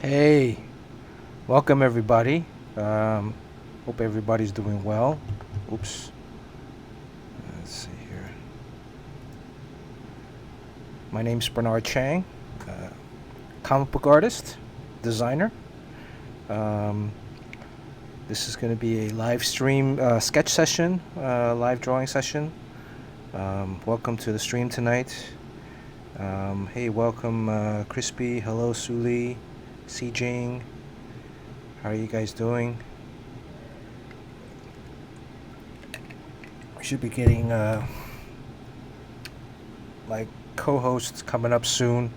Hey, welcome everybody. Um, Hope everybody's doing well. Oops. Let's see here. My name's Bernard Chang, comic book artist, designer. Um, this is going to be a live stream sketch session, live drawing session. Welcome to the stream tonight. Hey, welcome Crispy. Hello, Suli, CJing. How are you guys doing? We should be getting like co-hosts coming up soon.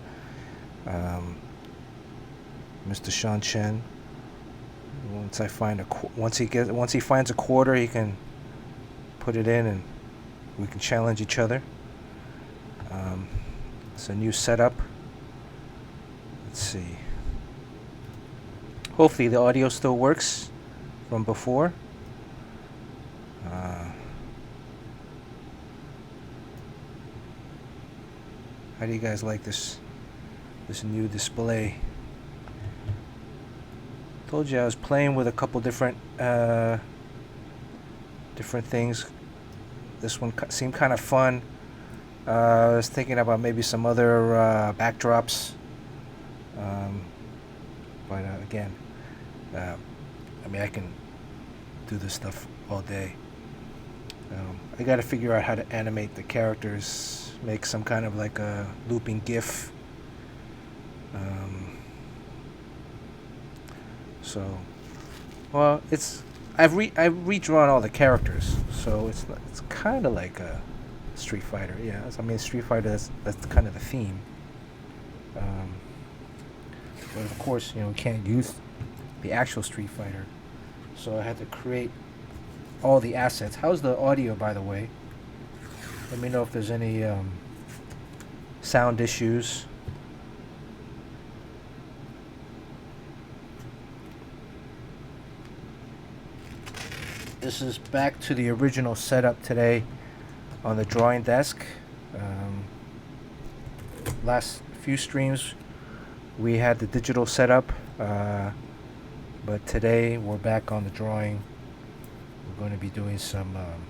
Mr. Chen. Once he finds a quarter, he can put it in, and we can challenge each other. It's a new setup. Let's see. Hopefully the audio still works from before. How do you guys like this new display? Told you I was playing with a couple different things. This one seemed kind of fun. I was thinking about maybe some other backdrops, but again, I mean, I can do this stuff all day. I got to figure out how to animate the characters, make some kind of like a looping GIF. Well, I've redrawn all the characters, so it's kind of like a Street Fighter. Yeah, I mean Street Fighter. That's kind of the theme. But of course, we can't use the actual Street Fighter, so I had to create all the assets. How's the audio, by the way? Let me know if there's any sound issues. This is back to the original setup today on the drawing desk. Last few streams we had the digital setup, but today we're back on the drawing. We're going to be doing some I'm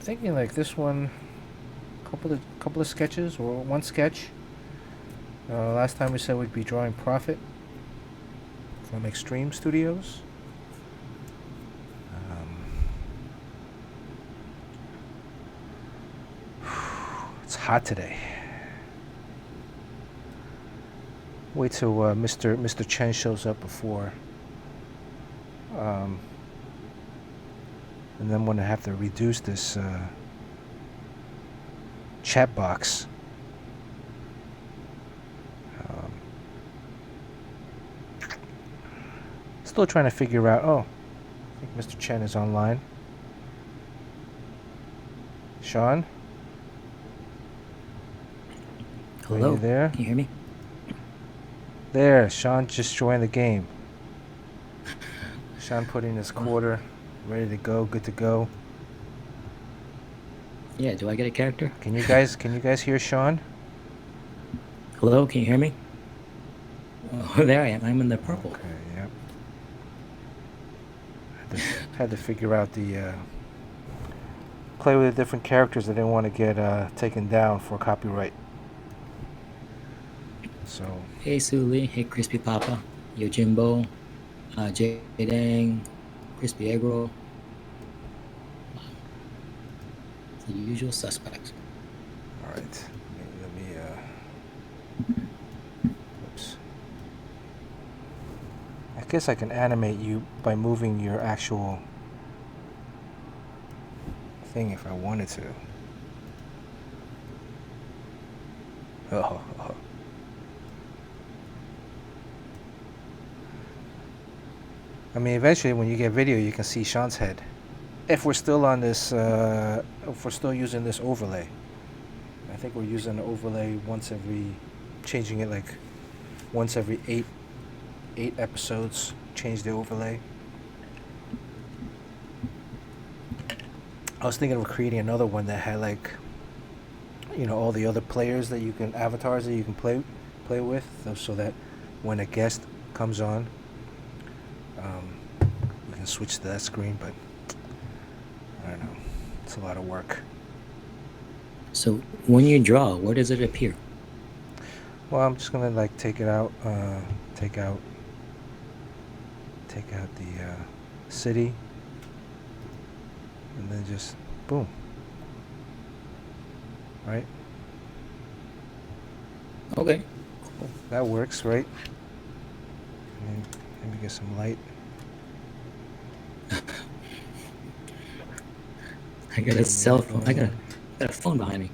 thinking like this one, couple of sketches, or one sketch. Last time we said we'd be drawing Profit from Extreme Studios. It's hot today. Wait till Mr. Chen shows up before. And then I'm going to have to reduce this chat box. Still trying to figure out. Oh, I think Mr. Chen is online. Sean? Hello. Are you there? Can you hear me? There, Sean just joined the game. Sean put in his quarter, ready to go, good to go. Yeah, do I get a character? Can you guys hear Sean? Hello, can you hear me? Oh, there I am. I'm in the purple. Okay, yep. Had to figure out the play with the different characters. I didn't want to get taken down for copyright. So. Hey Suli, hey Crispy Papa, Yojimbo, Jadang, Crispy Egg Roll. The usual suspects. All right. Let me oops. I guess I can animate you by moving your actual thing if I wanted to. Oh. I mean, eventually when you get video, you can see Sean's head. If we're still on this, if we're still using this overlay. I think we're using the overlay changing it like once every eight episodes, change the overlay. I was thinking of creating another one that had like, all the other players that you can, avatars that you can play play with, so that when a guest comes on, we can switch to that screen. But I don't know, it's a lot of work. So when you draw, where does it appear? Well, I'm just gonna like take it out, take out the city, and then just boom. Right? Okay. That works, right? And let me get some light. I got a cell phone. I got a phone behind me.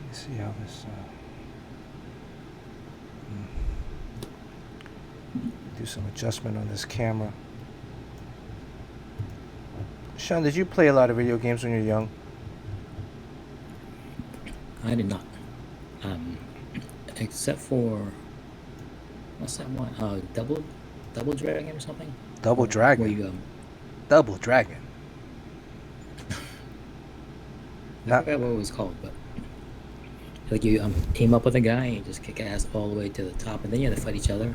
Let me see how this. Do some adjustment on this camera. Sean, did you play a lot of video games when you were young? I did not. Except for what's that one? Double Dragon or something? Double Dragon. Where you Double Dragon. I forgot what it was called, but like you team up with a guy and you just kick ass all the way to the top, and then you have to fight each other.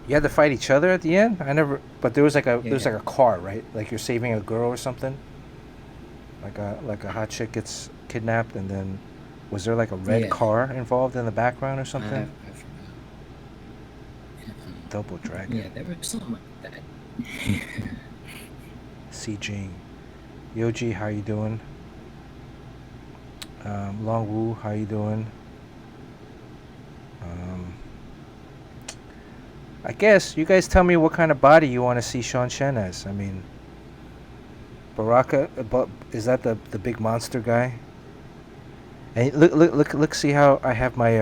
You had to fight each other at the end? I never. But there was like a Yeah. like a car, right? Like you're saving a girl or something. Like a hot chick gets kidnapped, and then was there like a red Yeah. car involved in the background or I something? forgot. Yeah, Double Dragon. yeah, there was something like that. CG. Yoji, how you doing? Long Wu, how you doing? I guess you guys tell me what kind of body you want to see Sean Chen as. I mean, Baraka, but is that the big monster guy? And look, see how I have my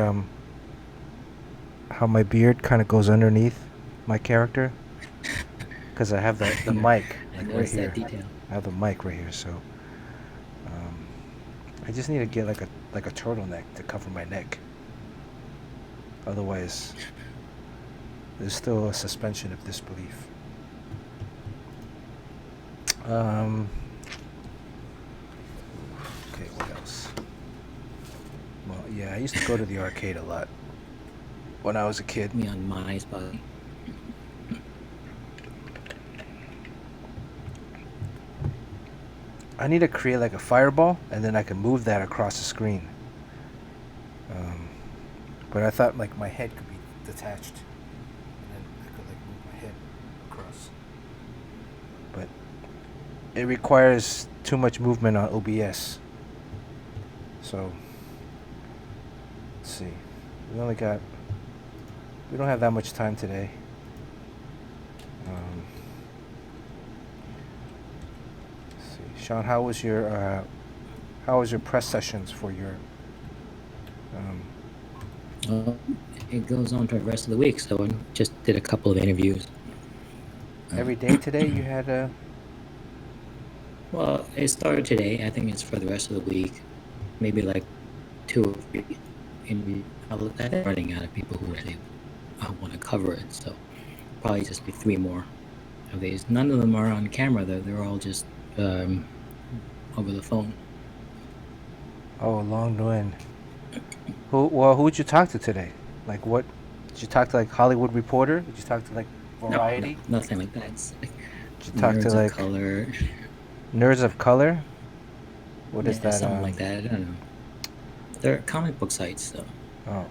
how my beard kind of goes underneath my character, because I have the mic like right noticed here. that detail. I have the mic right here, so I just need to get like a turtleneck to cover my neck. Otherwise, there's still a suspension of disbelief. Okay, what else? Well, yeah, I used to go to the arcade a lot when I was a kid. Me on my spot. I need to create like a fireball, and then I can move that across the screen. But I thought like my head could be detached, and then I could like move my head across. But it requires too much movement on OBS. So let's see. We don't have that much time today. Let's see. Sean, how was your press sessions for your It goes on for the rest of the week, so I just did a couple of interviews. every day today you had a Well, it started today. I think it's for the rest of the week. Maybe like 2 or 3 interviews. I'm running out of people who really want to cover it, so probably just be 3 more of these. None of them are on camera, though. They're all just over the phone. Oh, Long Nguyen. Who'd you talk to today? Like what? Did you talk to like Hollywood Reporter? Did you talk to like Variety? No, nothing like that. It's like Did you talk to Nerds like of Color. Nerds of Color? What is that? Something like that. I don't know. They're comic book sites, so. Oh.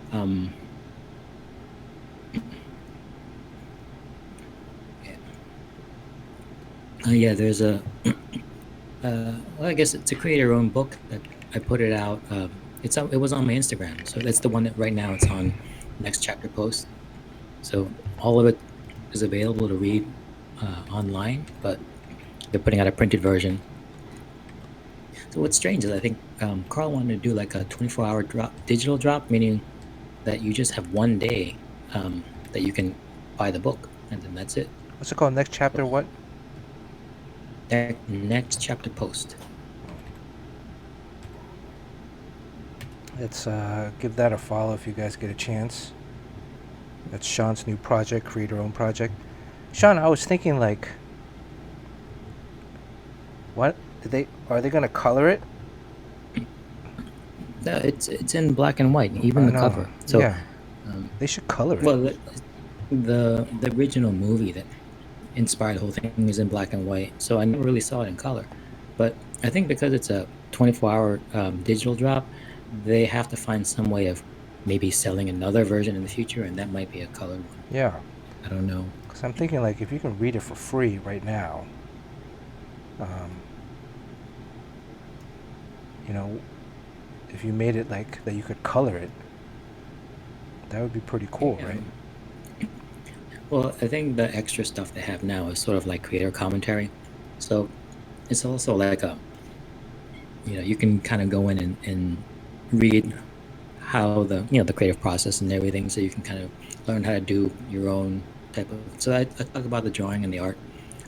Yeah, there's a. Well, I guess to create your own book that I put it out. It was on my Instagram, so that's the one that right now it's on Next Chapter Post. So all of it is available to read online, but they're putting out a printed version. So what's strange is I think Carl wanted to do like a 24-hour digital drop, meaning that you just have one day that you can buy the book, and then that's it. What's it called? Next Chapter what? Next Chapter Post. Let's give that a follow if you guys get a chance. That's Sean's new project, create your own project. Sean, I was thinking like, what are they gonna color it It's in black and white, even I the know. cover. So, Yeah, um, they should color it. well, the original movie that inspired the whole thing is in black and white. So I never really saw it in color, but I think because it's a 24-hour digital drop, they have to find some way of maybe selling another version in the future, and that might be a colored one. Yeah, I don't know. because I'm thinking like if you can read it for free right now, um, you know, if you made it like that, you could color it. That would be pretty cool, Yeah. right? Well, I think the extra stuff they have now is sort of like creator commentary. So it's also like you can kind of go in and read how the creative process and everything, so you can kind of learn how to do your own type of. So I talk about the drawing and the art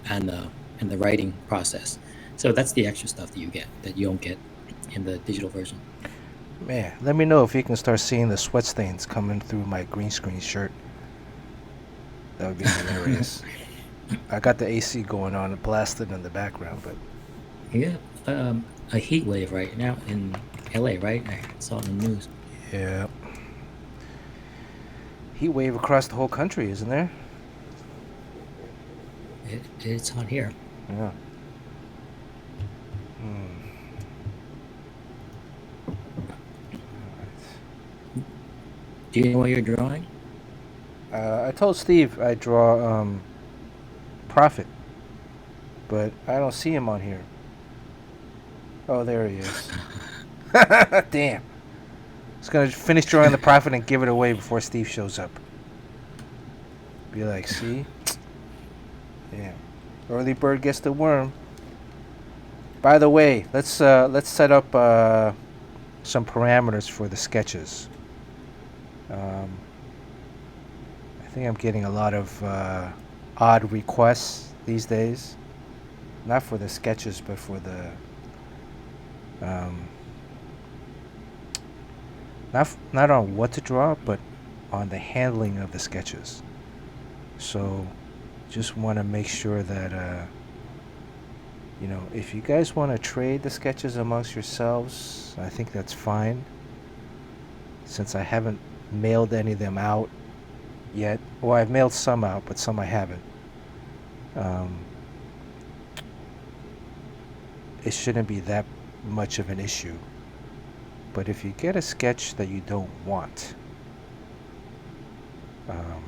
and the writing process. So that's the extra stuff that you get that you don't get in the digital version. Man, let me know if you can start seeing the sweat stains coming through my green screen shirt. That would be hilarious. I got the AC going on and blasted in the background, but Yeah, a heat wave right now in LA, right? I saw it in the news. yeah, heat wave across the whole country, isn't there? It's hot here. Yeah. Hmm. Do you know what you're drawing? I told Steve I draw Prophet, but I don't see him on here. Oh, there he is. Damn. I was gonna finish drawing the Prophet and give it away before Steve shows up. Be like, see? Yeah. Early bird gets the worm. By the way, let's set up some parameters for the sketches. Um, I think I'm getting a lot of odd requests these days. Not for the sketches, but for the um, not on what to draw, but on the handling of the sketches. So, just want to make sure that if you guys want to trade the sketches amongst yourselves, I think that's fine. Since I haven't mailed any of them out yet. Well, I've mailed some out, but some I haven't. Um, it shouldn't be that much of an issue. But if you get a sketch that you don't want, um,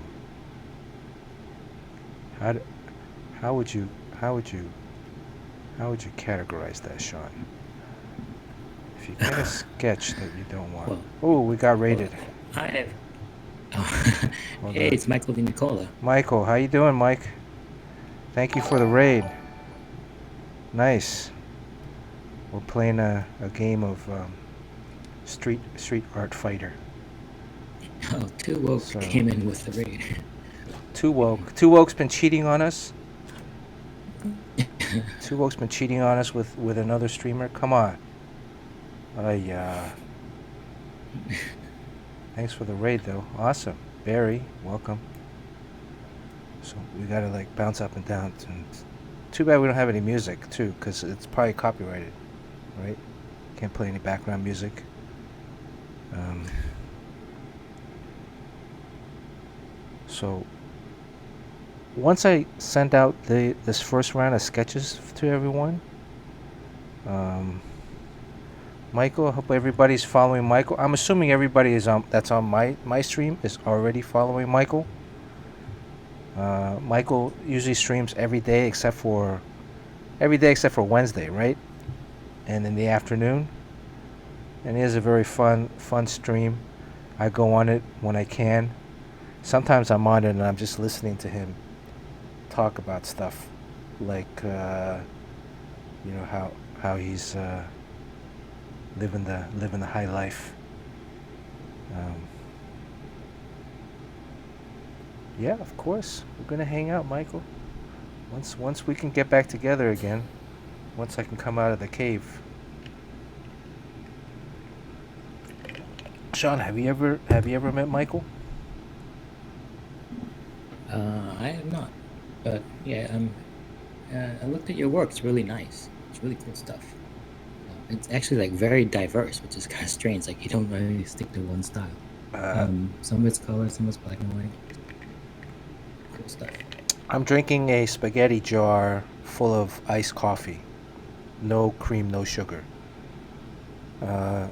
how d- how would you how would you how would you categorize that, Sean? If you get a sketch that you don't want, Well, oh, we got well, raided. I have. Oh, Hold hey, on, it's Michael Di Nicola. Michael. How you doing, Mike? Thank you for the raid. Nice. We're playing a game of street art fighter. Oh, Two Woke So came in with the raid. Two woke's been cheating on us. Two woke's been cheating on us with another streamer. Come on. Yeah. Thanks for the raid though. Awesome. Barry, welcome. So we gotta like bounce up and down. And too bad we don't have any music too, because it's probably copyrighted, right? Can't play any background music. Um, so once I send out this first round of sketches to everyone, Michael, I hope everybody's following Michael. I'm assuming everybody is that's on my stream is already following Michael. Michael usually streams every day except for Wednesday, right? And in the afternoon. And he has a very fun stream. I go on it when I can. Sometimes I'm on it and I'm just listening to him talk about stuff, like how he's living the high life. Um, yeah, of course, we're gonna hang out, Michael. Once we can get back together again. Once I can come out of the cave. Sean, have you ever met Michael? I have not, but yeah, I looked at your work. It's really nice. It's really cool stuff. It's actually like very diverse, which is kind of strange. Like you don't really stick to one style. Uh, Some of it's color, some of it's black and white. Cool stuff. I'm drinking a spaghetti jar full of iced coffee. No cream, no sugar. Uh,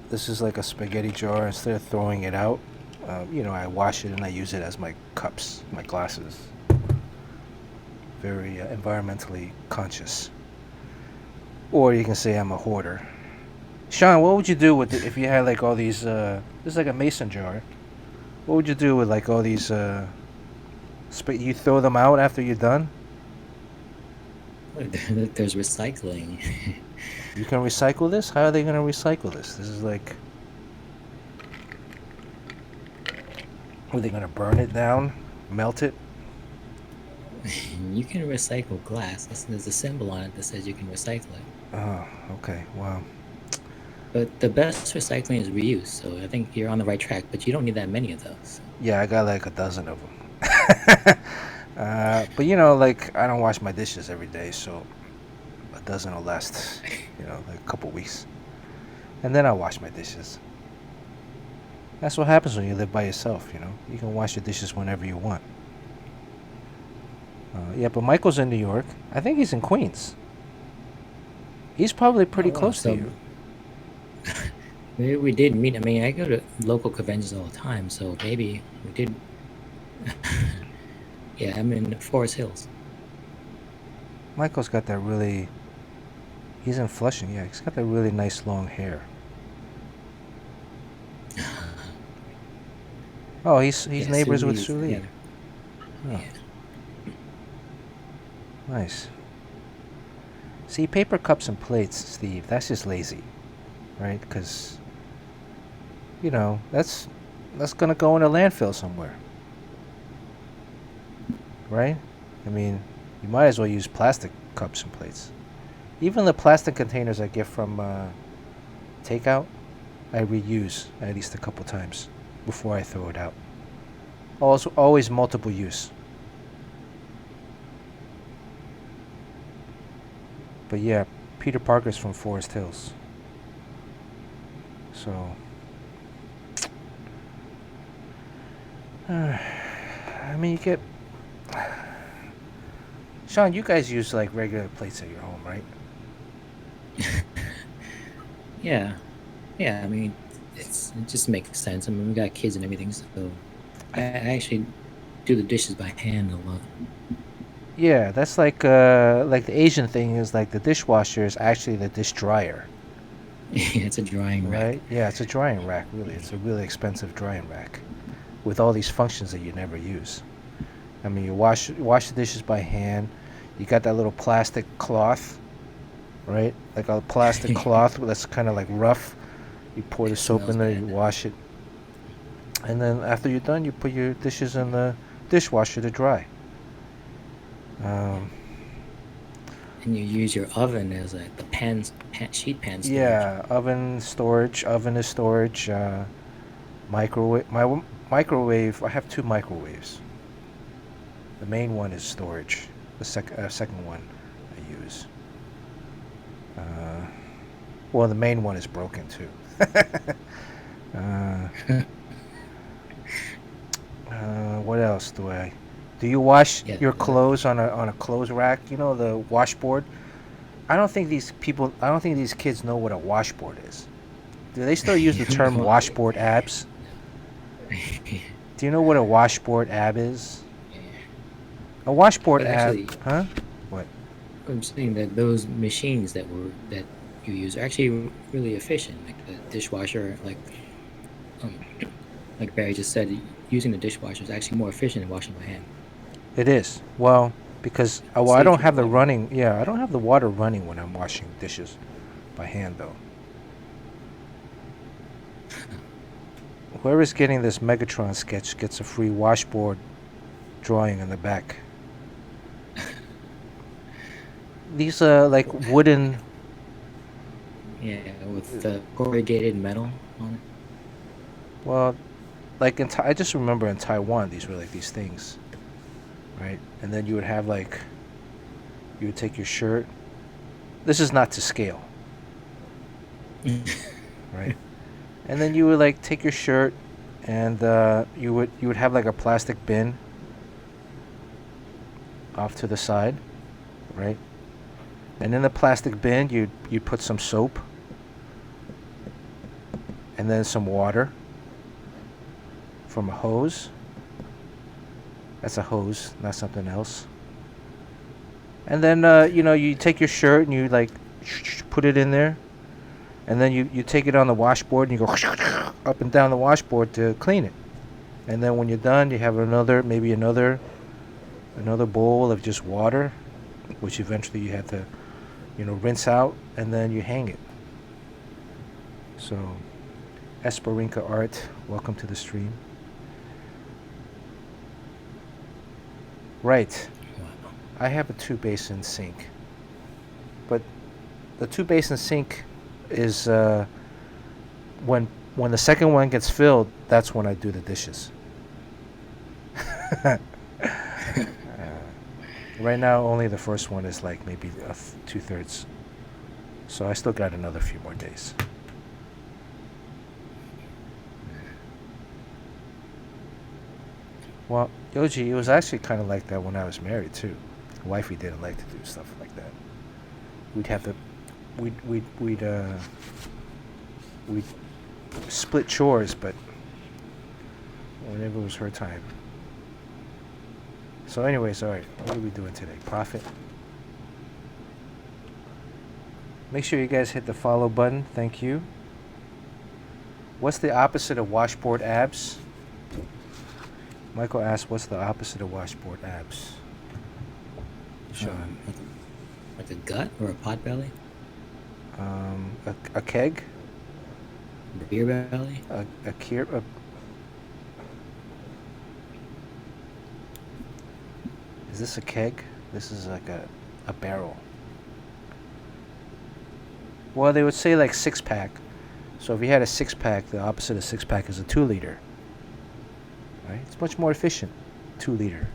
this is like a spaghetti jar. Instead of throwing it out, I wash it and I use it as my cups, my glasses. Very environmentally conscious. Or you can say I'm a hoarder. Sean, what would you do with it if you had like all these? This is like a mason jar. What would you do with like all these? You throw them out after you're done? There's recycling. You can recycle this? How are they gonna recycle this? This is like, are they gonna burn it down, melt it? You can recycle glass. There's a symbol on it that says you can recycle it. Oh, okay. Wow. But the best recycling is reuse. So I think you're on the right track. But you don't need that many of those. Yeah, I got like a dozen of them. But like I don't wash my dishes every day, so a dozen will last, like a couple weeks, and then I'll wash my dishes. That's what happens when you live by yourself. You can wash your dishes whenever you want. Yeah, but Michael's in New York. I think he's in Queens. He's probably pretty Oh wow! close to So you. maybe we did meet. I mean, I go to local conventions all the time, so maybe we did. Yeah, I'm in Forest Hills. Michael's got that really. He's in Flushing. Yeah, he's got that really nice long hair. Oh, he's Yeah, neighbors with Suli's. Suli. Yeah, Oh, yeah. nice. See, paper cups and plates, Steve. That's just lazy, right? Because that's gonna go in a landfill somewhere, right? I mean, you might as well use plastic cups and plates. Even the plastic containers I get from takeout, I reuse at least a couple times before I throw it out. Also, always multiple use. But yeah, Peter Parker's from Forest Hills. So, I mean, you get. Sean, you guys use like regular plates at your home, right? Yeah, yeah. I mean, it just makes sense. I mean, we got kids and everything, so I actually do the dishes by hand a lot. Yeah, that's like the Asian thing is like the dishwasher is actually the dish dryer, It's a drying rack. right? Yeah, it's a drying rack, really. It's a really expensive drying rack with all these functions that you never use. I mean, you wash the dishes by hand. You got that little plastic cloth, right? Like a plastic cloth that's kind of like rough. You pour the It soap smells in there, you bad. wash it, and then after you're done, you put your dishes in the dishwasher to dry. Um, And you use your oven as the sheet pan storage. yeah, oven storage. Oven is storage. Microwave. Microwave. I have two microwaves. The main one is storage. The second one I use. Uh, well, the main one is broken too. uh, what else do I? Do you wash Yeah, your clothes on a clothes rack? You know the washboard. I don't think these people. I don't think these kids know what a washboard is. Do they still use the term well, washboard abs? Do you know what a washboard ab is? A washboard but ab, actually, huh? What? I'm saying that those machines that you use are actually really efficient. Like the dishwasher, um, like Barry just said, using the dishwasher is actually more efficient than washing by hand. It is. Well, because It I saves don't you have the water. running. Yeah, I don't have the water running when I'm washing dishes by hand though. Whoever's getting this Megatron sketch gets a free washboard drawing in the back. These like wooden. Yeah, with the corrugated metal on it. Well, like I just remember in Taiwan these were like these things, right? And then you would have like you would take your shirt This is not to scale, right? And then you would like take your shirt, and you would have like a plastic bin off to the side, right? And in the plastic bin, you put some soap, and then some water from a hose. That's a hose, not something else. And then you take your shirt and you like put it in there, and then you take it on the washboard and you go up and down the washboard to clean it. And then when you're done, you have another bowl of just water, which eventually you have to rinse out, and then you hang it. So, Esperanza Art, welcome to the stream. Right. I have a 2-basin sink. But the 2-basin sink is when the second one gets filled, that's when I do the dishes. Right now, only the first one is like maybe 2/3. So I still got another few more days. Well, Yoji, it was actually kind of like that when I was married too. Wifey didn't like to do stuff like that. We'd have to, we'd split chores, but whenever it was her time. So anyways, all right, what are we doing today? Profit. Make sure you guys hit the follow button. Thank you. What's the opposite of washboard abs? Michael asked, what's the opposite of washboard abs? Sean. Like a gut or a pot belly? A keg? A beer belly? Is this a keg? This is like a barrel. Well, they would say like 6-pack. So if you had a 6-pack, the opposite of 6-pack is a 2-liter. Right? It's much more efficient. 2-liter.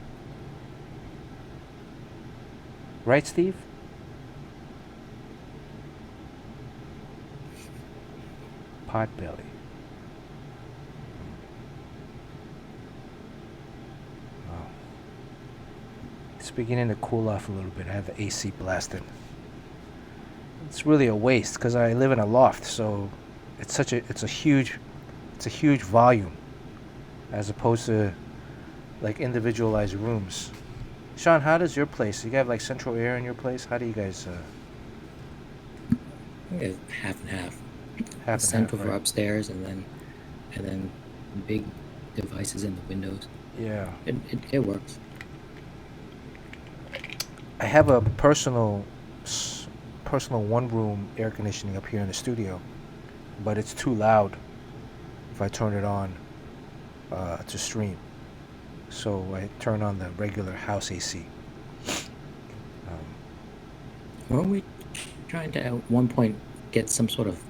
Right, Steve? Pot belly. Oh. It's beginning to cool off a little bit. I have the AC blasted. It's really a waste because I live in a loft, so it's a huge volume as opposed to like individualized rooms. Sean, how does your place? You have like central air in your place? How do you guys? Yeah, half and half. Half Central and half, for right? upstairs, and then big devices in the windows. Yeah. It works. I have a personal 1-room air conditioning up here in the studio, but it's too loud if I turn it on to stream. So I turn on the regular house AC. Weren't we trying to at one point get some sort of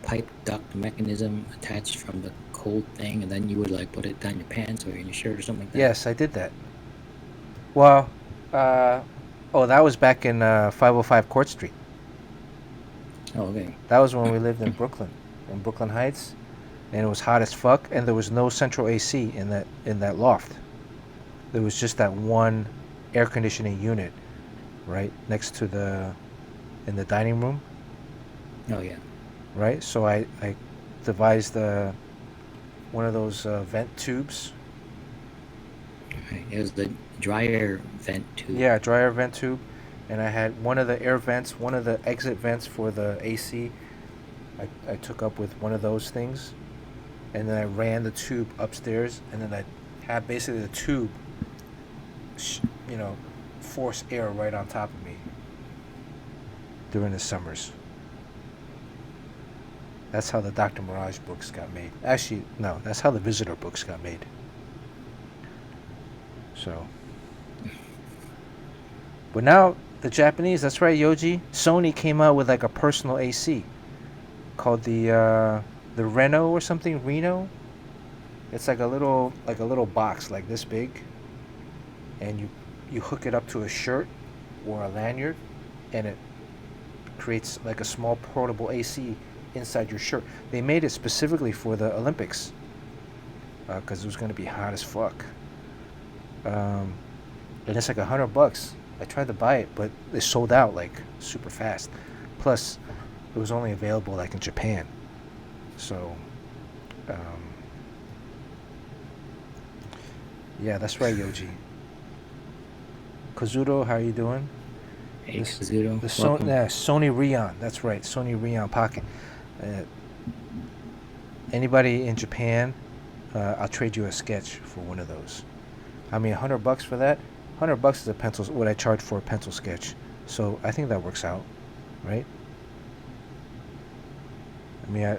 pipe duct mechanism attached from the cold thing, and then you would like put it down your pants or in your shirt or something like that? Yes, I did that. Well, that was back in 505 Court Street. Oh, okay. That was when we lived in Brooklyn Heights, and it was hot as fuck, and there was no central AC in that loft. There was just that one air conditioning unit, right next to in the dining room. Oh yeah. Right, so I devised one of those vent tubes. Right. It was the dryer vent tube. Yeah, dryer vent tube, and I had one of the air vents, one of the exit vents for the AC. I took up with one of those things, and then I ran the tube upstairs, and then I had basically the tube, force air right on top of me during the summers. That's how the Dr. Mirage books got made. Actually, no, that's how the Visitor books got made. So. But now, the Japanese, that's right, Yoji, Sony came out with like a personal AC called the Reno or something, Reno. It's like a little box like this big, and you hook it up to a shirt or a lanyard, and creates like a small portable AC inside your shirt. They made it specifically for the Olympics because it was going to be hot as fuck. Um, and it's like $100. I tried to buy it, but it sold out like super fast. Plus, it was only available like in Japan. So, um, yeah, that's right, Yoji. Kazuto, how you doing? Hey, This, Kazuto, the welcome. Sony Rion. That's right, Sony Rion Pocket. Uh, Anybody in Japan, I'll trade you a sketch for one of those. I mean, $100 for that. $100 is a pencil. What I charge for a pencil sketch. So I think that works out, right? I mean,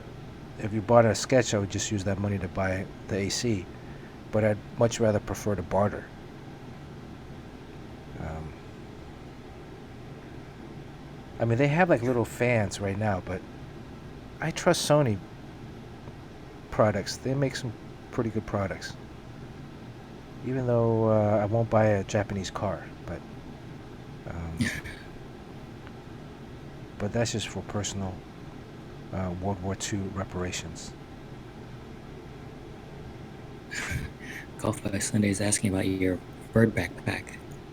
if you bought a sketch, I would just use that money to buy the AC. But I'd much rather prefer to barter. Um, I mean, they have like little fans right now, but I trust Sony products. They make some pretty good products. Even though I won't buy a Japanese car, um, but that's just for personal World War II reparations. Golf by Sunday is asking about your bird backpack.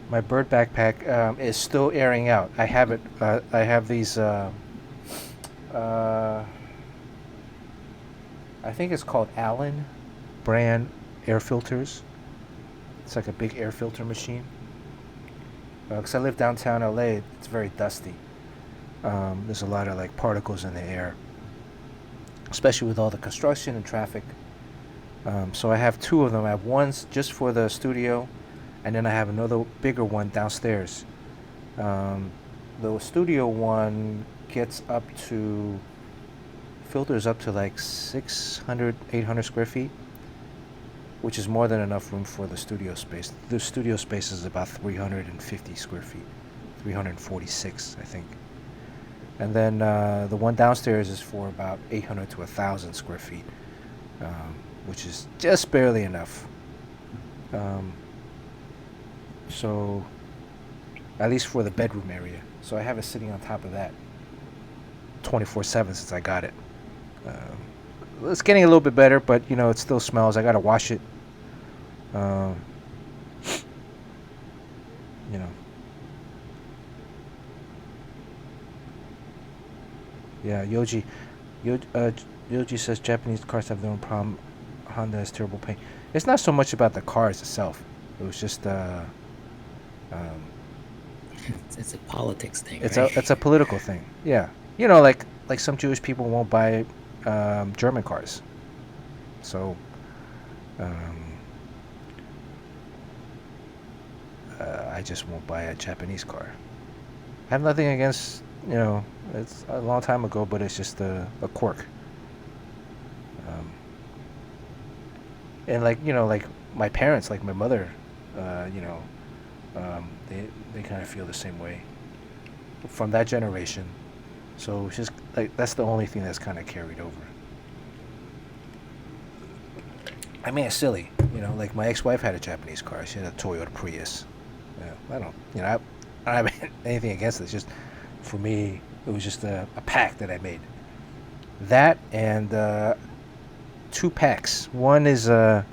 My bird backpack is still airing out. I have it. I have these. Uh, I think it's called Allen brand air filters. It's like a big air filter machine. Because I live downtown LA, it's very dusty. There's a lot of like particles in the air, especially with all the construction and traffic. So I have two of them. I have one just for the studio, and then I have another bigger one downstairs. The studio one gets up to filters up to like 600, 800 square feet, which is more than enough room for the studio space. The studio space is about 350 square feet, 346, I think. And then the one downstairs is for about 800 to 1,000 square feet, which is just barely enough. So, at least for the bedroom area. So I have it sitting on top of that 24/7 since I got it. It's getting a little bit better, but you know it still smells. I gotta wash it. Um, you know. Yeah, Yoji says Japanese cars have their own problem. Honda has terrible paint. It's not so much about the cars itself. It was just um, It's a politics thing, it's right? a political thing. Yeah, you know, like some Jewish people won't buy German cars, so um, I just won't buy a Japanese car. I have nothing against, you know, it's a long time ago, but it's just a quirk. Um, and like, you know, like my parents, like my mother, you know, they kind of feel the same way from that generation. So it's just like that's the only thing that's kind of carried over. I mean, it's silly, you know. Like my ex-wife had a Japanese car. She had a Toyota Prius. Yeah, I don't, you know, I don't have anything against it. It's just for me, it was just a pack that I made. That and two packs. One is um,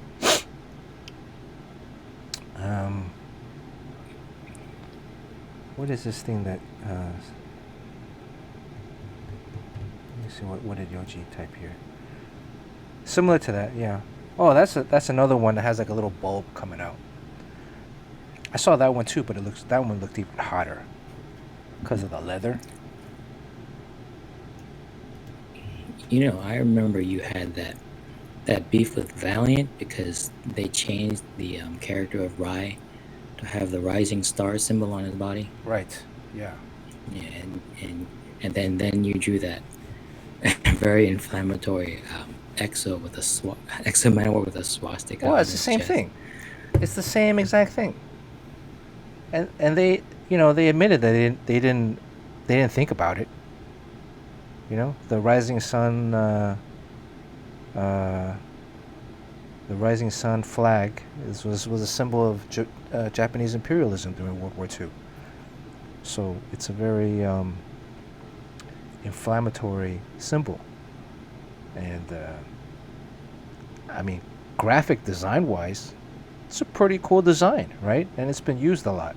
what is this thing that? Let me see what did Yoji type here. Similar to that, yeah. Oh, that's another one that has like a little bulb coming out. I saw that one too, but that one looked even hotter because of the leather. You know, I remember you had that beef with Valiant because they changed the character of Rai to have the rising star symbol on his body. Right. Yeah. Yeah, and then you drew that very inflammatory exo with a exo manowar with a swastika Well, on it's the his same chest. thing. It's the same exact thing. And they, you know, they admitted that they didn't think about it. You know, uh, the rising sun flag was a symbol of Japanese imperialism during World War II. So it's a very inflammatory symbol. And I mean, graphic design wise, it's a pretty cool design, right? And it's been used a lot.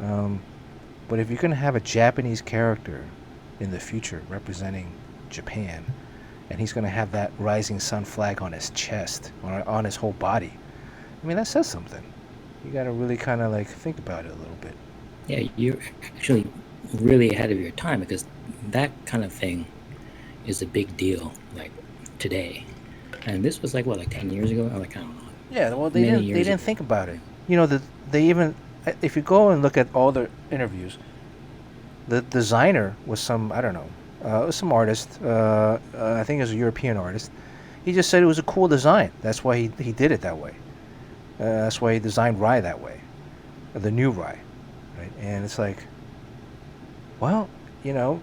Um, but if you're going to have a Japanese character in the future representing Japan, and he's going to have that rising sun flag on his chest or on his whole body, I mean, that says something. You got to really kind of like think about it a little bit. Yeah, you're actually really ahead of your time, because that kind of thing is a big deal, like today. And this was like what, like 10 years ago? Or like, I don't know. Yeah, well, they Many didn't. They years didn't ago. think about it. You know, they even, if you go and look at all the interviews, the designer was some, I don't know, it was some artist. I think it was a European artist. He just said it was a cool design. That's why he did it that way. That's why he designed Rye that way, the new Rye, right? And it's like, well, you know,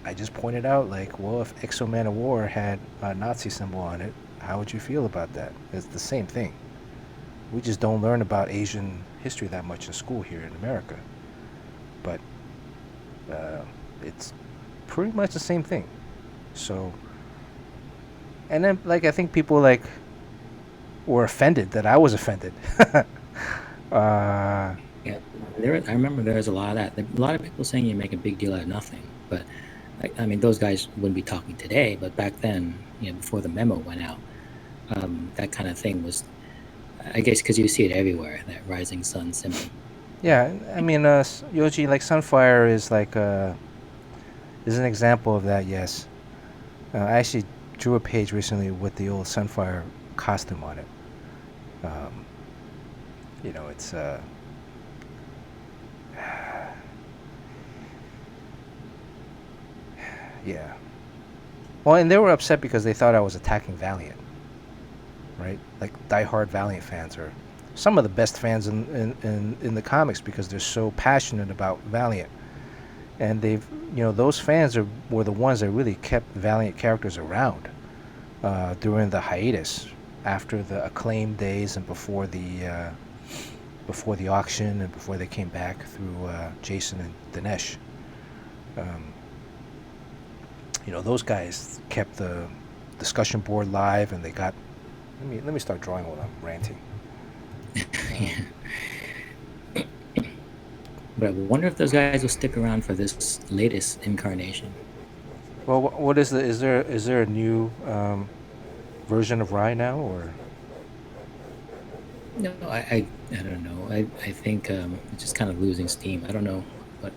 I just pointed out, like, well, if Exo Man of War had a Nazi symbol on it, how would you feel about that? It's the same thing. We just don't learn about Asian history that much in school here in America. But it's pretty much the same thing. So, and then, like, I think people, like, were offended that I was offended. uh, Yeah, I remember there was a lot of that. A lot of people saying you make a big deal out of nothing. But I mean, those guys wouldn't be talking today. But back then, before the memo went out, that kind of thing was, I guess, because you see it everywhere, that rising sun symbol. yeah, I mean, Yoji, like, Sunfire is like is an example of that. Yes, I actually drew a page recently with the old Sunfire costume on it. Um, it's yeah. Well, and they were upset because they thought I was attacking Valiant, right? Like, diehard Valiant fans are some of the best fans in the comics because they're so passionate about Valiant. And those fans were the ones that really kept Valiant characters around during the hiatus, after the Acclaim days and before the auction and before they came back through Jason and Dinesh. Um, those guys kept the discussion board live, and they got. Let me start drawing while I'm ranting. Yeah. But I wonder if those guys will stick around for this latest incarnation. Well, what is is there a new version of Rye now, or? No, I don't know. I think it's just kind of losing steam. I don't know, but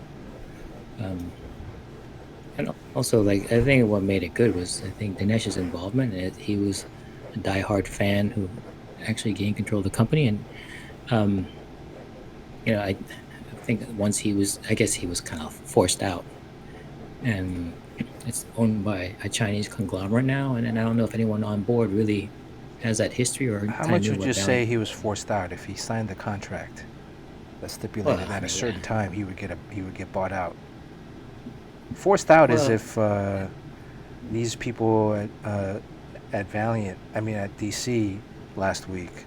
and also, like, I think what made it good was, I think, Dinesh's involvement. He was a diehard fan who actually gained control of the company, and I think once I guess he was kind of forced out, and it's owned by a Chinese conglomerate now, and I don't know if anyone on board really has that history or How kind much of knew would you what say he was forced out if he signed the contract that stipulated Well, I at a mean, certain yeah. time he would get bought out? Forced out is Well, if these people at Valiant, I mean at DC last week,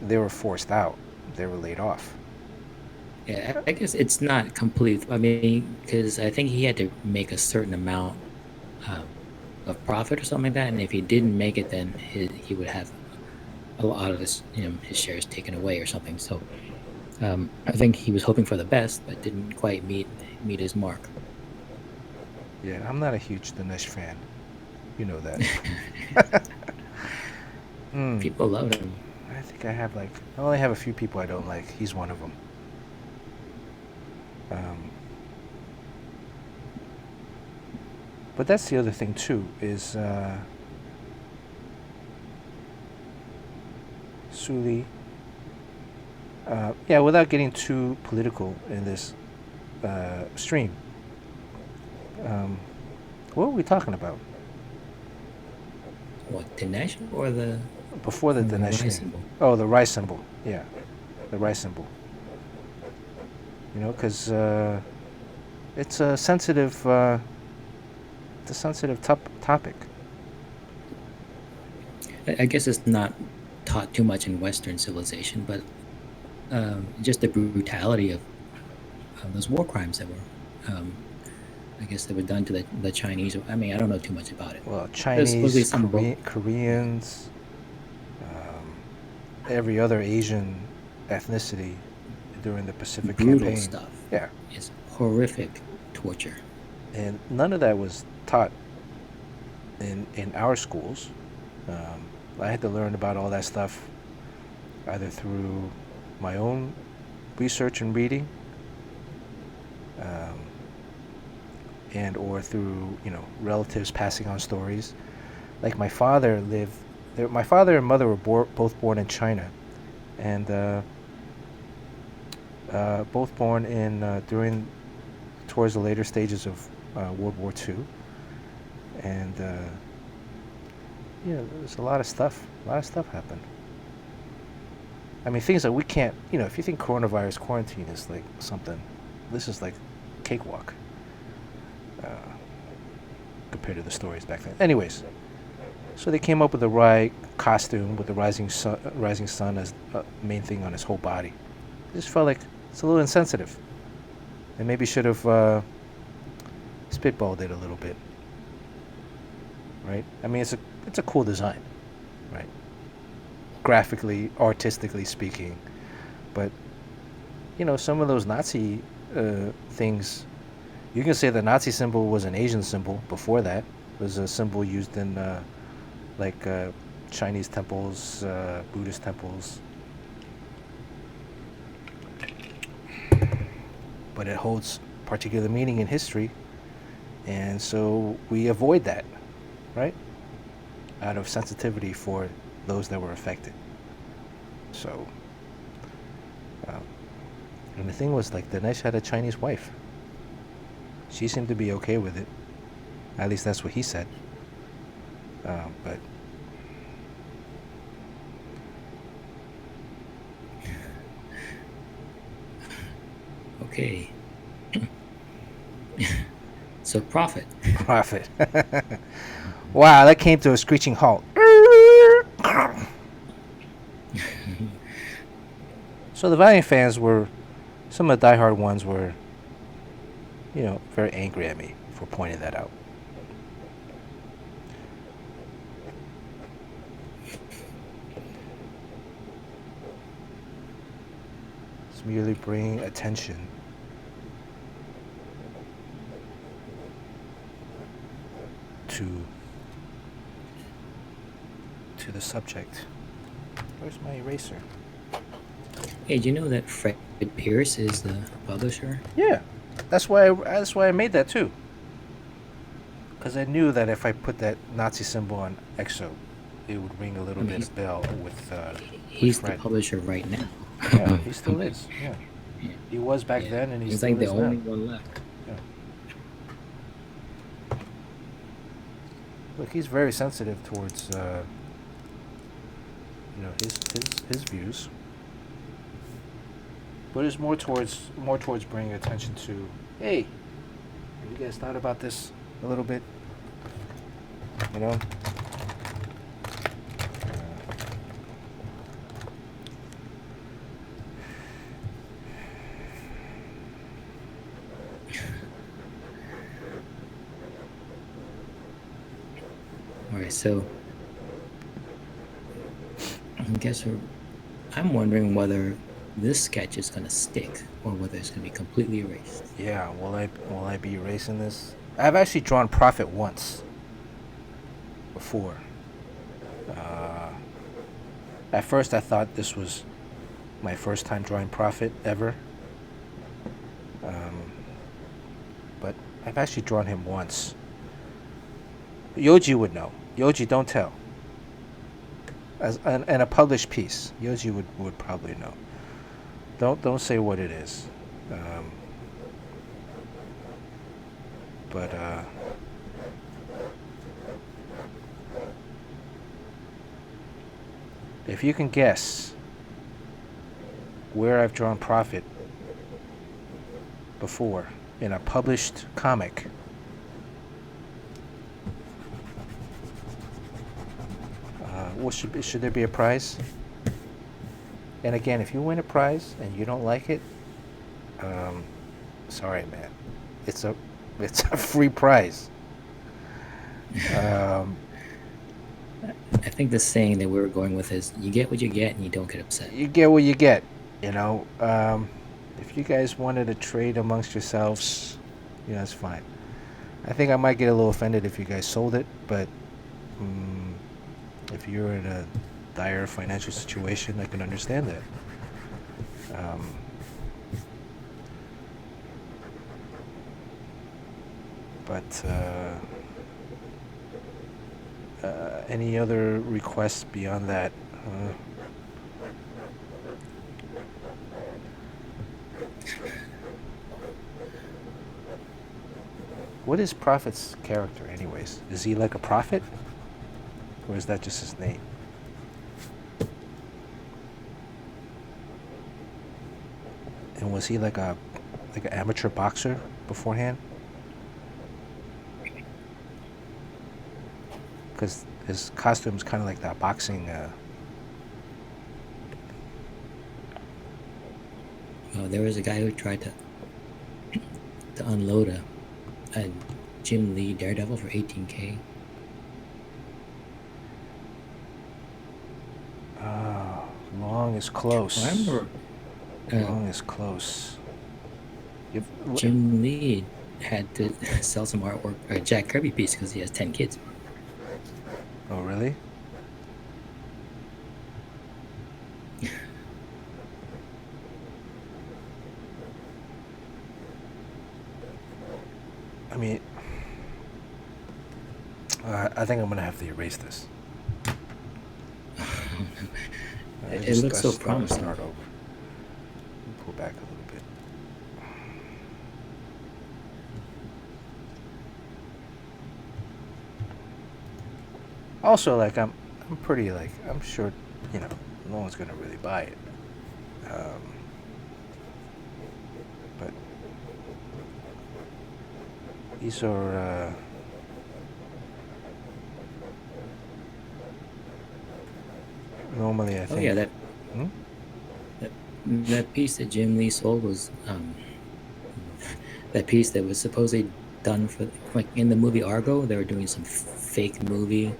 they were forced out. They were laid off. yeah, I guess it's not complete. I mean, because I think he had to make a certain amount um, of profit or something like that, and if he didn't make it, then he would have a lot of his shares taken away or something. So I think he was hoping for the best, but didn't quite meet his mark. Yeah, I'm not a huge Dinesh fan. You know that. Hmm. People loved him. I think I only have a few people I don't like. He's one of them. Um, but that's the other thing too is Suli. Yeah, without getting too political in this stream. Um, what were we talking about What, Dinesh or the before the Dinesh Rise thing? symbol? Oh, the rice symbol. Yeah, the rice symbol. Because it's a sensitive, topic. I guess it's not taught too much in Western civilization, but just the brutality of those war crimes that were I guess that were done to the Chinese. I mean, I don't know too much about it. Well, There's supposedly Chinese, some book. Koreans, every other Asian ethnicity during the Pacific Brutal Campaign. stuff. Yeah, It's horrific torture. and none of that was taught in our schools. I had to learn about all that stuff either through my own research and reading, um, and or through relatives passing on stories. Like my father lived. My father and mother were both born in China, and both born in during towards the later stages of World War II, and there's a lot of stuff. A lot of stuff happened. I mean, things that we can't. If you think coronavirus quarantine is like something, this is like cakewalk uh, compared to the stories back then. Anyways, so they came up with the right costume with the rising sun as main thing on his whole body. I just felt like it's a little insensitive, and maybe should have spitballed it a little bit, right? I mean, it's a cool design, right? Graphically, artistically speaking, but some of those Nazi things. You can say the Nazi symbol was an Asian symbol before that. It was a symbol used in like Chinese temples, Buddhist temples. But it holds particular meaning in history, and so we avoid that, right? Out of sensitivity for those that were affected. So, and the thing was, like, Dinesh had a Chinese wife. She seemed to be okay with it. At least that's what he said. But Okay. So profit. profit. Wow, that came to a screeching halt. So the Valiant fans were, some of the diehard ones were, very angry at me for pointing that out. It's merely bringing attention to the subject. Where's my eraser? Hey, do you know that Fred Pierce is the publisher? Yeah, that's why I made that too. Because I knew that if I put that Nazi symbol on EXO, it would ring a little I mean, bit of bell with he's the Fred. publisher right now. Yeah, he still is. Yeah, Yeah. he was back Yeah. then, and he He's still like the is only now. one left. Yeah. Look, he's very sensitive towards his views, but it's more towards bringing attention to, hey, have you guys thought about this a little bit? You know. All right, so I guess I'm wondering whether this sketch is gonna stick or whether it's gonna be completely erased. Yeah, will I be erasing this? I've actually drawn Prophet once before. At first, I thought this was my first time drawing Prophet ever. But I've actually drawn him once. Yoji would know. Yoji, don't tell. And a published piece. Yoji would probably know. Don't say what it is. But if you can guess where I've drawn Prophet before in a published comic, should there be a prize? And again, if you win a prize and you don't like it, sorry, man. It's a free prize. Um, I think the saying that we were going with is you get what you get and you don't get upset. you get what you get. You know, if you guys wanted to trade amongst yourselves, that's fine. I think I might get a little offended if you guys sold it, but mm, if you're in a dire financial situation, I can understand that. Um, but any other requests beyond that? What is Prophet's character, anyways? Is he like a prophet, or is that just his name? And was he like an amateur boxer beforehand? Because his costume's kind of like that boxing. There was a guy who tried to unload a Jim Lee Daredevil for $18K. Long is close. I remember Long is close. Jim Lee had to sell some artwork, a Jack Kirby piece, because he has 10 kids. Oh, really? I mean, I think I'm gonna have to erase this. It looks so promising. Start over. Pull back a little bit. Also, like I'm pretty like I'm sure, no one's gonna really buy it. But these are. Normally, I think. Oh yeah, that piece that Jim Lee sold was that piece that was supposedly done for, like, in the movie Argo. They were doing some fake movie.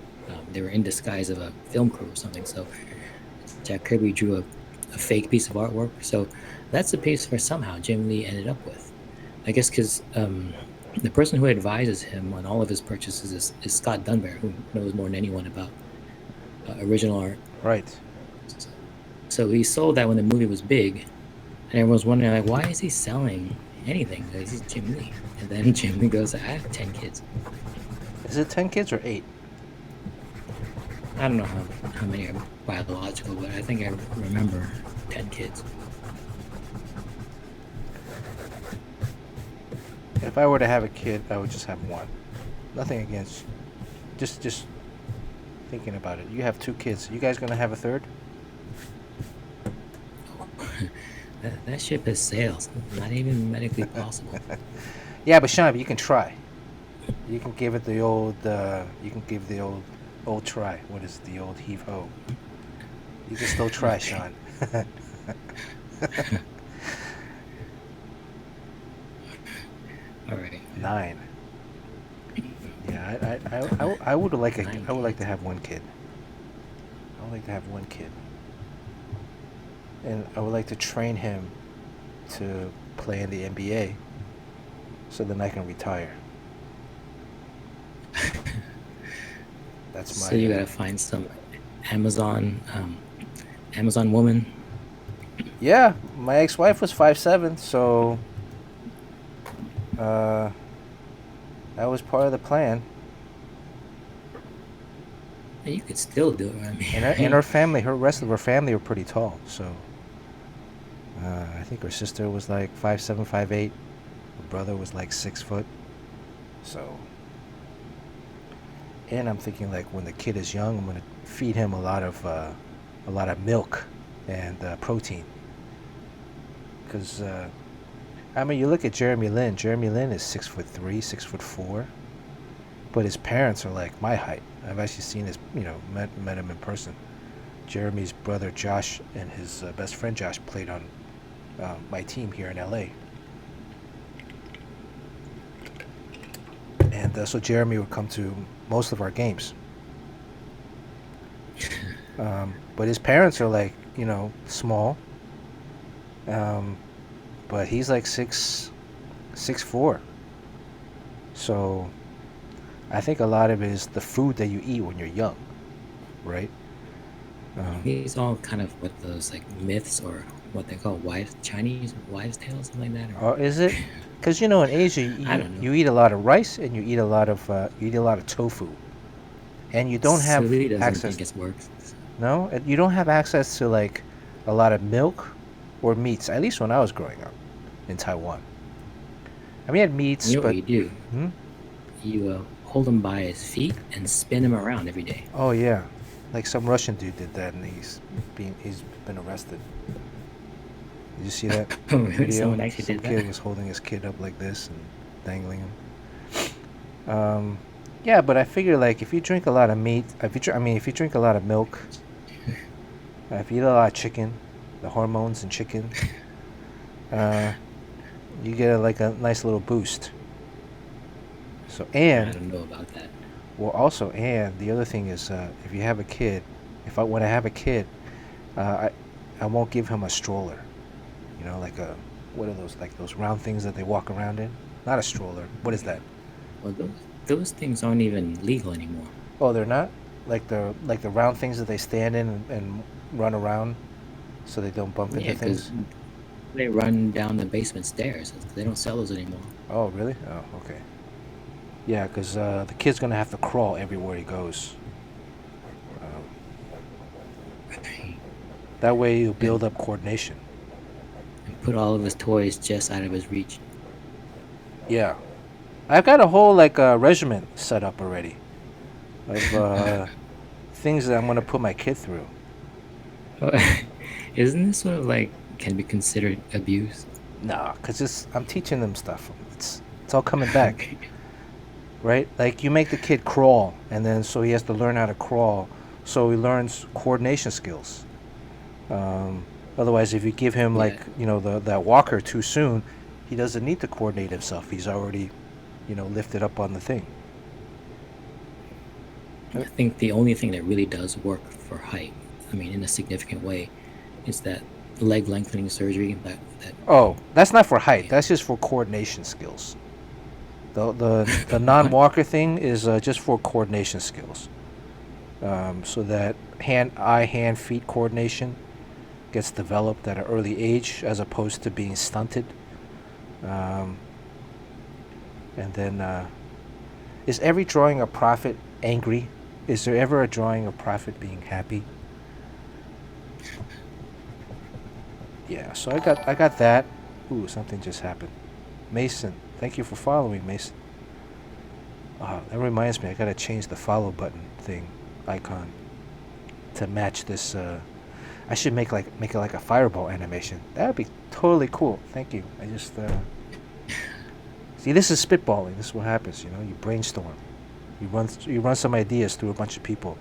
They were in disguise of a film crew or something. So Jack Kirby drew a fake piece of artwork. So that's the piece where somehow Jim Lee ended up with. I guess because the person who advises him on all of his purchases is Scott Dunbar, who knows more than anyone about original art. Right. So he sold that when the movie was big, and everyone's wondering, like, why is he selling anything? Because he's Jim Lee. And then Jim Lee goes, I have 10 kids. Is it 10 kids or 8? I don't know how many are biological, but I think I remember 10 kids. If I were to have a kid, I would just have one. Nothing against. Just thinking about it. You have 2 kids. You guys gonna have a third? That ship has sailed. Not even medically possible. Yeah, but Sean, you can try. You can give it the old. You can give the old try. What is the old heave ho? You can still try, Sean. All right. 9. Yeah, I would like I would like to have one kid. I would like to have one kid, and I would like to train him to play in the NBA, so then I can retire. That's my. So you gotta find some Amazon woman. Yeah, my ex-wife was 5'7", so that was part of the plan. You could still do it. I mean, And her family, rest of her family were pretty tall. So I think her sister was like 5'7", 5'8". Her brother was like 6 foot. So, and I'm thinking, like, when the kid is young, I'm gonna feed him a lot of milk and protein. Because I mean, you look at Jeremy Lin. Jeremy Lin is 6'3", 6'4", but his parents are like my height. I've actually seen his, met him in person. Jeremy's brother Josh and his best friend Josh played on my team here in LA. and so Jeremy would come to most of our games. But his parents are like, small. Um, but he's like 6'4". So I think a lot of it is the food that you eat when you're young, right? These all kind of what those like myths or what they call Chinese wives' tales, something like that. Or Or is it? Because in Asia I you, don't know. you eat a lot of rice and you eat a lot of tofu, and you don't have Suli doesn't access. think it works. No, you don't have access to like a lot of milk or meats. At least when I was growing up in Taiwan. I mean, we had meats, You know what but you do? hmm? You hold him by his feet and spin him around every day. Oh yeah, like some Russian dude did that, and he's been arrested. Did you see that video? Someone actually Some did kid that. was holding his kid up like this and dangling him. Um, yeah, but I figure like if you drink a lot of meat, if you drink a lot of milk, if you eat a lot of chicken, the hormones in chicken, uh, you get like a nice little boost. So I and don't know about that. well also and the other thing is if you have a kid, if I when I have a kid, uh, I won't give him a stroller. Like a what are those like those round things that they walk around in? Not a stroller. What is that? Well, those things aren't even legal anymore. Oh, they're not like the round things that they stand in and run around so they don't bump Yeah, into because things. they run down the basement stairs. They don't sell those anymore. Oh, really? Oh, okay. Yeah, because the kid's gonna have to crawl everywhere he goes. Um, that way he'll and, build up coordination. and put all of his toys just out of his reach. Yeah, I've got a whole like regiment set up already of things that I'm gonna put my kid through. Isn't this sort of like can be considered abuse? Nah, cause I'm teaching them stuff. It's all coming back, Okay. right? Like you make the kid crawl, and then so he has to learn how to crawl, so he learns coordination skills. Um, Otherwise, if you give him like Yeah, that walker too soon, he doesn't need to coordinate himself. He's already lifted up on the thing. I think the only thing that really does work for height, I mean, in a significant way, is that leg lengthening surgery. That Oh, that's not for height. yeah. That's just for coordination skills. The What? non-walker thing is just for coordination skills. So that hand, feet coordination gets developed at an early age as opposed to being stunted. Um, and then, is every drawing of Prophet angry? Is there ever a drawing of Prophet being happy? Yeah, so I got that. Ooh, something just happened. Mason, thank you for following, Mason. That reminds me, I gotta change the follow button thing icon to match this. I should make it like a fireball animation. That would be totally cool. Thank you. I just see. This is spitballing. This is what happens. You brainstorm. You run some ideas through a bunch of people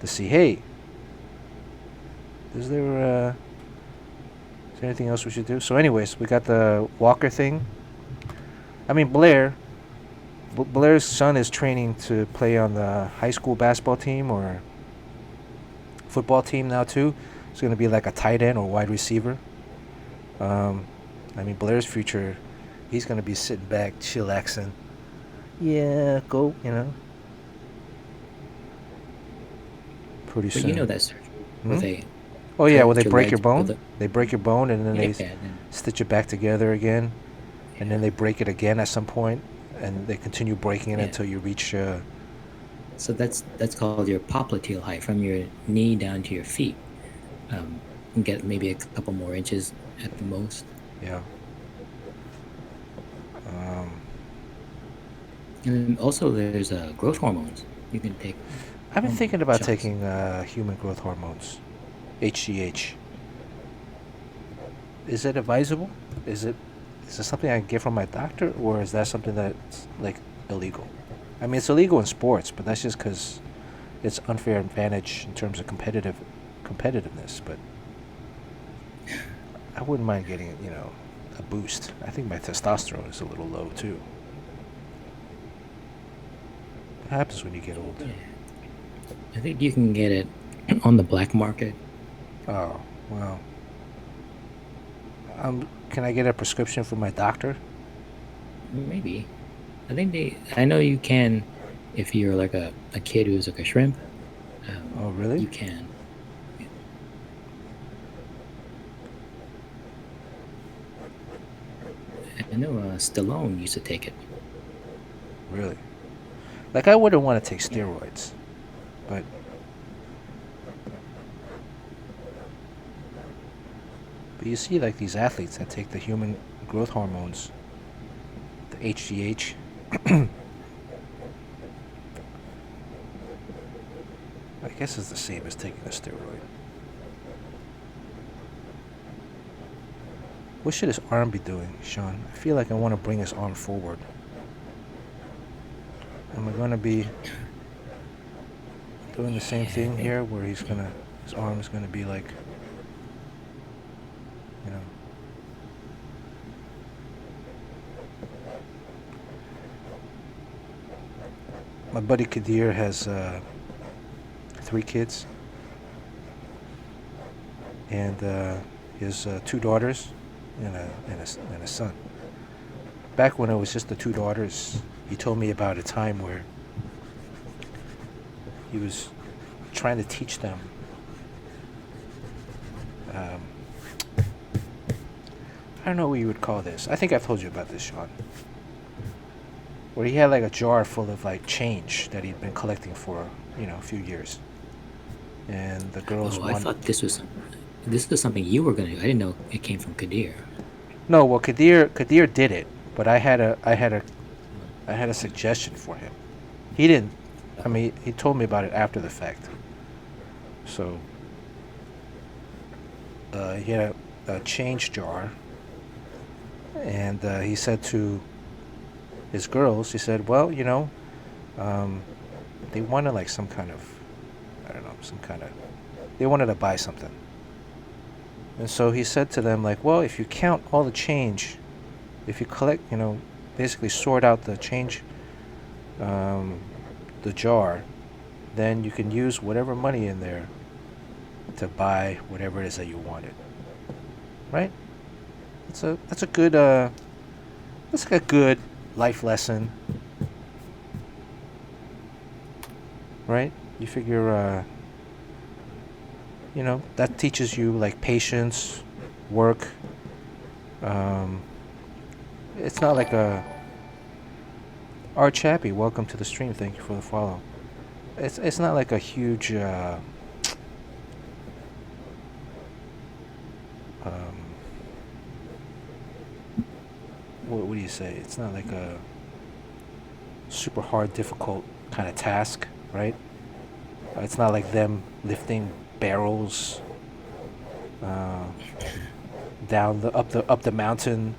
to see. Hey, is there anything else we should do? So, anyways, we got the Walker thing. I mean, Blair's son is training to play on the high school basketball team or football team now too. It's going to be like a tight end or wide receiver. I mean, Blair's future, he's going to be sitting back, chillaxing. Yeah, go, pretty But soon. you know that surgery where Hmm? they Oh yeah, cut well they your break your legs bone. with a They break your bone and then yeah, they and stitch it back together again, and then yeah, they break it again at some point, and they continue breaking it yeah. until you reach. So that's called your popliteal height from your knee down to your feet. And get maybe a couple more inches at the most. Yeah. Um, And then also there's growth hormones. You can take I've been hormone thinking about shots. taking human growth hormones, HGH. Is it advisable? Is it something I can get from my doctor, or is that something that's like illegal? I mean, it's illegal in sports, but that's just because it's unfair advantage in terms of competitiveness. But I wouldn't mind getting a boost. I think my testosterone is a little low too. What happens when you get old? Yeah. I think you can get it on the black market. Oh, well. Can I get a prescription from my doctor? Maybe. I think they. I know you can, if you're like a kid who's like a shrimp. Oh, really? You can. Yeah. I know Stallone used to take it. Really? Like, I wouldn't want to take Yeah. steroids, but you see, like these athletes that take the human growth hormones, the HGH. I guess it's the same as taking a steroid. What should his arm be doing, Sean? I feel like I want to bring his arm forward. Am I going to be doing the same Yeah, I thing think. here, where his arm is going to be like, you know? My buddy Kadir has 3 kids, and he has 2 daughters and a son. Back when it was just the 2 daughters, he told me about a time where he was trying to teach them. Um, I don't know what you would call this. I think I've told you about this, Sean. Where he had like a jar full of like change that he'd been collecting for, a few years. And the girls Oh, I want. thought this was something you were gonna do. I didn't know it came from Kadir. No, well, Kadir did it, but I had a suggestion for him. He didn't. I mean, he told me about it after the fact. So he had a change jar, and he said to his girls, he said, "Well, um, they wanted like some kind of, I don't know, they wanted to buy something." And so he said to them, like, "Well, if you count all the change, if you collect, basically sort out the change, um, the jar, then you can use whatever money in there to buy whatever it is that you wanted." Right? That's a good that's like a good life lesson, right? You figure that teaches you like patience, work. Um, it's not like a Art Chappie, welcome to the stream. Thank you for the follow. It's not like a huge um, what do you say? It's not like a super hard, difficult kind of task, right? It's not like them lifting barrels uh, down the mountain.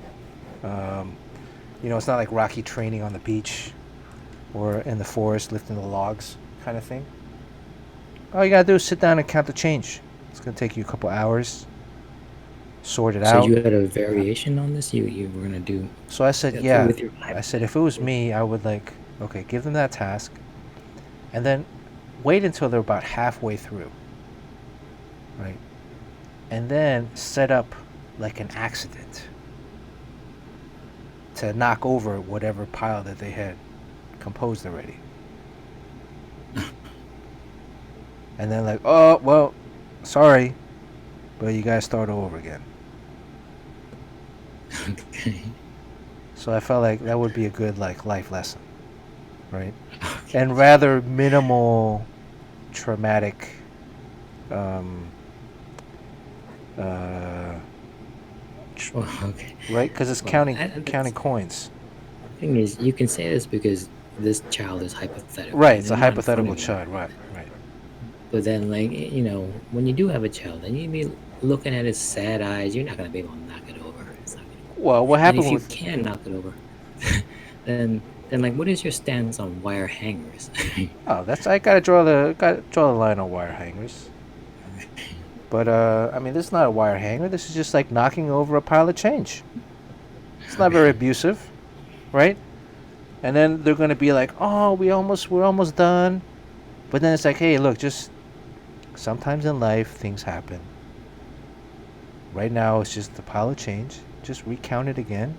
Um, it's not like Rocky training on the beach or in the forest lifting the logs kind of thing. All you gotta do is sit down and count the change. It's gonna take you a couple hours, sort it So out. you had a variation on this. You were gonna do So I said, that yeah. with your I said, if it was me, I would like, okay, give them that task, and then wait until they're about halfway through, right? And then set up like an accident to knock over whatever pile that they had composed already. And then like, oh, well, sorry, but you guys start over again. Okay. So I felt like that would be a good like life lesson, right? And rather minimal traumatic um uh Well, okay. right, because it's Well, counting coins. thing is, you can say this because this child is hypothetical, Right, and it's a they're not in front hypothetical of you. child, right, right. But then, like, when you do have a child, and you be looking at his sad eyes, you're not gonna be able to knock it over. It's not gonna. Well, what And happened if you with can knock it over, then like, what is your stance on wire hangers? oh, that's I gotta draw the line on wire hangers. But I mean, this is not a wire hanger. This is just like knocking over a pile of change. It's not very Okay. abusive, right? And then they're gonna be like, "Oh, we're almost done." But then it's like, "Hey, look, just sometimes in life things happen. Right now it's just a pile of change. Just recount it again,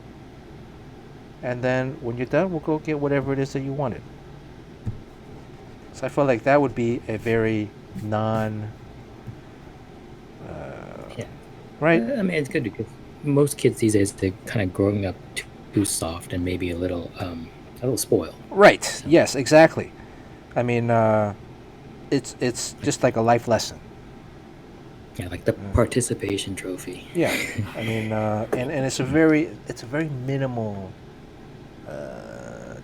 and then when you're done, we'll go get whatever it is that you wanted." So I feel like that would be a very non, Yeah. right, I mean, it's good because most kids these days they're kind of growing up too soft and maybe a little spoiled. right. So Yes, exactly. I mean, it's just like a life lesson. yeah, like the Uh, participation trophy. yeah, I mean, and it's a very minimal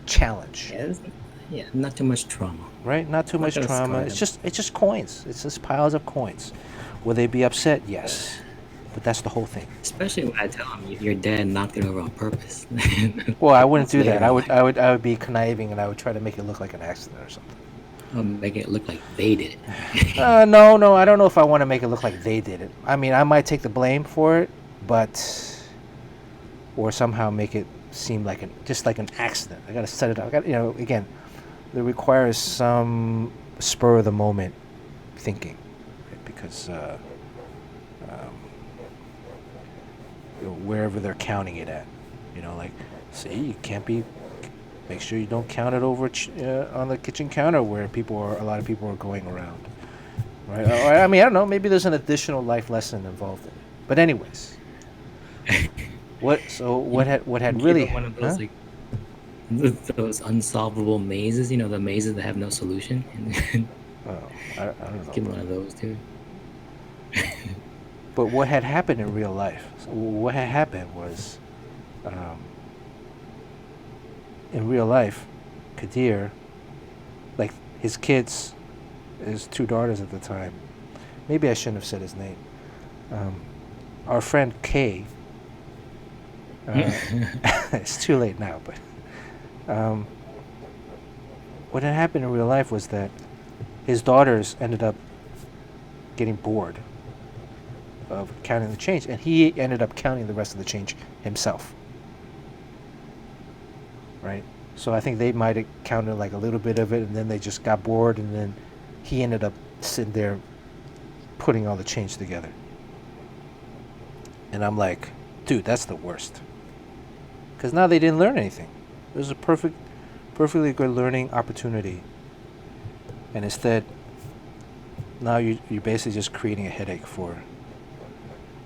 challenge, Yeah, yeah, not too much trauma. right? Not too Not much gonna trauma. scar It's them. just coins. It's just piles of coins. Will they be upset? Yes, but that's the whole thing. Especially when I tell them your dad knocked it over on purpose. Well, I Like wouldn't months do later, that. I'm like, I would be conniving and I would try to make it look like an accident or something. I'll make it look like they did it. No, no, I don't know if I want to make it look like they did it. I mean, I might take the blame for it, but or somehow make it seem like just like an accident. I gotta set it up. I got again, it requires some spur of the moment thinking, right? Because um, wherever they're counting it at, like, see, you can't be. Make sure you don't count it over on the kitchen counter where a lot of people are going around, right? Or, I mean, I don't know. Maybe there's an additional life lesson involved in it. But anyways, what had Give really, them one of huh? those like those unsolvable mazes. You know, the mazes that have no solution. And Oh, I don't know. give them one of those too. But what had happened in real life? So what had happened was, um, in real life, Kadir, like his kids, his two daughters at the time. Maybe I shouldn't have said his name. Um, our friend Kay. It's too late now, but what had happened in real life was that his daughters ended up getting bored of counting the change, and he ended up counting the rest of the change himself. Right? So I think they might have counted like a little bit of it, and then they just got bored, and then he ended up sitting there putting all the change together. And I'm like, dude, that's the worst. Because now they didn't learn anything. It was a perfectly good learning opportunity. And instead, now you're basically just creating a headache for,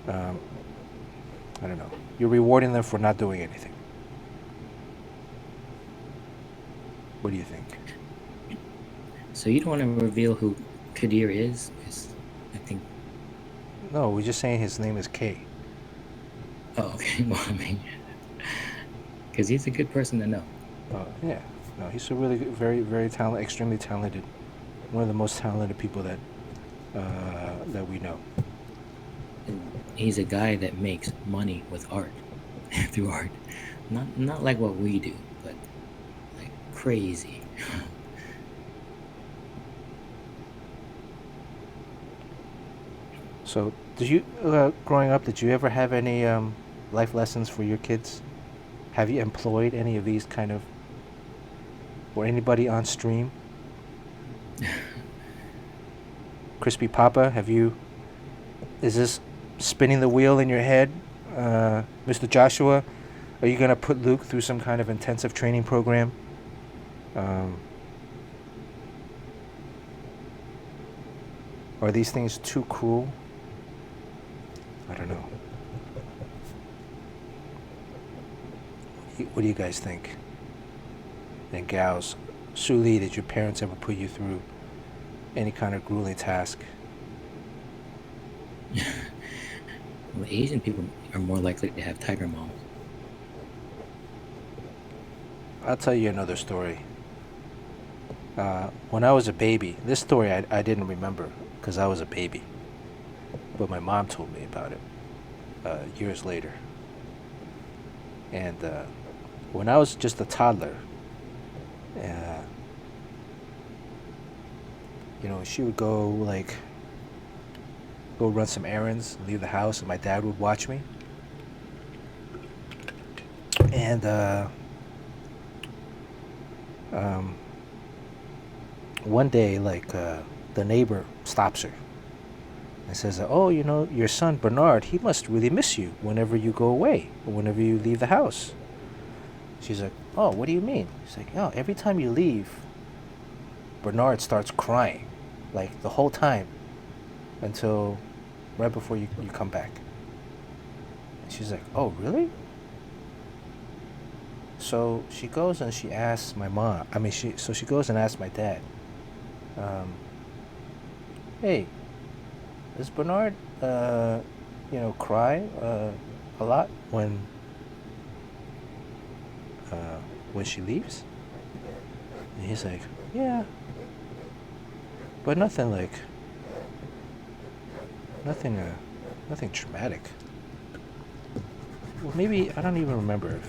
um, I don't know, you're rewarding them for not doing anything. What do you think? So you don't want to reveal who Kadir is? Because I think. No, we're just saying his name is K. Oh, okay. Well, I mean, because he's a good person to know. Yeah. No, he's a really good, very, very talented, extremely talented, one of the most talented people that we know. And he's a guy that makes money with art, through art. Not like what we do, but like crazy. So, did you, growing up, did you ever have any life lessons for your kids? Have you employed any of these kind of, or anybody on stream? Crispy Papa, is this spinning the wheel in your head? Mr. Joshua, are you going to put Luke through some kind of intensive training program? Um, are these things too cruel? I don't know. What do you guys think? And gals, Suli, did your parents ever put you through any kind of grueling task? Well, Asian people are more likely to have tiger moms. I'll tell you another story. When I was a baby, this story I didn't remember because I was a baby, but my mom told me about it years later. And when I was just a toddler, uh, she would go run some errands, leave the house, and my dad would watch me. And Um, one day, like the neighbor stops her and says, "Oh, you know, your son Bernard, he must really miss you whenever you go away or whenever you leave the house." She's like, "Oh, what do you mean?" She's like, "Oh, every time you leave, Bernard starts crying, like the whole time until right before you come back." And she's like, "Oh, really?" So she goes and she asks my mom. I mean, she goes and asks my dad, um, "Hey, does Bernard, cry a lot uh, when she leaves?" And he's like, "Yeah, but nothing, nothing traumatic." Well, maybe I don't even remember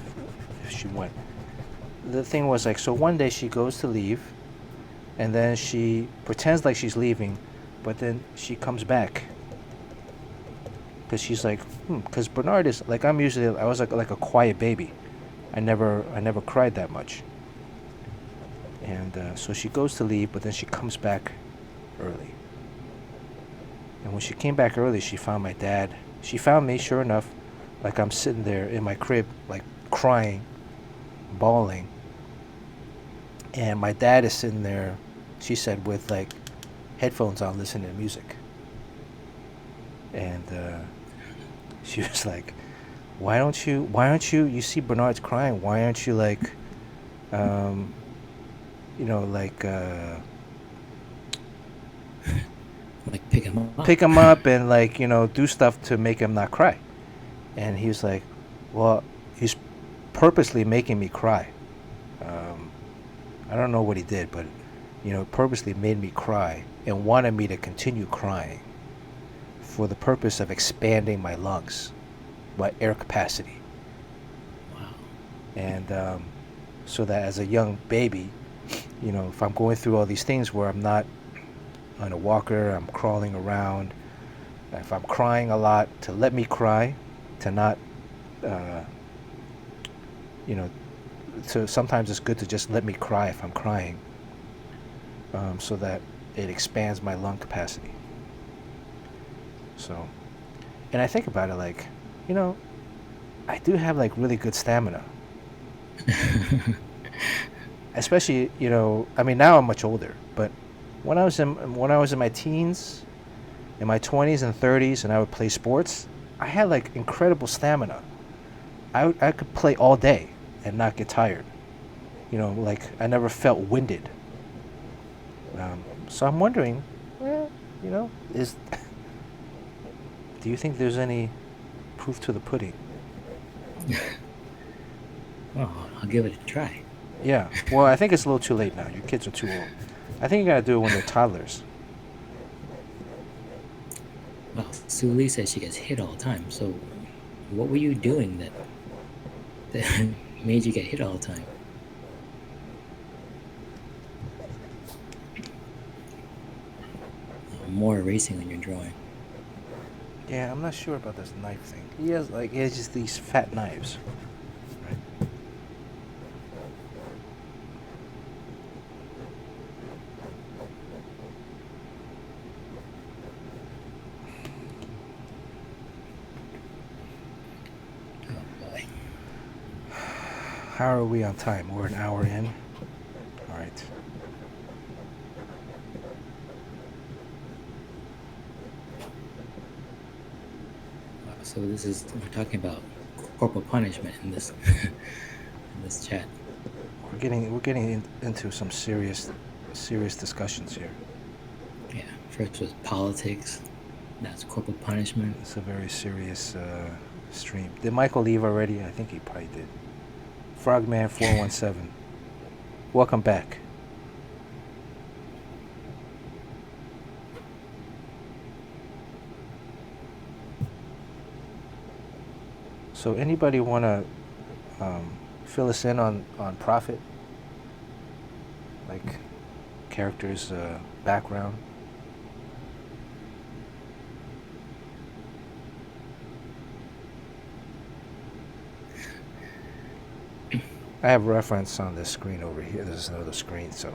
if she went. The thing was like, so one day she goes to leave, and then she pretends like she's leaving, but then she comes back because she's like, because Bernard is like, I was like a quiet baby. I never cried that much. And so she goes to leave, but then she comes back early. And when she came back early, she found my dad. She found me, sure enough, like I'm sitting there in my crib, like crying, bawling. And my dad is sitting there, she said, with like headphones on, listening to music. And she was like, you see Bernard's crying, why aren't you like, um, like, Like pick him up. pick him up and like, do stuff to make him not cry. And he was like, well, he's purposely making me cry. Um, I don't know what he did, but, purposely made me cry and wanted me to continue crying for the purpose of expanding my lungs, my air capacity. Wow. And so that as a young baby, if I'm going through all these things where I'm not on a walker, I'm crawling around, if I'm crying a lot, to let me cry, to not, uh, you know, so sometimes it's good to just let me cry if I'm crying, so that it expands my lung capacity. So, and I think about it like, you know, I do have like really good stamina. Especially, I mean, now I'm much older, but when I was in my teens, in my 20s and 30s, and I would play sports, I had like incredible stamina. I could play all day and not get tired. Like I never felt winded. So I'm wondering, is do you think there's any proof to the pudding? Oh, I'll give it a try. Yeah. Well, I think it's a little too late now. Your kids are too old. I think you gotta do it when they're toddlers. Well, Sue Lee says she gets hit all the time. So, what were you doing that made you get hit all the time? More erasing than you're drawing. Yeah, I'm not sure about this knife thing. He has just these fat knives. Right? Oh boy. How are we on time? We're an hour in. All right. So we're talking about corporal punishment in this in this chat. We're getting into some serious discussions here. Yeah. First was politics. That's corporal punishment. It's a very serious stream. Did Michael leave already? I think he probably did. Frogman417. Welcome back. So anybody want to fill us in on Prophet? Like character's background? I have reference on this screen over here. There's another screen, so.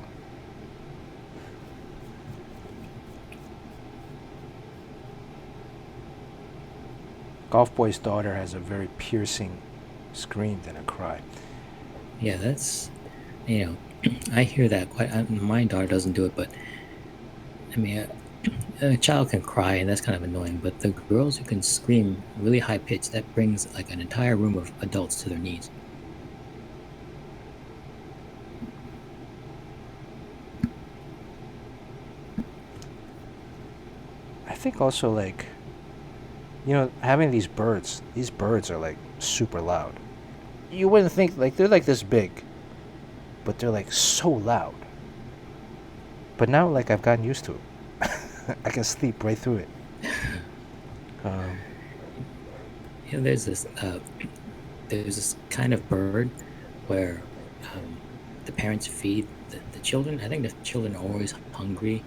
Golf Boy's daughter has a very piercing scream than a cry. Yeah, that's, you know, I hear that quite. My daughter doesn't do it, but I mean, a child can cry, and that's kind of annoying. But the girls who can scream really high pitched, that brings like an entire room of adults to their knees. I think also like, having these birds are like super loud. You wouldn't think, like, they're like this big, but they're like so loud. But now, like, I've gotten used to it. I can sleep right through it. There's this kind of bird where the parents feed the children. I think the children are always hungry,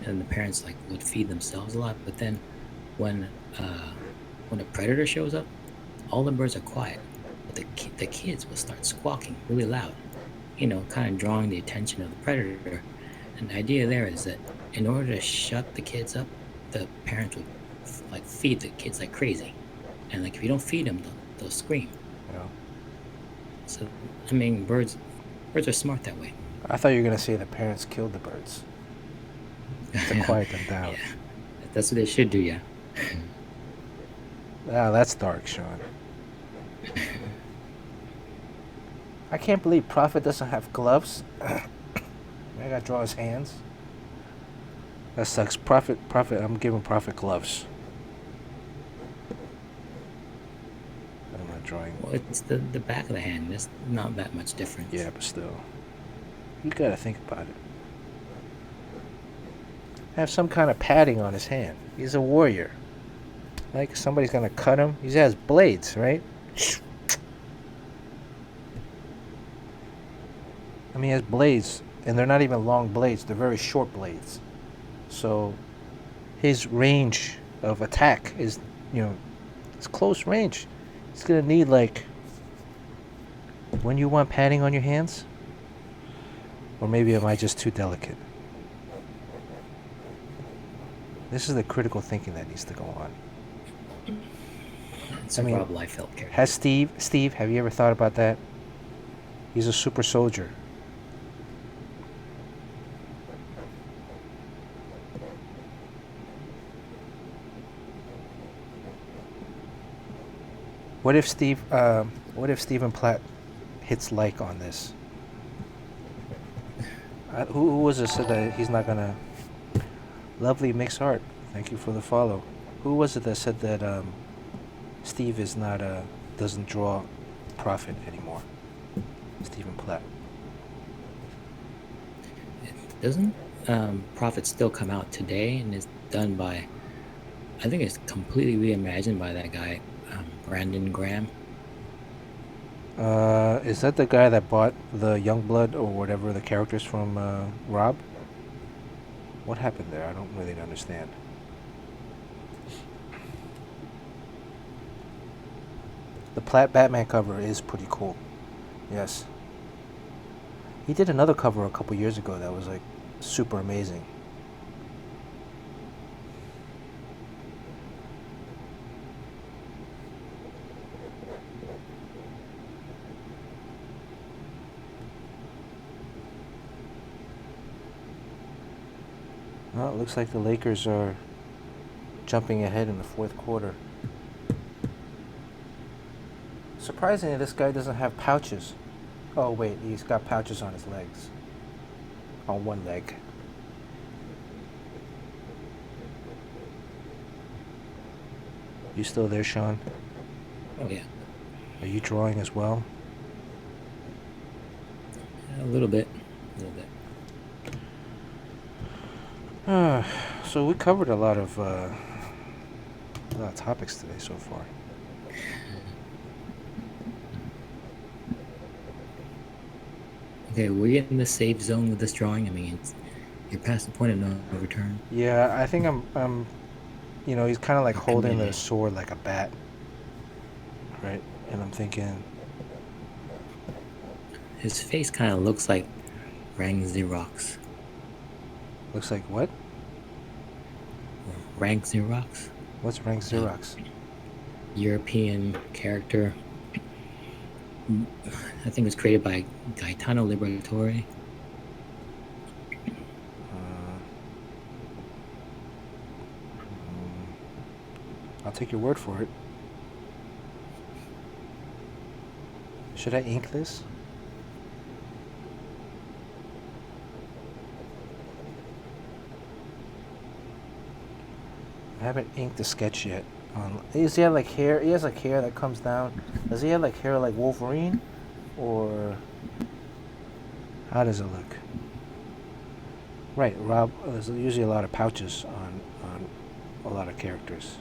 and the parents like would feed themselves a lot. But then when a predator shows up, all the birds are quiet, but the kids will start squawking really loud, kind of drawing the attention of the predator. And the idea there is that in order to shut the kids up, the parents would like feed the kids like crazy, and like if you don't feed them, they'll scream. Yeah. So I mean, birds are smart that way. I thought you were gonna say the parents killed the birds to quiet them down. Yeah, that's what they should do. Yeah. Ah, that's dark, Sean. I can't believe Prophet doesn't have gloves. I gotta draw his hands. That sucks. Prophet, I'm giving Prophet gloves. I'm not drawing. Well, it's the back of the hand. There's not that much difference. Yeah, but still. You gotta think about it. Have some kind of padding on his hand. He's a warrior. Like somebody's gonna cut him. He has blades, right? I mean, he has blades, and they're not even long blades. They're very short blades. So his range of attack is, it's close range. He's gonna need, like, when you want padding on your hands? Or maybe am I just too delicate? This is the critical thinking that needs to go on. It's a Rob Liefeld character. Has Steve, have you ever thought about that? He's a super soldier. What if Stephen Platt hits like on this? Who was it said that he's not gonna? Lovely mix art. Thank you for the follow. Who was it that said that Steve is not doesn't draw Prophet anymore? Stephen Platt. Doesn't Prophet still come out today and is done by? I think it's completely reimagined by that guy, Brandon Graham. Is that the guy that bought the Youngblood or whatever the characters from Rob? What happened there? I don't really understand. The Platt Batman cover is pretty cool. Yes. He did another cover a couple years ago that was like super amazing. Well, it looks like the Lakers are jumping ahead in the fourth quarter. Surprisingly, this guy doesn't have pouches. Oh, wait, he's got pouches on his legs. On one leg. You still there, Sean? Oh, yeah. Are you drawing as well? A little bit. So we covered a lot of topics today so far. Okay, we're in the safe zone with this drawing. I mean, you're past the point of no return. Yeah, I think I'm he's kind of like holding the sword like a bat, right? And I'm thinking, his face kind of looks like Rang Xerox. Looks like what? Rank Xerox, What's rank Xerox? European character. I think it was created by Gaetano Liberatore. I'll take your word for it. Should I ink this? I haven't inked the sketch yet. Does he have like hair? He has like hair that comes down. Does he have like hair like Wolverine? Or how does it look? Right, Rob, there's usually a lot of pouches on a lot of characters.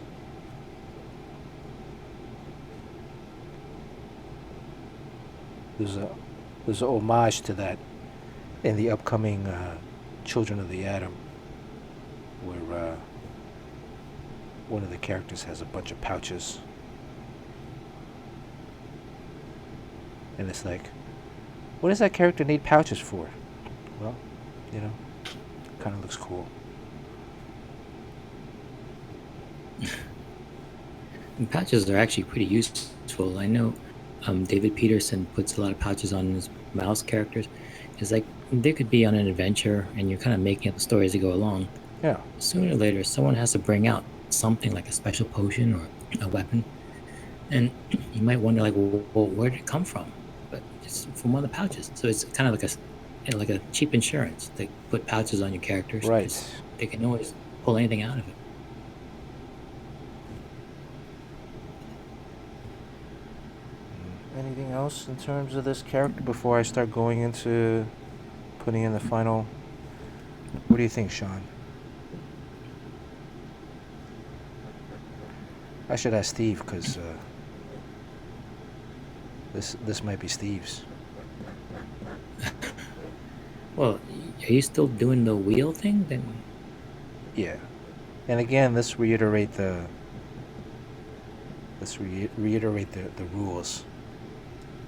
There's an homage to that in the upcoming Children of the Atom, where one of the characters has a bunch of pouches. And it's like, what does that character need pouches for? Well, you know, kind of looks cool. And pouches are actually pretty useful. I know David Peterson puts a lot of pouches on his mouse characters. It's like they could be on an adventure and you're kind of making up the story as you go along. Yeah. Sooner or later, someone has to bring out something like a special potion or a weapon. And you might wonder, like, well, where did it come from? But it's from one of the pouches. So it's kind of like a cheap insurance. They put pouches on your characters. Right. They can always pull anything out of it. Anything else in terms of this character before I start going into putting in the final? What do you think, Sean? I should ask Steve, because this might be Steve's. Well, are you still doing the wheel thing? Then Yeah. And again, let's reiterate the rules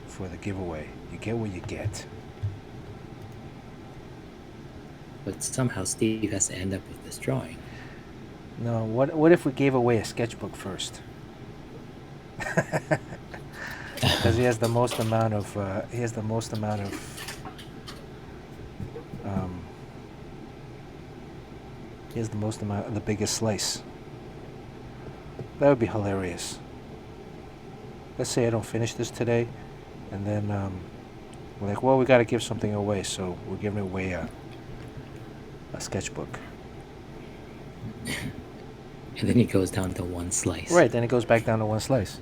for the giveaway. You get what you get. but somehow Steve has to end up with this drawing. No, what if we gave away a sketchbook first? Because he has the most amount of the biggest slice. That would be hilarious. Let's say I don't finish this today, and then we're like, well, we got to give something away, so we're giving away a sketchbook. And then it goes down to one slice. Right, then it goes back down to one slice.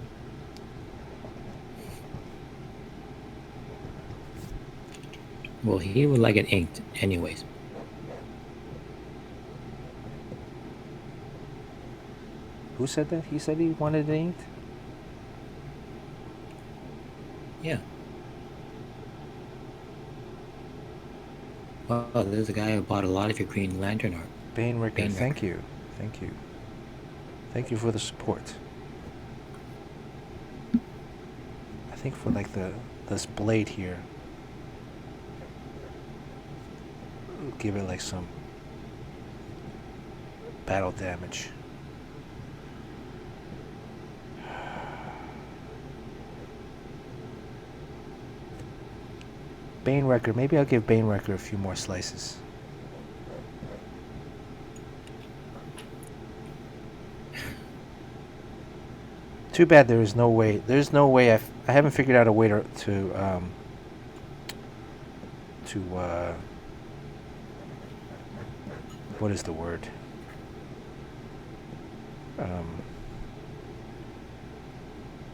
Well, he would like it inked anyways. Who said that? He said he wanted it inked? Yeah. Well, there's a guy who bought a lot of your Green Lantern art. Bane Ricker, thank you. Thank you for the support. I think for like this blade here, give it like some battle damage. Bane Wrecker, maybe I'll give Bane Wrecker a few more slices. Too bad there's no way I haven't figured out a way to what is the word?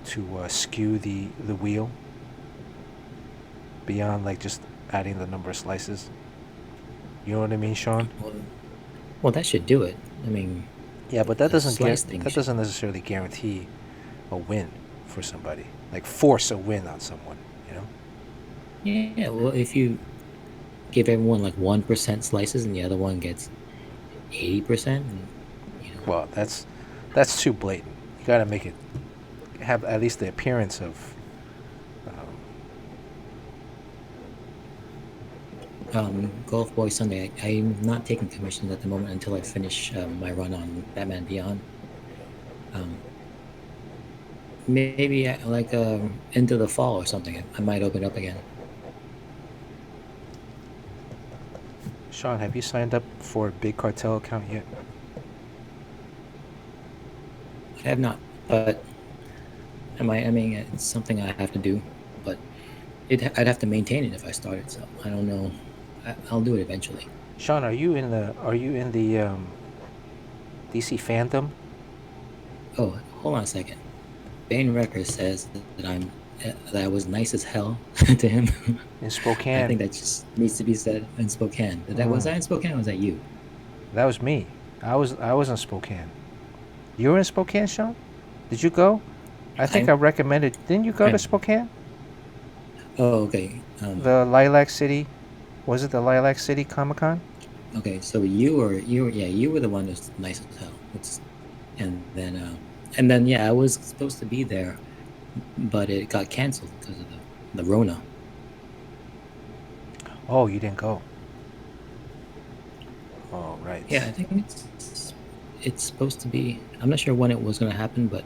To skew the wheel beyond like just adding the number of slices. You know what I mean, Sean? Well, that should do it. I mean, yeah, but that doesn't doesn't necessarily guarantee a win for somebody. Like force a win on someone, you know? Yeah, well, if you give everyone like 1% slices and the other one gets 80%, you know. Well, that's too blatant. You got to make it have at least the appearance of Golf Boy Sunday. I'm not taking commissions at the moment until I finish my run on Batman Beyond. Um, maybe like into the fall or something, I might open up again. Sean, have you signed up for a big cartel account yet? I have not, but I mean, it's something I have to do, but I'd have to maintain it if I started. So I don't know. I'll do it eventually. Sean, are you in the DC fandom Oh, hold on a second. Bane Records says that that I was nice as hell to him. in I Spokane? think that just needs to be said in Spokane. Was Mm, I in Spokane or was that you? that was me. I was in Spokane. You were in Spokane, Sean? Did you go? I think I I recommended. Didn't you go to I Spokane? oh okay. The Lilac City. Was it the Lilac City Comic Con? Okay, so you were the one who's nice as hell. And then yeah, I was supposed to be there, but it got canceled because of the Rona. Oh, you didn't go. Oh, Yeah, right. I think it's supposed to be. I'm not sure when it was going to happen, but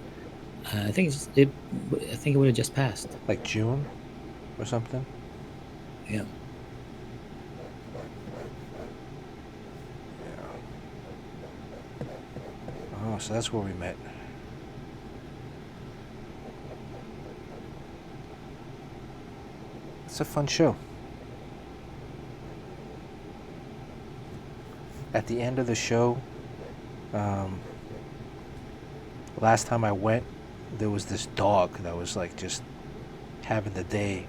I think I think it would have just passed. Like June or something. Yeah. Yeah. Oh, so that's where we met. It's a fun show. At the end of the show, um, last time I went, there was this dog that was like just having the day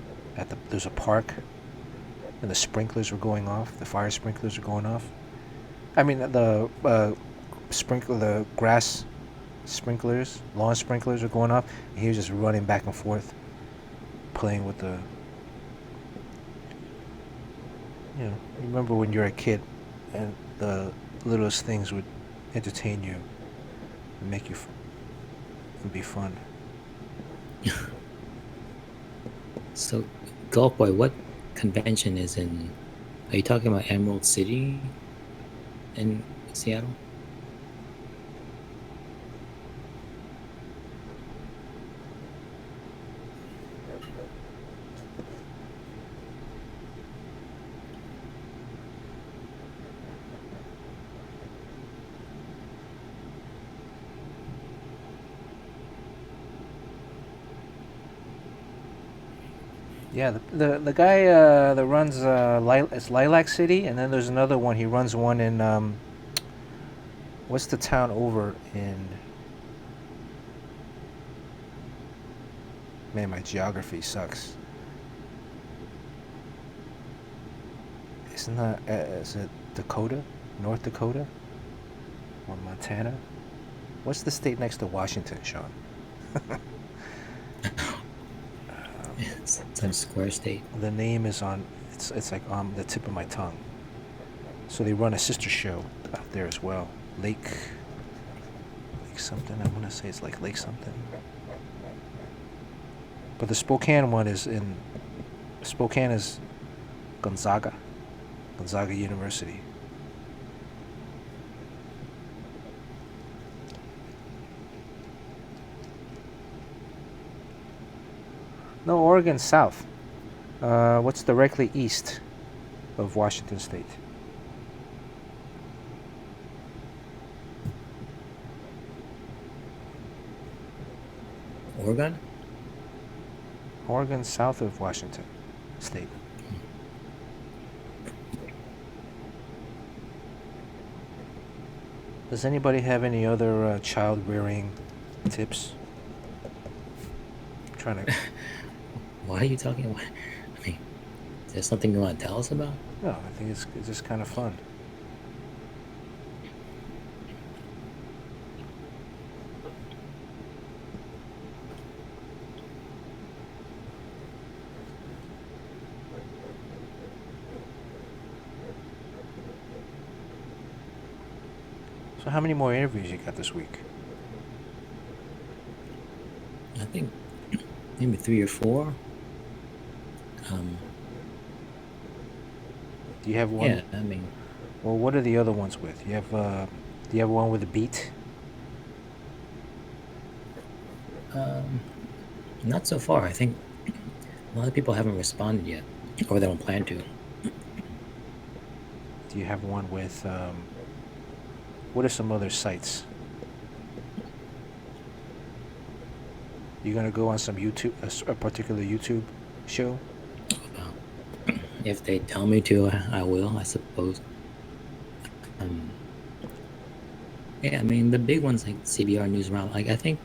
there's a park and the sprinklers were going off. The fire sprinklers were going off. I mean the the grass sprinklers, lawn sprinklers are going off. And he was just running back and forth, playing with the. You know, you remember when you were a kid, and the littlest things would entertain you, and make you, and be fun. So, Golf Boy, what convention is in? Are you talking about Emerald City in Seattle? Yeah, the guy that runs it's Lilac City, and then there's another one. He runs one in what's the town over in? Man, my geography sucks. Isn't that is it Dakota, North Dakota, or Montana? What's the state next to Washington, Sean? It's Times Square State. The name is on. It's like on the tip of my tongue. So they run a sister show out there as well. Lake something. I want to say it's like Lake something. But the Spokane one is in. Spokane is Gonzaga, Gonzaga University. No, Oregon south. What's directly east of Washington State? Oregon? Oregon south of Washington State. Does anybody have any other child rearing tips? I'm trying to. Why are you talking about? I mean, is there something you want to tell us about? No, I think it's just kind of fun. So how many more interviews you got this week? I think maybe 3 or 4. Um, Do you have one? Yeah, I mean, Well, what are the other ones with? Do you have one with a beat? um, not so far. I think a lot of people haven't responded yet, or they don't plan to. Do you have one with, what are some other sites? You gonna go on some YouTube, a particular YouTube show? If they tell me to, I will, I suppose. Um, yeah, I mean, the big ones like CBR News Round, like, I think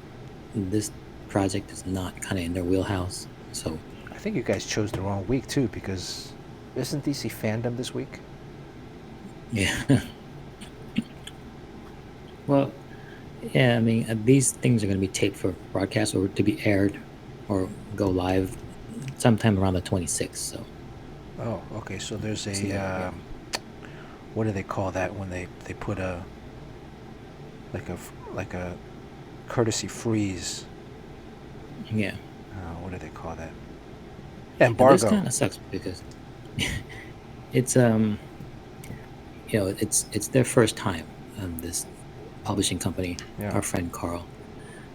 this project is not kind of in their wheelhouse. So, I think you guys chose the wrong week too, because isn't DC Fandom this week? yeah. Well, yeah, I mean, these things are going to be taped for broadcast or to be aired or go live sometime around the 26th. So, Oh, okay. So there's see that. Yeah. what do they call that when they put a like a courtesy freeze? Yeah. What do they call that? And this Embargo. kind of sucks because it's it's their first time, this publishing company, Yeah. our friend Carl.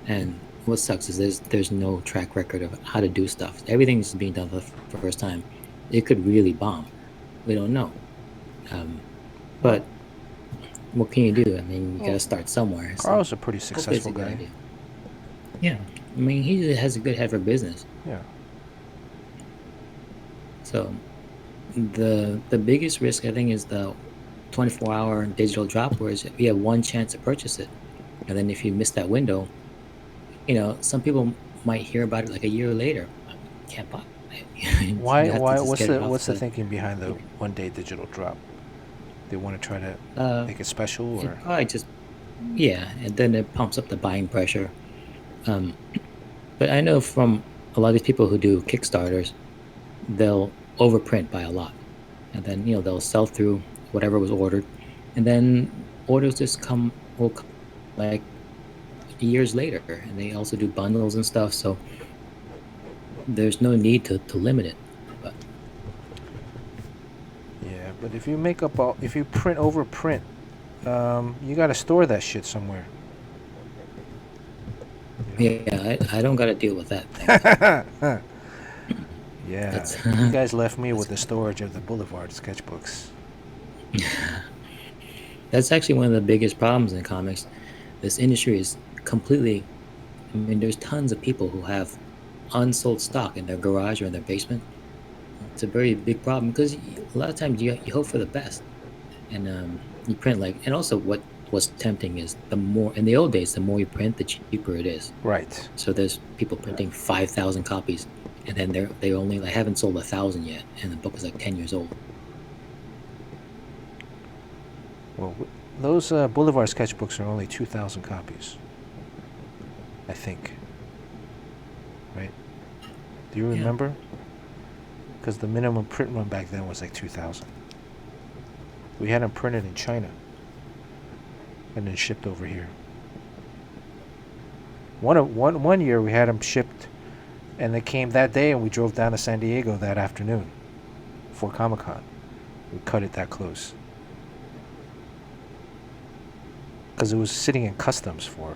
And what sucks is there's no track record of how to do stuff. Everything's being done for the first time. It could really bomb. We don't know. But what can you do? I mean, you got to start somewhere. So Carl's a pretty hopefully it's a successful good guy. idea. Yeah, I mean, he has a good head for business. Yeah. So the biggest risk, I think, is the 24-hour digital drop, where you have one chance to purchase it, and then if you miss that window, some people might hear about it like a year later. Can't buy it. Why? You have to Why? just get it off What's the thinking behind the 1 day digital drop? They want to try to make it special, or? It probably just, yeah, and then it pumps up the buying pressure. But I know from a lot of these people who do Kickstarters, they'll overprint by a lot, and then they'll sell through whatever was ordered, and then orders just will come like years later, and they also do bundles and stuff. So there's no need to limit it. But Yeah, but if you if you print over print, you got to store that shit somewhere. yeah, I don't got to deal with that thing. Yeah, you guys left me with the storage of the Boulevard sketchbooks. That's actually one of the biggest problems in comics. This industry is completely, I mean, there's tons of people who have unsold stock in their garage or in their basement. It's a very big problem because a lot of times you hope for the best, and you print and also what's tempting is the more, in the old days, the more you print, the cheaper it is. Right. So there's people printing 5,000 copies, and then they only haven't sold 1,000 yet, and the book is like 10 years old. Well, those Boulevard sketchbooks are only 2,000 copies, I think. Right? Do you remember? Because the minimum print run back then was like 2,000. We had them printed in China and then shipped over here. One year we had them shipped, and they came that day, and we drove down to San Diego that afternoon for Comic-Con. We cut it that close. Because it was sitting in customs for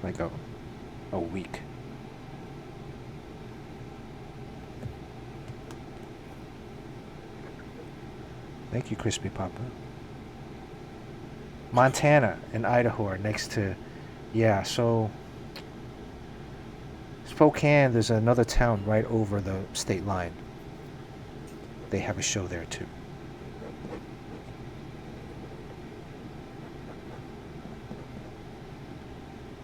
like a week. Thank you, Crispy Papa. Montana and Idaho are next to, yeah, so Spokane, there's another town right over the state line. They have a show there too.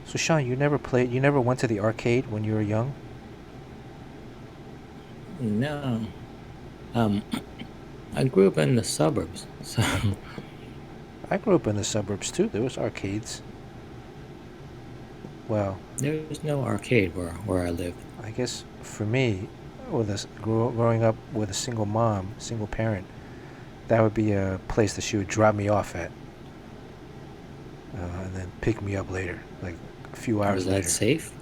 So Sean, you never went to the arcade when you were young? No. I grew up in the suburbs, so I grew up in the suburbs too. There was arcades. Well, there's no arcade where I lived. I guess for me, growing up with a single mom, single parent, that would be a place that she would drop me off at, and then pick me up later, like a few hours later. Was that safe?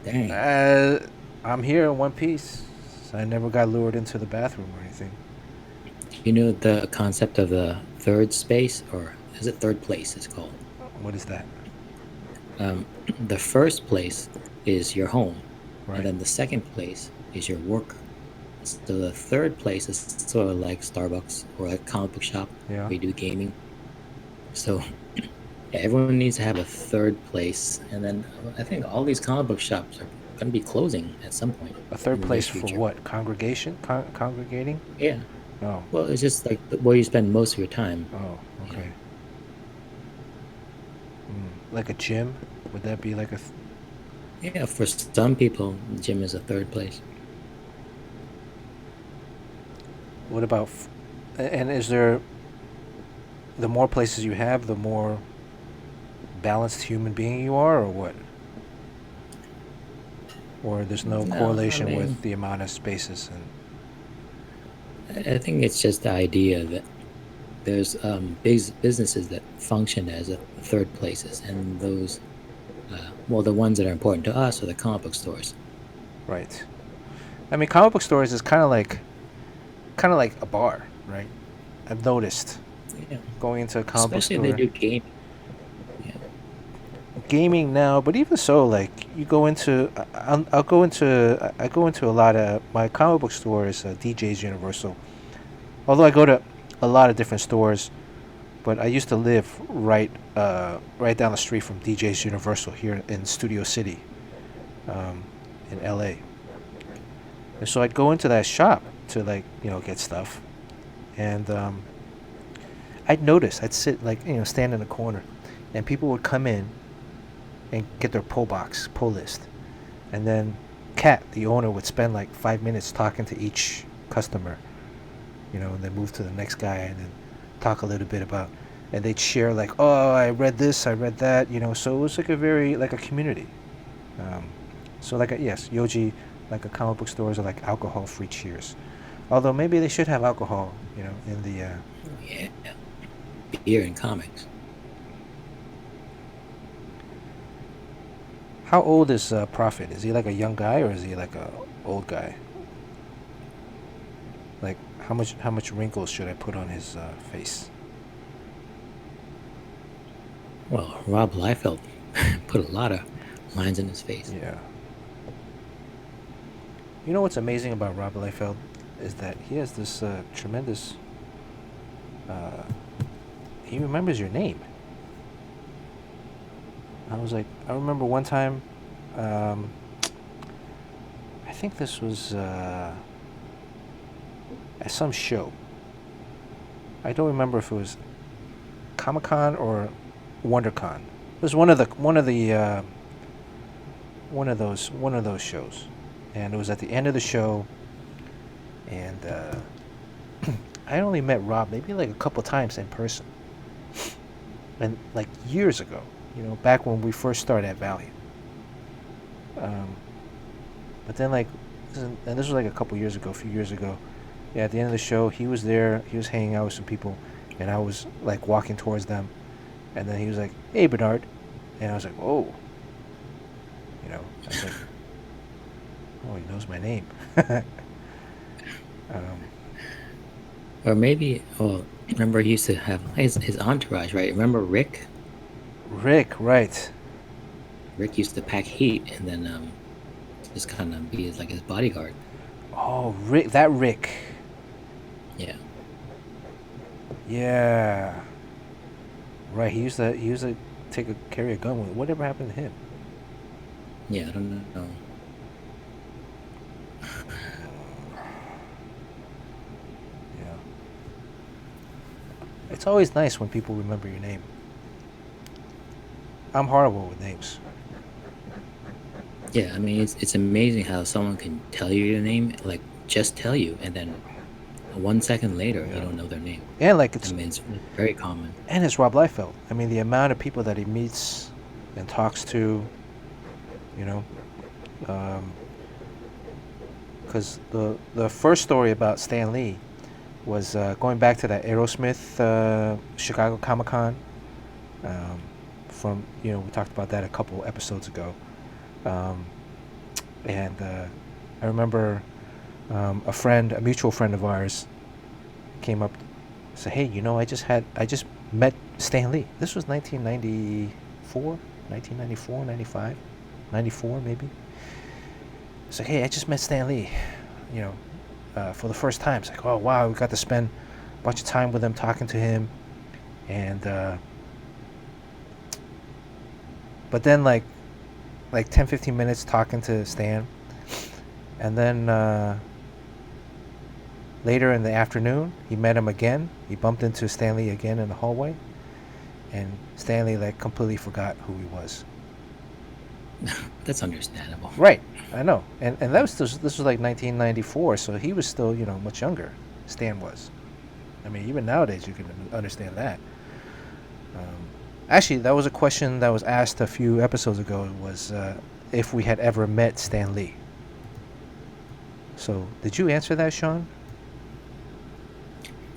Dang. I'm here in one piece. So I never got lured into the bathroom or anything. you know the concept of the third space, or is it third place? It's called. What is that? The first place is your home, and Right. then the second place is your work. So the third place is sort of like Starbucks or a comic book shop Yeah. where you do gaming. So yeah, everyone needs to have a third place, and then I think all these comic book shops are going to be closing at some point A third in the near place for future. what? Congregation? Congregating? Yeah, Oh. well, it's just like where you spend most of your time. Oh. You know, Okay. Like a gym? Would that be like a? yeah, for some people, the gym is a third place. What about? And is there? The more places you have, the more balanced human being you are, or what? Or there's no No, I correlation with mean, the amount of spaces and. I think it's just the idea that there's big businesses that function as a third places, and those, well, the ones that are important to us are the comic book stores. Right. I mean, comic book stores is kind of like a bar, right? I've noticed Yeah, going into a comic book especially if they store, do gaming. Yeah, gaming now, but even so, like you go into, I'll go into, I go into a lot of my comic book store is DJ's Universal. Although I go to a lot of different stores, but I used to live right down the street from DJ's Universal here in Studio City, um, in LA. And so I'd go into that shop to like get stuff, and I'd notice I'd sit like stand in the corner, and people would come in and get their pull list, and then Kat, the owner, would spend like 5 minutes talking to each customer, and then move to the next guy, and then talk a little bit about, and they'd share like, oh, I read this, I read that, so it was like a very like a community. Um, so like yes, Yoji, like a comic book stores are like alcohol-free cheers, although maybe they should have alcohol, in the. yeah, beer and comics. How old is Prophet? Is he like a young guy or is he like a old guy? Like how much wrinkles should I put on his face? Well, Rob Liefeld put a lot of lines in his face. Yeah. You know what's amazing about Rob Liefeld is that he has this tremendous. Uh, he remembers your name. I remember one time. Um, I think this was at some show. I don't remember if it was Comic Con or WonderCon. It was one of those shows, and it was at the end of the show, and I only met Rob maybe like a couple times in person, and like years ago, back when we first started at Valley. Um, but then like, and this was like a few years ago. Yeah, at the end of the show, he was there. He was hanging out with some people, and I was like walking towards them, and then he was like, "Hey, Bernard," and I was like, "Whoa," I was like, "Oh, he knows my name." um, Or maybe, oh, remember he used to have his entourage, right? Remember Rick? Rick, right? Rick used to pack heat and then just kind of be like his bodyguard. Oh, Rick, that Rick. Yeah, Yeah, right. He used to carry a gun with. Whatever happened to him? yeah, I don't know. Yeah. It's always nice when people remember your name. I'm horrible with names. Yeah, I mean, it's amazing how someone can tell you your name, like just tell you, and then 1 second later you Yeah. don't know their name. And like I it's mean, it's very common. and it's Rob Liefeld. I mean, the amount of people that he meets and talks to, you know, because the first story about Stan Lee was going back to that Aerosmith Chicago Comic Con. Um, from we talked about that a couple episodes ago, um, and I remember a mutual friend of ours, came up, said, "Hey, I just met Stan Lee." This was 1994, 1994, 95, 94 maybe. It's like, "Hey, I just met Stan Lee, you know, for the first time." It's like, "Oh wow, we got to spend a bunch of time with him, talking to him," and but then like 10, 15 minutes talking to Stan, and then later in the afternoon, he met him again. He bumped into Stanley again in the hallway, and Stanley like completely forgot who he was. That's understandable. Right, I know, and this was like 1994, so he was still much younger. Stan was. I mean, even nowadays you can understand that. Actually, that was a question that was asked a few episodes ago. Was if we had ever met Stan Lee. So, did you answer that, Sean?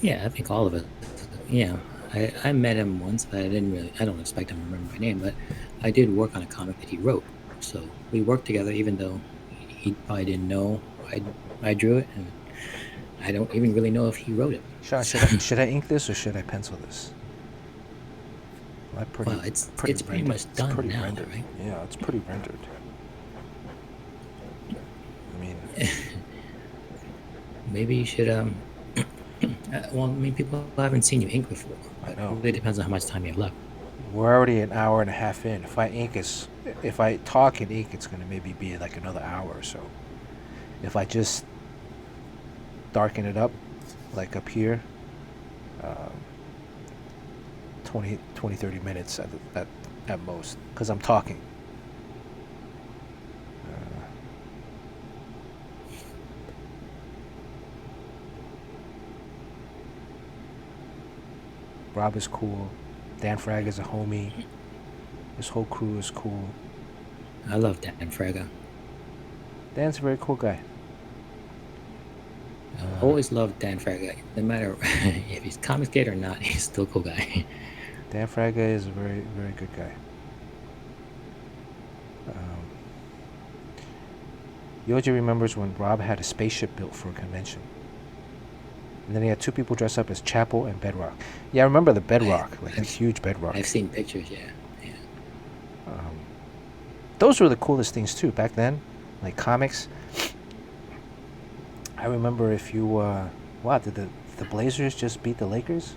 Yeah, I think all of it. Yeah, I met him once, but I don't expect him to remember my name, but I did work on a comic that he wrote. So we worked together, even though he probably didn't know I drew it, and I don't even really know if he wrote it. Sean, should I ink this or should I pencil this? Well, it's pretty much done now, rendered. right? Yeah, it's pretty rendered. I mean, maybe you should well, I mean, people haven't seen you ink before. I know. It really depends on how much time you have left. We're already an hour and a half in. If I talk and ink, it's gonna maybe be like another hour or so. If I just darken it up, like up here, 20, 30 minutes at most, because I'm talking. Rob is cool. Dan Frag is a homie. This whole crew is cool. I love Dan Fraga. Dan's a very cool guy. Always loved Dan Fraga. No matter if he's comic kid or not, he's still a cool guy. Dan Fraga is a very, very good guy. Yoji remembers when Rob had a spaceship built for a convention. And then he had two people dress up as Chapel and Bedrock. Yeah, I remember the Bedrock, like a huge Bedrock. I've seen pictures, yeah. Those were the coolest things too back then, like comics. I remember if you, wow, did the Blazers just beat the Lakers?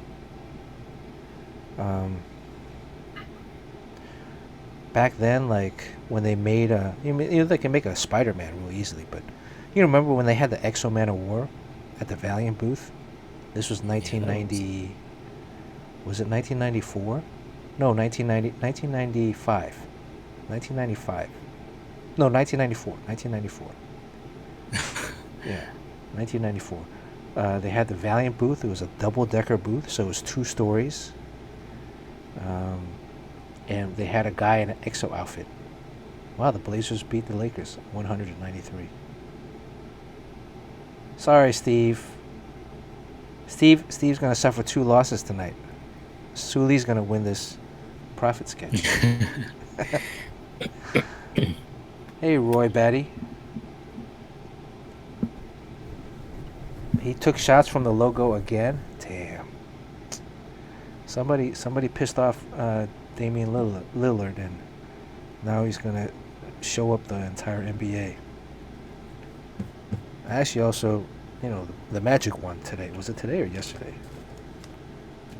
Back then, like when they made they can make a Spider-Man real easily, but you remember when they had the Exo-Man of War at the Valiant booth? This was 1990. Was it 1994? No, 1995. 1995. No, 1994. 1994. Yeah, 1994. They had the Valiant booth. It was a double-decker booth, so it was 2 stories. And they had a guy in an Exo outfit. Wow, the Blazers beat the Lakers 193. Sorry, Steve. Steve's gonna suffer 2 losses tonight. Suli's gonna win this profit sketch. Hey, Roy Batty. He took shots from the logo again. Damn. Somebody pissed off Damian Lillard, and now he's gonna show up the entire NBA. Actually, also, the Magic won today. Was it today or yesterday?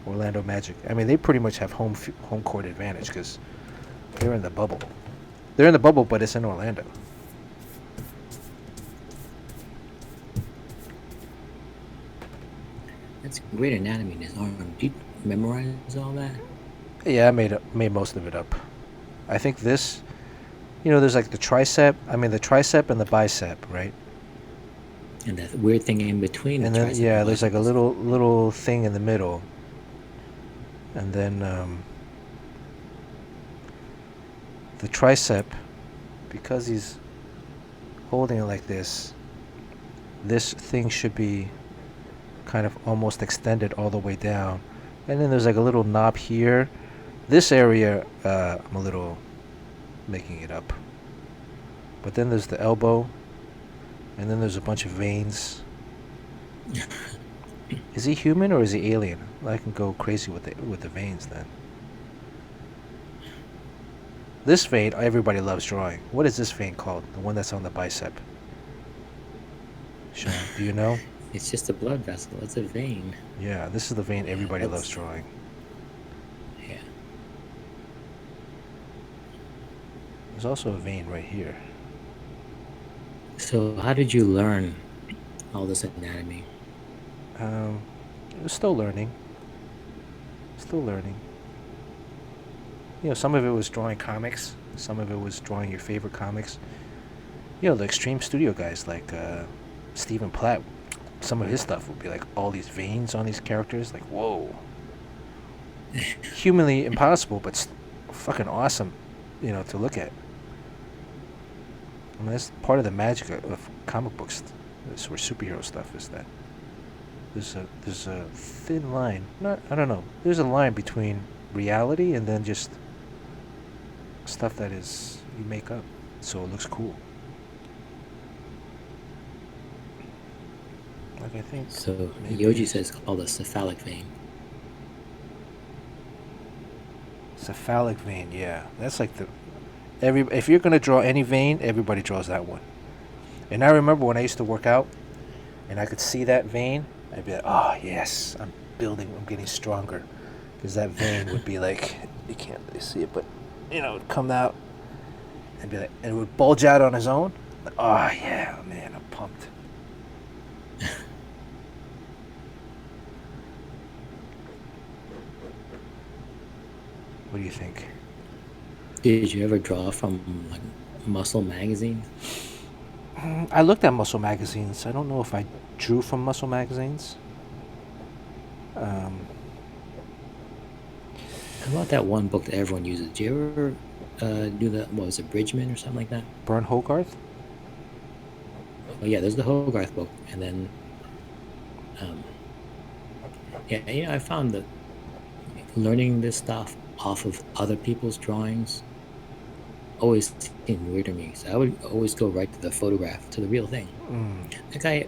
Orlando Magic. I mean, they pretty much have home court advantage because they're in the bubble. They're in the bubble, but it's in Orlando. That's great anatomy in his arm. Do you memorize all that? Yeah, I made most of it up. I think this, there's like the tricep. I mean, the tricep and the bicep, right? And that weird thing in between. And then there's like a little thing in the middle. And then the tricep, because he's holding it like this thing should be kind of almost extended all the way down. And then there's like a little knob here. This area, I'm a little making it up. But then there's the elbow. And then there's a bunch of veins Is he human or is he alien? I can go crazy with the veins then. This vein everybody loves drawing. What is this vein called? The one that's on the bicep. Sean, do you know? It's just a blood vessel. It's a vein. Yeah, this is the vein everybody that's- loves drawing. Yeah. There's also a vein right here. So how did you learn all this anatomy? Still learning. Still learning. You know, some of it was drawing comics. Some of it was drawing your favorite comics. You know, the extreme studio guys like Stephen Platt. Some of his stuff would be like all these veins on these characters. Like, whoa. Humanly impossible, but fucking awesome, you know, to look at. I mean, that's part of the magic of comic books, or superhero stuff, is that there's a thin line. I don't know. There's a line between reality and then just stuff that is you make up, so it looks cool. Like I think. So Yoji says it's called a cephalic vein. Cephalic vein, yeah. That's like if you're gonna draw any vein, everybody draws that one. And I remember when I used to work out, and I could see that vein, I'd be like, oh yes, I'm getting stronger, because that vein would be like, you can't really see it, but you know, it'd come out, and be like, and it would bulge out on his own. Like, oh yeah, man, I'm pumped. What do you think? Did you ever draw from like muscle magazines? I looked at muscle magazines. I don't know if I drew from muscle magazines. How about that one book that everyone uses? Did you ever do the, what was it, Bridgman or something like that? Bern Hogarth? Oh yeah, there's the Hogarth book, and then yeah, you know, I found that learning this stuff off of other people's drawings always seemed weird to me. So I would always go right to the photograph, to the real thing. That guy,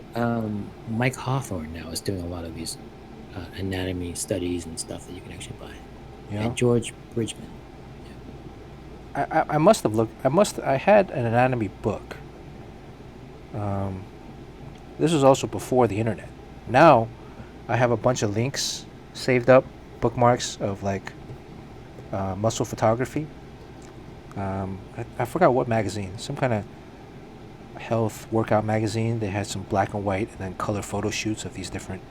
Mike Hawthorne, now is doing a lot of these anatomy studies and stuff that you can actually buy. Yeah. And George Bridgman. I must have looked. I had an anatomy book. This was also before the internet. Now, I have a bunch of links saved up, bookmarks of like muscle photography. I forgot what magazine. Some kind of health workout magazine. They had some black and white and then color photo shoots of these different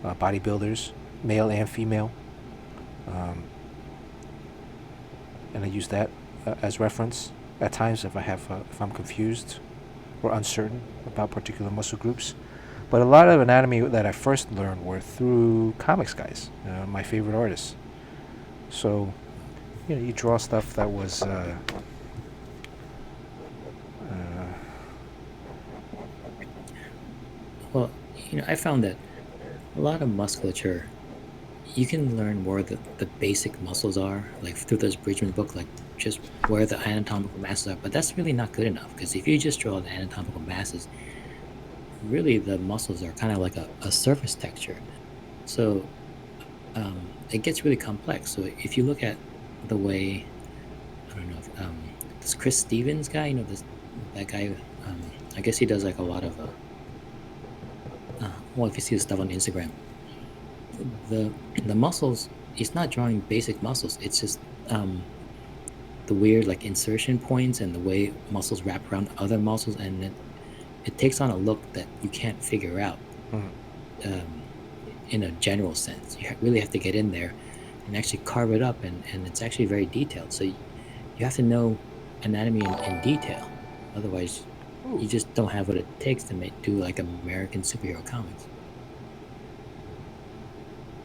bodybuilders, male and female. And I use that as reference at times if I'm confused or uncertain about particular muscle groups. But a lot of anatomy that I first learned were through comics guys, my favorite artists. So, you know, you draw stuff that was Well, you know, I found that a lot of musculature, you can learn where the basic muscles are, like through this Bridgman book, like just where the anatomical masses are. But that's really not good enough, because if you just draw the anatomical masses, really the muscles are kind of like a surface texture. So it gets really complex. So if you look at the way, I don't know, this Chris Stevens guy, you know, that guy, I guess he does like a lot of, well, if you see the stuff on Instagram, the muscles, he's not drawing basic muscles. It's just the weird like insertion points and the way muscles wrap around other muscles, and it takes on a look that you can't figure out in a general sense. You really have to get in there and actually carve it up, and it's actually very detailed. So you have to know anatomy in detail. Otherwise, you just don't have what it takes to do like American superhero comics.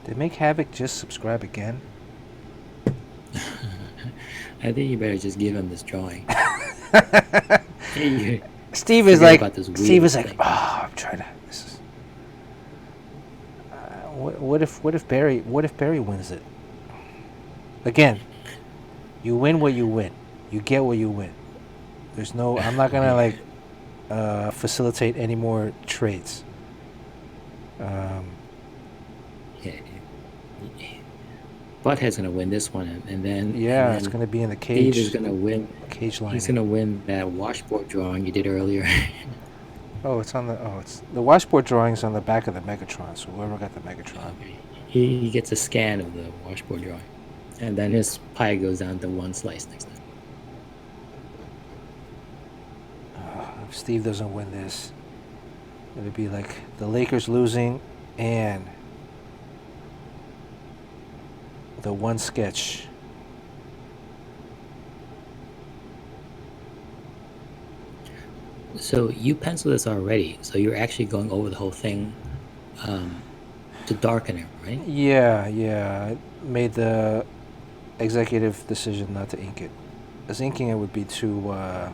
Did Make Havoc just subscribe again? I think you better just give him this drawing. Steve is like, oh, thing. I'm trying to. This is. What if Barry wins it? Again, you win what you win. You get what you win. There's no. I'm not gonna like facilitate any more trades. Yeah, Butthead's gonna win this one, and Yeah, it's then gonna be in the Steve is cage gonna win. cage He's lining. gonna win that washboard drawing you did earlier. Oh, it's the washboard drawings on the back of the Megatron. So whoever got the Megatron. Okay. He gets a scan of the washboard drawing, and then his pie goes down to one slice next time. If Steve doesn't win this, it'd be like the Lakers losing and the one sketch. So you penciled this already. So you're actually going over the whole thing to darken it, right? Yeah. I made the executive decision not to ink it. As inking it would be too. I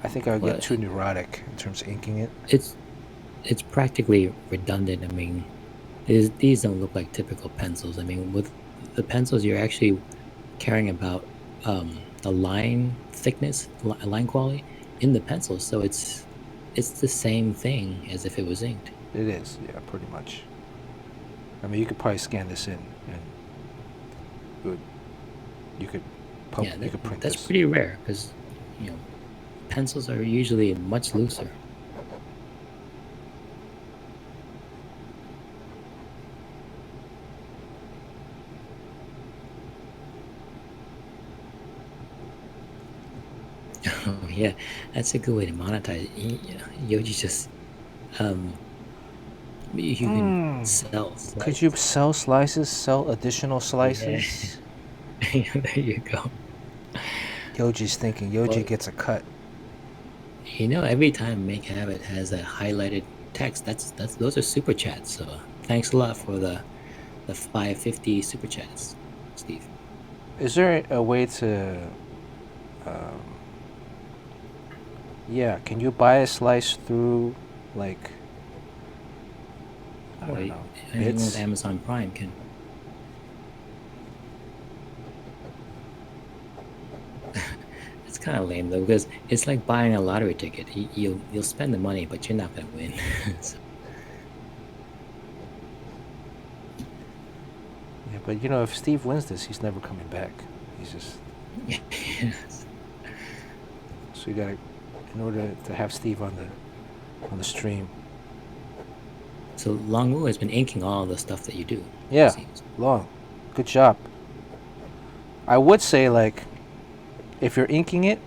think I would Well, get too neurotic in terms of inking it. it's practically redundant. I mean, these don't look like typical pencils. I mean, with the pencils, you're actually caring about the line thickness, line quality in the pencil. So it's the same thing as if it was inked. It is, yeah, pretty much. I mean, you could probably scan this in, and you could Yeah, you could print that's this. pretty rare because you know pencils are usually much looser. Oh yeah, that's a good way to monetize. Yoji just you can sell Could you slices. sell slices? Sell additional Yeah, slices? yeah, there you go. Yoji's thinking. Yoji Well, gets a cut. every time Make Habit has that highlighted text, that's those are super chats. So thanks a lot for the 550 super chats, Steve. Is there a way to? Um, yeah, can you buy a slice through, like, I Or don't know, anyone with bits? Amazon Prime can. It's kind of lame though because it's like buying a lottery ticket. You'll spend the money, but you're not gonna win. So, Yeah, but you know, if Steve wins this, he's never coming back. He's just yes. so you gotta, in order to have Steve on the stream. So Longwu has been inking all the stuff that you do. Yeah, Seems. long, good job. I would say, like, if you're inking it,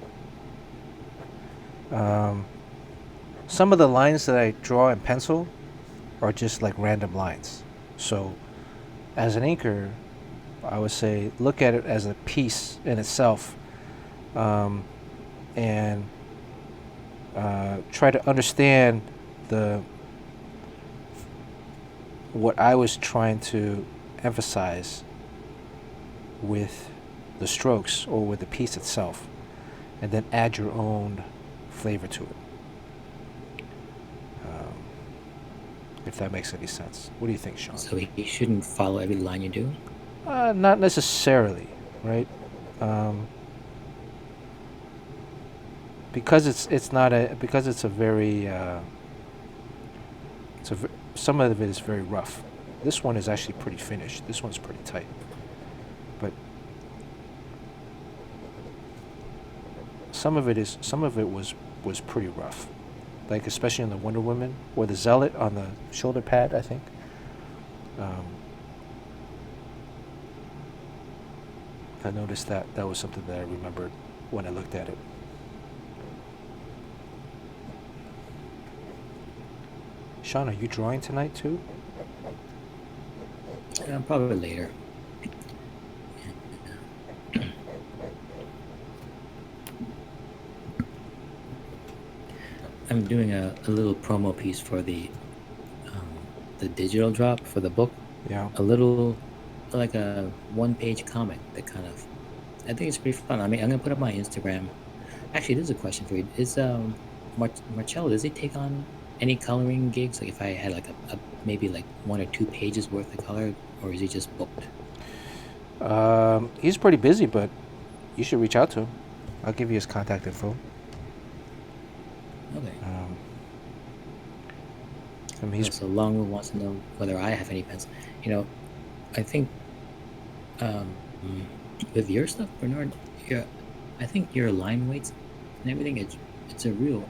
some of the lines that I draw in pencil are just like random lines. So as an inker, I would say look at it as a piece in itself, and try to understand the what I was trying to emphasize with the strokes or with the piece itself, and then add your own flavor to it. If that makes any sense. What do you think, Sean? So he shouldn't follow every line you do. Not necessarily, right? Because it's not a because it's a very some of it is very rough. This one is actually pretty finished. This one's pretty tight, but some of it was pretty rough, like especially on the Wonder Woman or the Zealot on the shoulder pad, I think. I noticed that was something that I remembered when I looked at it. Sean, are you drawing tonight too? Probably later. I'm doing a little promo piece for the digital drop for the book. Yeah. A little, like a one-page comic that kind of, I think it's pretty fun. I mean, I'm gonna put up my Instagram. Actually, this is a question for you. Is Marcello, does he take on any coloring gigs? Like if I had like a maybe like 1 or 2 pages worth of color, or is he just booked? He's pretty busy, but you should reach out to him. I'll give you his contact info. Okay. I mean, he's So Longwood wants to know whether I have any pencil. You know, I think um, with your stuff, Bernard, yeah, I think your line weights and everything, it's a real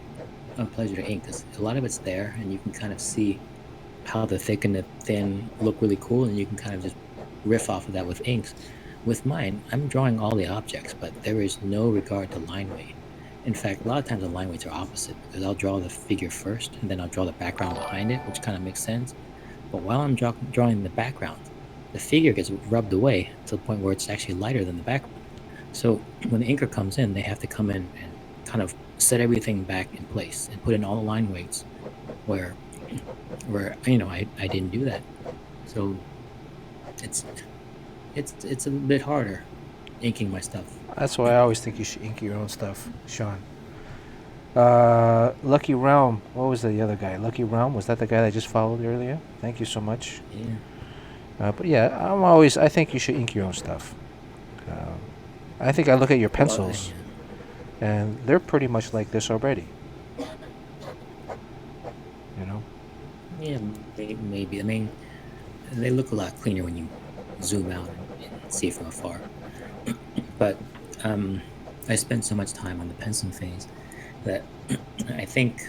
pleasure to ink because a lot of it's there, and you can kind of see how the thick and the thin look really cool, and you can kind of just riff off of that with inks. With mine, I'm drawing all the objects, but there is no regard to line weight. In fact, a lot of times the line weights are opposite because I'll draw the figure first and then I'll draw the background behind it, which kind of makes sense. But while I'm drawing the background, the figure gets rubbed away to the point where it's actually lighter than the background. So when the inker comes in, they have to come in and kind of set everything back in place and put in all the line weights where I didn't do that. So it's it's a bit harder inking my stuff. That's why I always think you should ink your own stuff, Sean. Lucky Realm. What was the other guy? Lucky Realm? Was that the guy that I just followed earlier? Thank you so much. Yeah. But yeah, I think you should ink your own stuff. I think I look at your pencils, and they're pretty much like this already. You know? Yeah, maybe. I mean, they look a lot cleaner when you zoom out and see from afar. But I spent so much time on the pencil phase that I think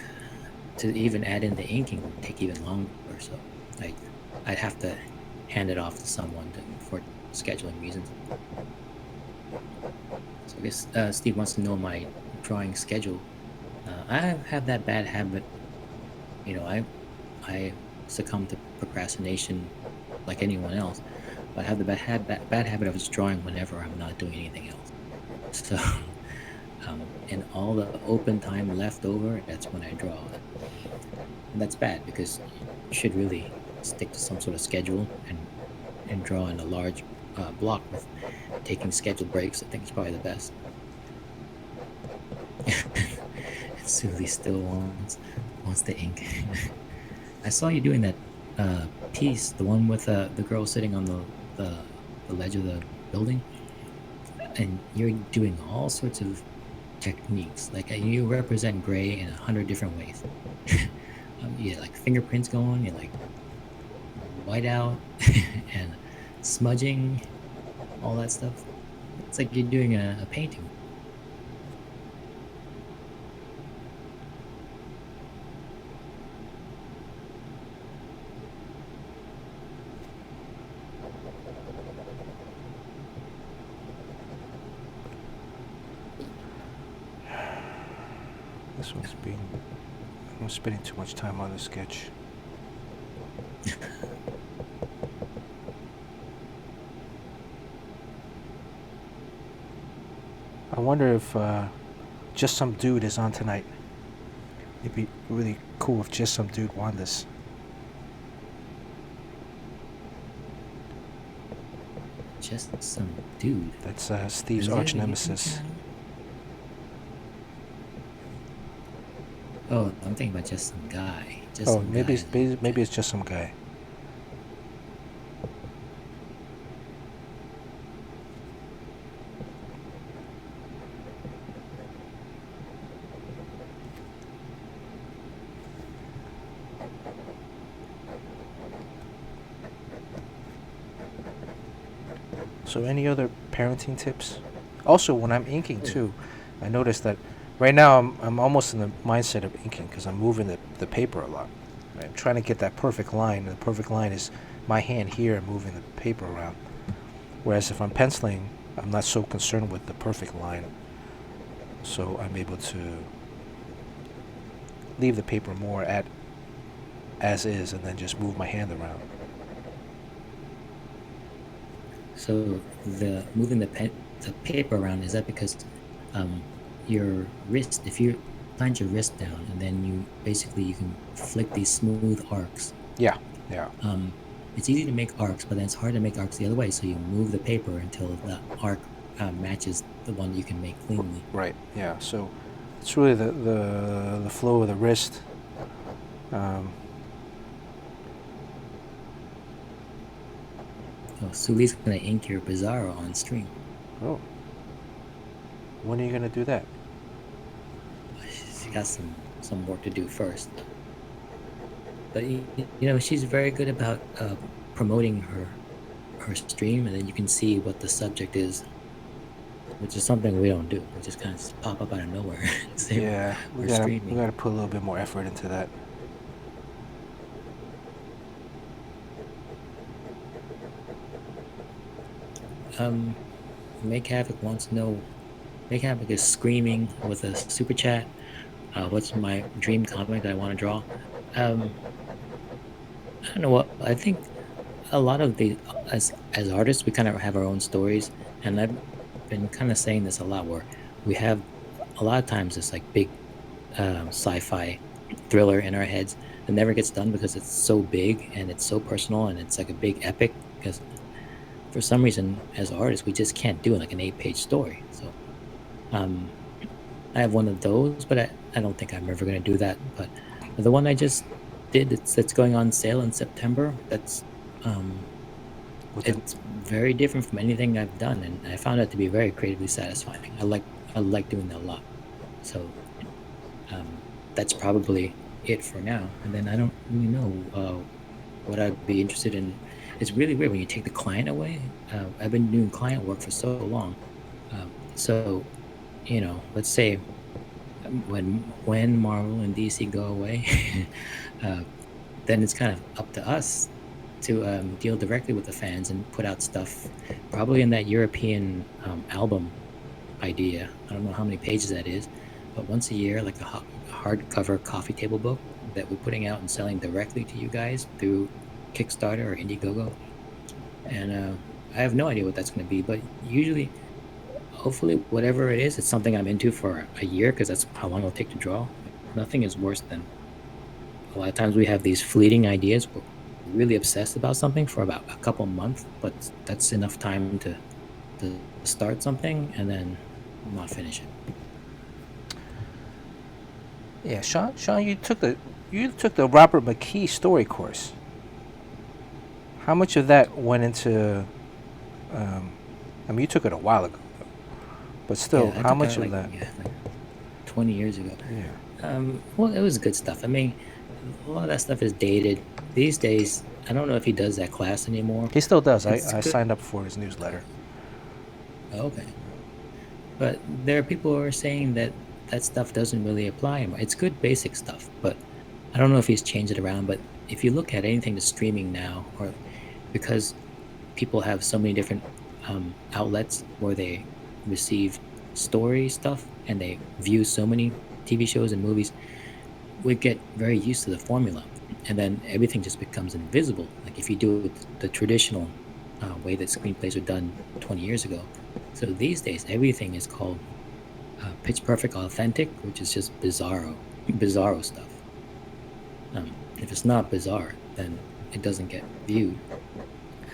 to even add in the inking would take even longer. So I'd have to hand it off to someone for scheduling reasons. So I guess Steve wants to know my drawing schedule. I have that bad habit. You know, I succumb to procrastination like anyone else, but I have the bad habit of just drawing whenever I'm not doing anything else. So, and all the open time left over, that's when I draw. And that's bad because you should really stick to some sort of schedule and draw in a large block with taking scheduled breaks. I think is probably the best. Sully still wants the ink. I saw you doing that piece, the one with the girl sitting on the ledge of the building, and you're doing all sorts of techniques. Like you represent gray in 100 different ways. Yeah, like fingerprints going, you like white out and smudging, all that stuff. It's like you're doing a painting. This one's being... I'm spending too much time on the sketch. I wonder if Just Some Dude is on tonight. It'd be really cool if Just Some Dude won this. Just Some Dude. That's Steve's arch nemesis. Oh, I'm thinking about Just Some Guy. Maybe it's Just Some Guy. So any other parenting tips? Also, when I'm inking too, I noticed that right now I'm almost in the mindset of inking because I'm moving the paper a lot. Right? I'm trying to get that perfect line. And the perfect line is my hand here moving the paper around. Whereas if I'm penciling, I'm not so concerned with the perfect line. So I'm able to leave the paper more at as is and then just move my hand around. So the moving the paper around, is that because your wrist, if you plant your wrist down and then you can flick these smooth arcs. Yeah. It's easy to make arcs, but then it's hard to make arcs the other way. So you move the paper until the arc matches the one you can make cleanly. Right. Yeah. So it's really the flow of the wrist. Oh, Suli's gonna ink your Bizarro on stream. Oh. When are you gonna do that? She got some work to do first. But she's very good about promoting her stream, and then you can see what the subject is, which is something we don't do. We just kind of pop up out of nowhere and say Yeah, we we're gotta we streaming. gotta put a little bit more effort into that. Um, Make Havoc wants to know. Make Havoc is screaming with a super chat. What's my dream comic that I want to draw? Um, I don't know what I think. A lot of the as artists, we kind of have our own stories, and I've been kind of saying this a lot, where we have a lot of times this like big sci-fi thriller in our heads that never gets done because it's so big and it's so personal and it's like a big epic. Because for some reason, as artists, we just can't do like an 8-page story. So um, I have one of those, but I don't think I'm ever going to do that. But the one I just did, that's going on sale in September. That's um, Within it's very different from anything I've done, and I found it to be very creatively satisfying. I like doing that a lot. So that's probably it for now. And then I don't really know what I'd be interested in. It's really weird when you take the client away. I've been doing client work for so long. So let's say when Marvel and DC go away, uh, then it's kind of up to us to deal directly with the fans and put out stuff, probably in that European album idea. I don't know how many pages that is, but once a year, like a hardcover coffee table book that we're putting out and selling directly to you guys through Kickstarter or Indiegogo. And I have no idea what that's going to be, but usually, hopefully, whatever it is, it's something I'm into for a year, because that's how long it'll take to draw. Like, nothing is worse than a lot of times we have these fleeting ideas. We're really obsessed about something for about a couple months, but that's enough time to start something and then not finish it. Yeah, Sean, you took the Robert McKee story course. How much of that went into? Um, I mean, you took it a while ago, but still, Yeah, I how took much it of that? like 20 years ago. Yeah, Well, it was good stuff. I mean, a lot of that stuff is dated these days. I don't know if he does that class anymore. he still does. I, It's I good. signed up for his newsletter. Okay, but there are people who are saying that that stuff doesn't really apply anymore. It's good basic stuff, but I don't know if he's changed it around. But if you look at anything that's streaming now, or because people have so many different outlets where they receive story stuff and they view so many TV shows and movies, we get very used to the formula, and then everything just becomes invisible. Like if you do it the traditional way that screenplays were done 20 years ago. So these days, everything is called pitch perfect authentic, which is just bizarro stuff. If it's not bizarre, then it doesn't get viewed.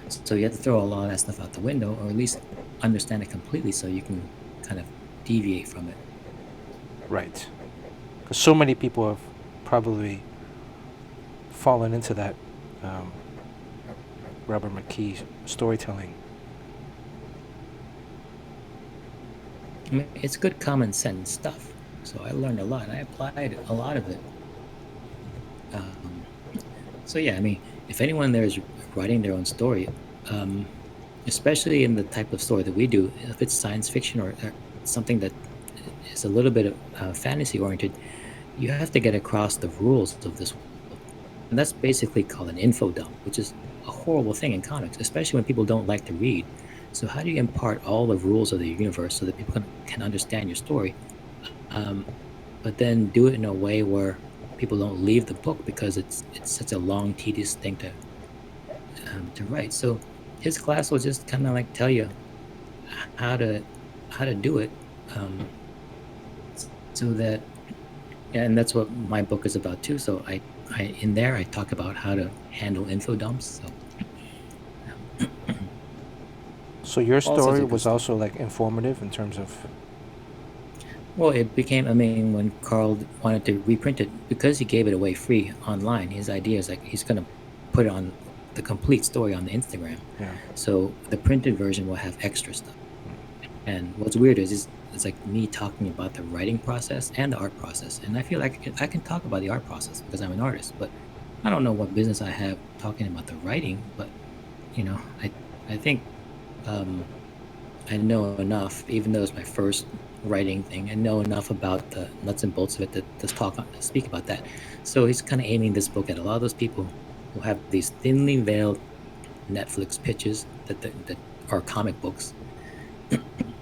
So you have to throw a lot of that stuff out the window, or at least understand it completely, so you can kind of deviate from it. Right. Because so many people have probably fallen into that um, Robert McKee storytelling. I mean, it's good common sense stuff. So I learned a lot, and I applied a lot of it. Um, so yeah, I mean, if anyone there is writing their own story, um, especially in the type of story that we do, if it's science fiction or something that is a little bit fantasy oriented, you have to get across the rules of this world. And that's basically called an info dump, which is a horrible thing in comics, especially when people don't like to read. So how do you impart all the rules of the universe so that people can understand your story, um, but then do it in a way where people don't leave the book because it's such a long, tedious thing to write. So his class will just kind of like tell you how to how to do it, um, so that yeah, and that's what my book is about too. So I in there I talk about how to handle info dumps. So So your all sorts story of good was stuff. also like informative in terms of. Well, it became, I mean, when Carl wanted to reprint it, because he gave it away free online, his idea is like he's going to put it on the complete story on the Instagram. Yeah. So the printed version will have extra stuff. And what's weird is it's like me talking about the writing process and the art process. And I feel like I can talk about the art process because I'm an artist, but I don't know what business I have talking about the writing, but I think um, I know enough, even though it's my first writing thing. I know enough about the nuts and bolts of it to speak about that. So he's kind of aiming this book at a lot of those people who have these thinly veiled Netflix pitches that are comic books,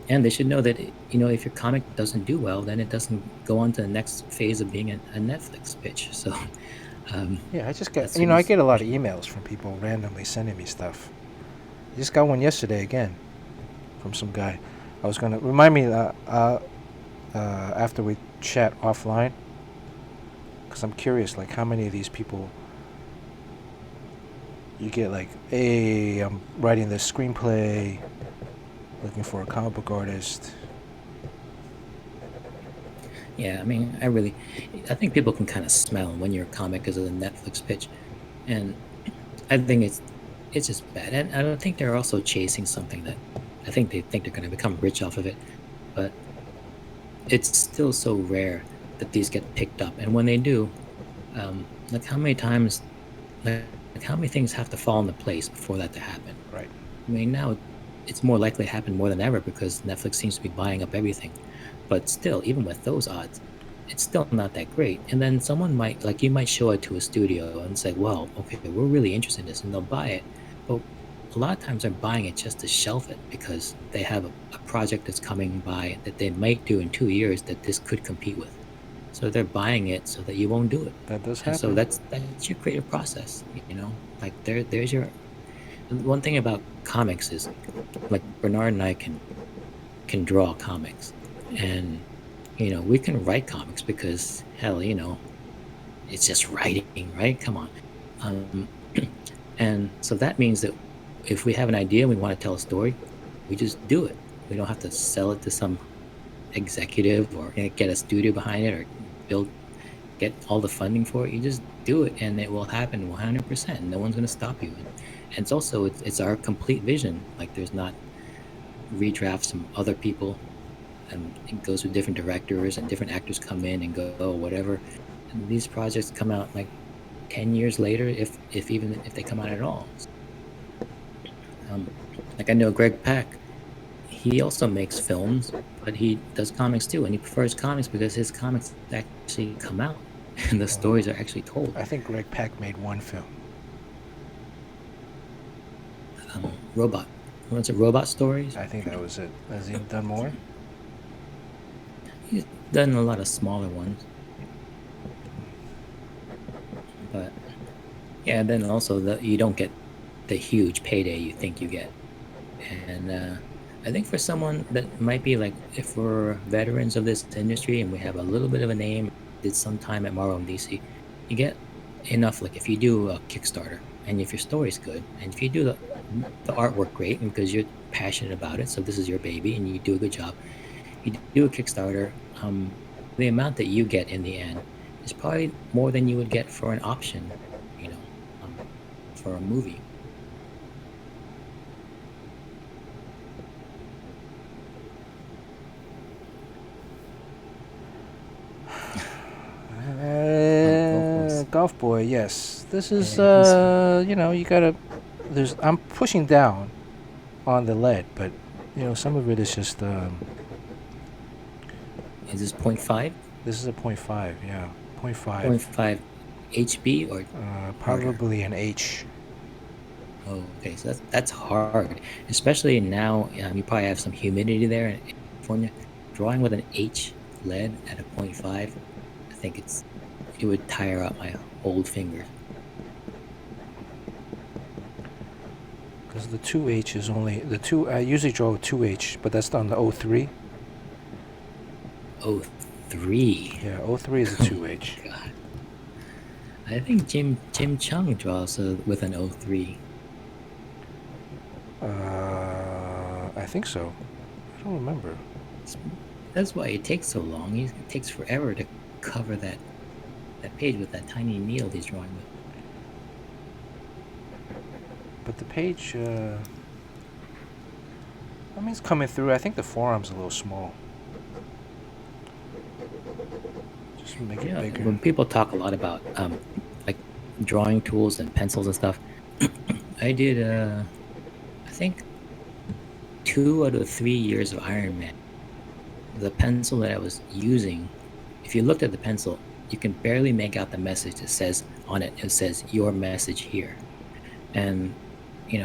and they should know that if your comic doesn't do well, then it doesn't go on to the next phase of being a Netflix pitch. So Yeah, I just get, that's what I he's get a lot of pushing. emails from people randomly sending me stuff. I just got one yesterday again from some guy. I was gonna remind me after we chat offline, because I'm curious, like how many of these people you get, like, hey, I'm writing this screenplay, looking for a comic book artist. Yeah, I mean, I think people can kind of smell when your comic is a Netflix pitch, and I think it's just bad. And I don't think they're also chasing something that I think they think they're going to become rich off of it, but it's still so rare that these get picked up. And when they do, like how many times, like how many things have to fall into place before that to happen? Right. I mean, now it's more likely to happen more than ever because Netflix seems to be buying up everything. But still, even with those odds, it's still not that great. And then someone might, like, you might show it to a studio and say, well, okay, we're really interested in this, and they'll buy it. But a lot of times they're buying it just to shelf it because they have a project that's coming by that they might do in 2 years that this could compete with. So they're buying it so that you won't do it. That does And so happen. that's your creative process, Like there's your one thing about comics is like Bernard and I can draw comics, and we can write comics because hell, it's just writing, right? Come on. um, and so that means that if we have an idea and we want to tell a story, we just do it. We don't have to sell it to some executive or get a studio behind it or build get all the funding for it. You just do it and it will happen 100%. No one's going to stop you. And it's also it's our complete vision. Like there's not redrafts from other people, and it goes with different directors and different actors come in and go whatever. And these projects come out like 10 years later, if even if they come out at all. um, like I know Greg Pak, he also makes films, but he does comics too, and he prefers comics because his comics actually come out and the stories are actually told. I think Greg Pak made one film. Robot. What's it? Robot Stories. I think that was it. Has he done more? He's done a lot of smaller ones, but yeah. And then also you don't get the huge payday you think you get, and I think for someone that might be like, if we're veterans of this industry and we have a little bit of a name, did some time at Marvel and DC, you get enough. Like if you do a Kickstarter and if your story's good and if you do the artwork great and because you're passionate about it, so this is your baby and you do a good job, you do a Kickstarter, the amount that you get in the end is probably more than you would get for an option, you know, um, for a movie. Golf boy, yes. This is, Yeah, you gotta. I'm pushing down on the lead, but some of it is just. is this 0.5? This is a 0.5, yeah, 0.5. 0.5 HB or harder? Probably an H. Oh, okay. So that's hard, especially now. You probably have some humidity there in California. Drawing with an H lead at a 0.5, I think it would tire out my old fingers. Because the 2H is only the two. I usually draw with 2H, but that's on the O3. Oh, 3. Yeah, O3 is a 2H. God, I think Jim Chung draws with an O3. I think so. I don't remember. That's why it takes so long. It takes forever to cover that page with that tiny needle he's drawing with. But the page, it's coming through. I think the forearm's a little small. Just make it Yeah, bigger. when people talk a lot about like drawing tools and pencils and stuff. I did, I think 2 out of 3 years of Iron Man. The pencil that I was using, if you looked at the pencil, you can barely make out the message that says on it. It says "Your message here," and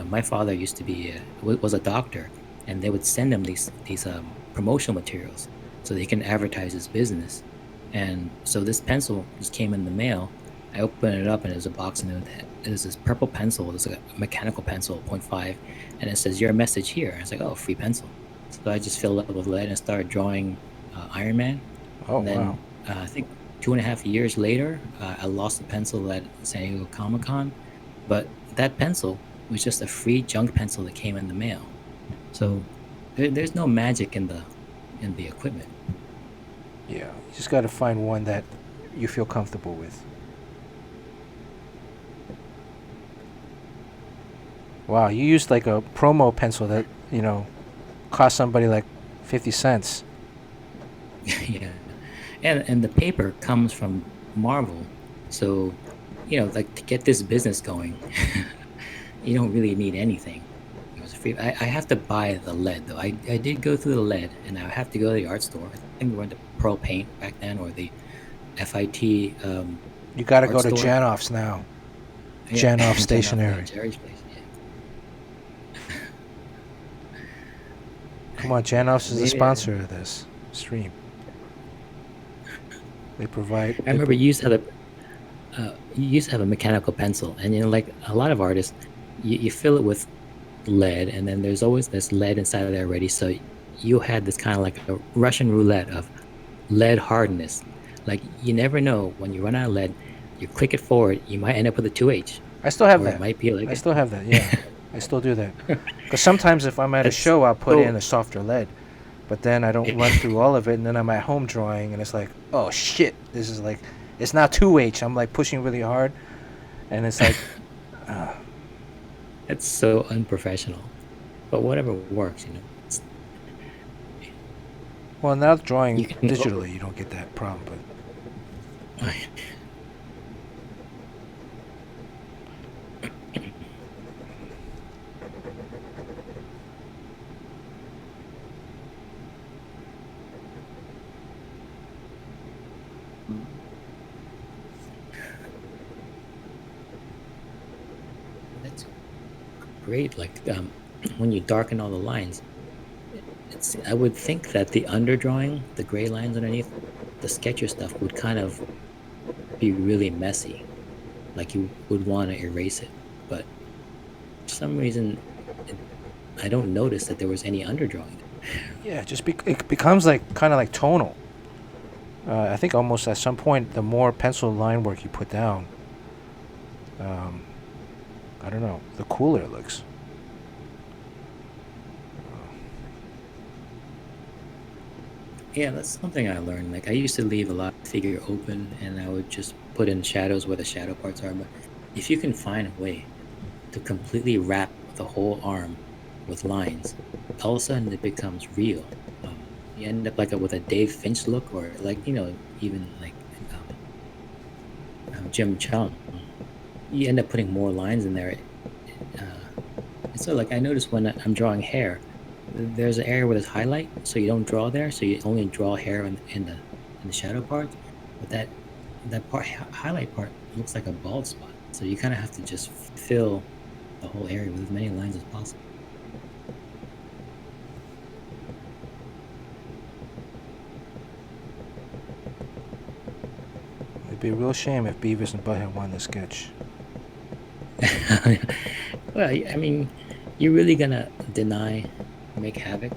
my father used to be was a doctor, and they would send him these promotional materials so they can advertise his business. And so this pencil just came in the mail. I opened it up and it was a box, and it was this purple pencil. It was like a mechanical pencil, 0.5, and it says "Your message here." I was like, "Oh, free pencil." So I just filled up with lead and started drawing Iron Man. Oh, And wow. then I think 2.5 years later, I lost the pencil at San Diego Comic-Con, but that pencil was just a free junk pencil that came in the mail. So there's no magic in the equipment. Yeah, you just got to find one that you feel comfortable with. Wow, you used like a promo pencil that, cost somebody like 50 cents. Yeah, and the paper comes from Marvel, so like to get this business going, you don't really need anything. It was free. I have to buy the lead though. I did go through the lead, and I have to go to the art store. I think we went to Pearl Paint back then, or the FIT You got to art go to store. Janoff's now. Yeah, Janoff Chen off, yeah, Stationery. Jerry's place. Yeah. Come on, Janoff's is the Maybe sponsor of this stream. They provide. I remember you used to have a mechanical pencil, and like a lot of artists, you fill it with lead, and then there's always this lead inside of there already. So you had this kind of like a Russian roulette of lead hardness. Like you never know when you run out of lead. You click it forward, you might end up with a 2H, I still have or it that. might be like I still have that. Yeah, I still do that. Because sometimes if I'm at a it's show, I'll put in so a softer lead, but then I don't run through all of it, and then I'm at home drawing, and it's like, oh shit, this is like, it's not 2H. I'm like pushing really hard, and it's like, uh, it's so unprofessional. But whatever works. It's, well, now drawing you can digitally, you don't get that problem, but that's great. Like when you darken all the lines, I would think that the underdrawing, the gray lines underneath, the sketcher stuff would kind of be really messy. Like you would want to erase it, but for some reason, it, I don't notice that there was any underdrawing. yeah, it becomes like kind of like tonal. I think almost at some point, the more pencil line work you put down, um, I don't know, the cooler it looks. Yeah, that's something I learned. Like I used to leave a lot of figure open, and I would just put in shadows where the shadow parts are. But if you can find a way to completely wrap the whole arm with lines, all of a sudden it becomes real. You end up like with a Dave Finch look, or like even like Jim Chung. You end up putting more lines in there. And so like I noticed when I'm drawing hair, there's an area where there's highlight, so you don't draw there, so you only draw hair in the shadow part. But that part highlight part looks like a bald spot, so you kind of have to just fill the whole area with as many lines as possible. It'd be a real shame if Beavis and Butthead won the sketch. Well, I mean, you're really gonna deny Make Havoc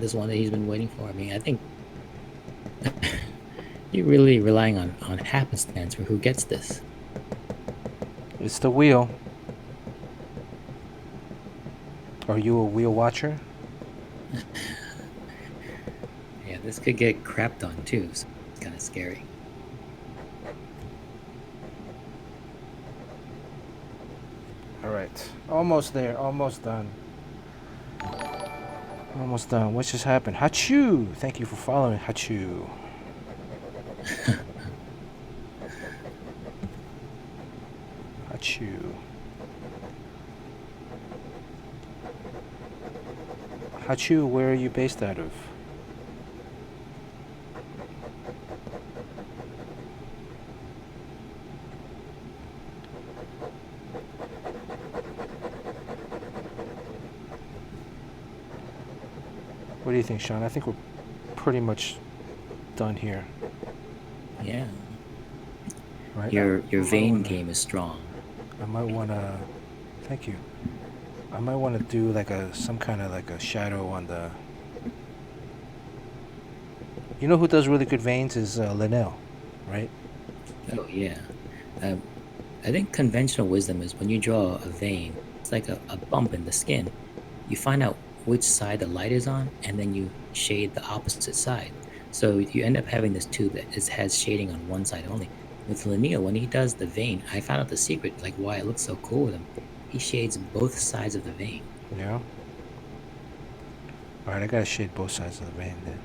this one that he's been waiting for? I mean, I think you're really relying on happenstance for who gets this. It's the wheel. Are you a wheel watcher? Yeah, this could get crapped on too, so it's kind of scary. All right, almost there, almost done. Almost done. What just happened? Hachu! Thank you for following, Hachu. Hachu. Hachu, where are you based out of? What do you think, Sean? I think we're pretty much done here. Yeah. Right? Your I might vein wanna- game is strong. I might want to. Thank you. I might want to do like some kind of like a shadow on the. You know who does really good veins is Linnell, right? Oh yeah. Um, I think conventional wisdom is when you draw a vein, it's like a bump in the skin. You find out which side the light is on, and then you shade the opposite side. So you end up having this tube that has shading on one side only. With Linnell, when he does the vein, I found out the secret, like why it looks so cool with him. He shades both sides of the vein. Yeah. All right, I gotta shade both sides of the vein then.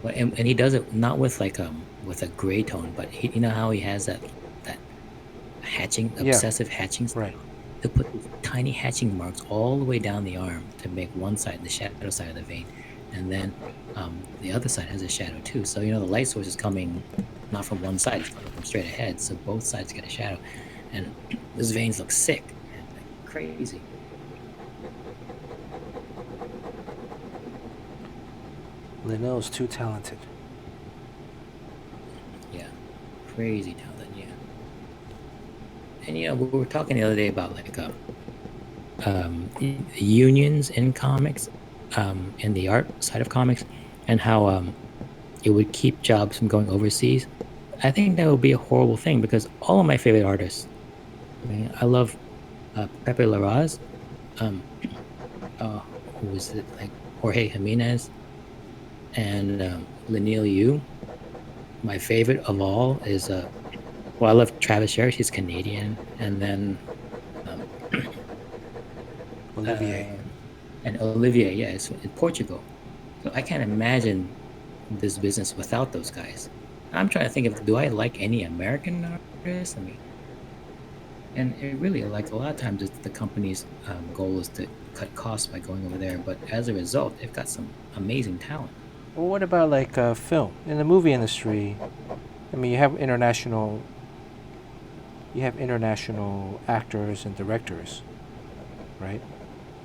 Well, and he does it not with like with a gray tone, but you know how he has that hatching Yeah. obsessive hatching style Right. to put these tiny hatching marks all the way down the arm to make one side the shadow side of the vein, and then the other side has a shadow too. So you know the light source is coming not from one side; it's coming from straight ahead. So both sides get a shadow, and those veins look sick, man, like crazy. Linnell's too talented. Yeah, crazy talent. Yeah, and you know we were talking the other day about like unions in comics, in the art side of comics, and how it would keep jobs from going overseas. I think that would be a horrible thing because all of my favorite artists. I mean, I love Pepe Larraz. Um, who was it? Like Jorge Jimenez and Linnell Yu. My favorite of all is well, I love Travis Sherritt. He's Canadian, and then um, Olivier. and Olivier, yeah, it's in Portugal. So I can't imagine this business without those guys. I'm trying to think of, do I like any American artists? I mean, and it really, like a lot of times, it's the company's goal is to cut costs by going over there. But as a result, they've got some amazing talent. Well, what about like film? In the movie industry, I mean, you have international actors and directors, right?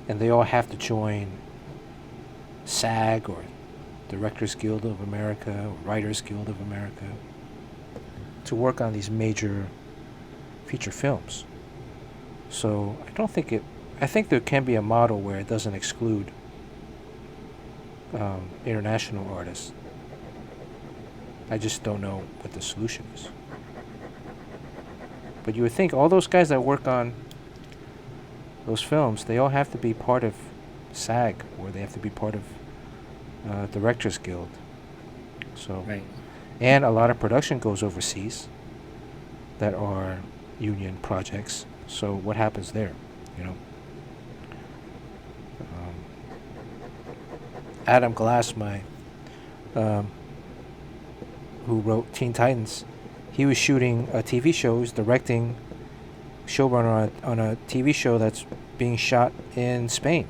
And they all have to join SAG or Directors Guild of America or Writers Guild of America to work on these major feature films. So I think there can be a model where it doesn't exclude international artists. I just don't know what the solution is. But you would think all those guys that work on those films, they all have to be part of SAG or they have to be part of Directors Guild. So, Right. and a lot of production goes overseas that are union projects. So what happens there? You know, Adam Glass, who wrote Teen Titans, he was shooting a TV show. He was directing showrunner on a TV show that's being shot in Spain.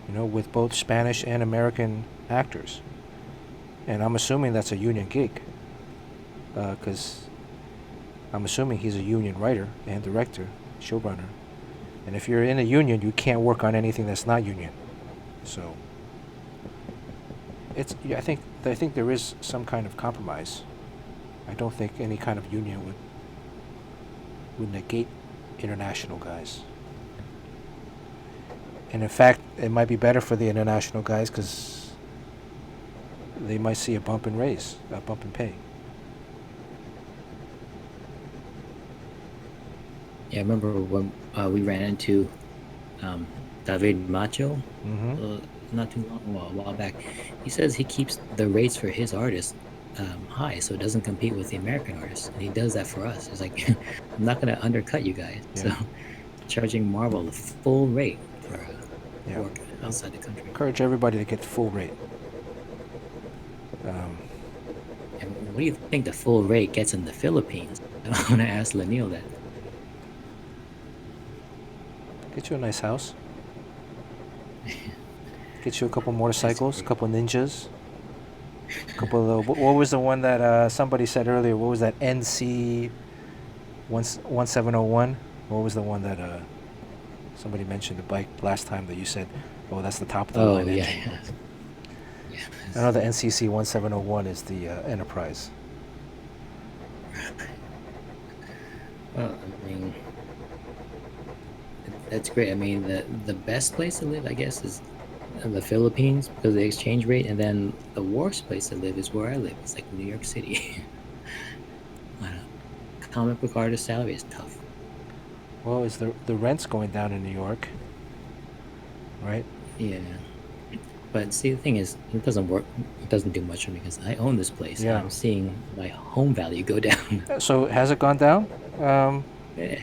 You know, with both Spanish and American actors. And I'm assuming that's a union gig, because I'm assuming he's a union writer and director, showrunner. And if you're in a union, you can't work on anything that's not union. So I think there is some kind of compromise. I don't think any kind of union would negate international guys. And in fact, it might be better for the international guys because they might see a bump in pay. Yeah, I remember when we ran into David Macho Mm-hmm. not too long, well, a while back. He says he keeps the rates for his artists high, so it doesn't compete with the American artists, and he does that for us. It's like I'm not going to undercut you guys, Yeah. so charging Marvel the full rate for Yeah. work outside the country. Encourage everybody to get full rate. And what do you think the full rate gets in the Philippines? I want to ask Lanil that. Get you a nice house. Get you a couple motorcycles, a couple ninjas, a couple of the. What was the one that somebody said earlier? What was that NC 1701? What was the one that somebody mentioned the bike last time that you said, oh, that's the top of the Oh line yeah, engine. yeah. I know the NCC 1701 is the Enterprise. Well, I mean, that's great. I mean, the best place to live, I guess, is the Philippines because of the exchange rate, and then the worst place to live is where I live. It's like New York City. I don't know. Comic book artist salary is tough. Well, is the rent's going down in New York, right? Yeah. But see, the thing is, it doesn't work. It doesn't do much for me because I own this place. Yeah. And I'm seeing my home value go down. So has it gone down? It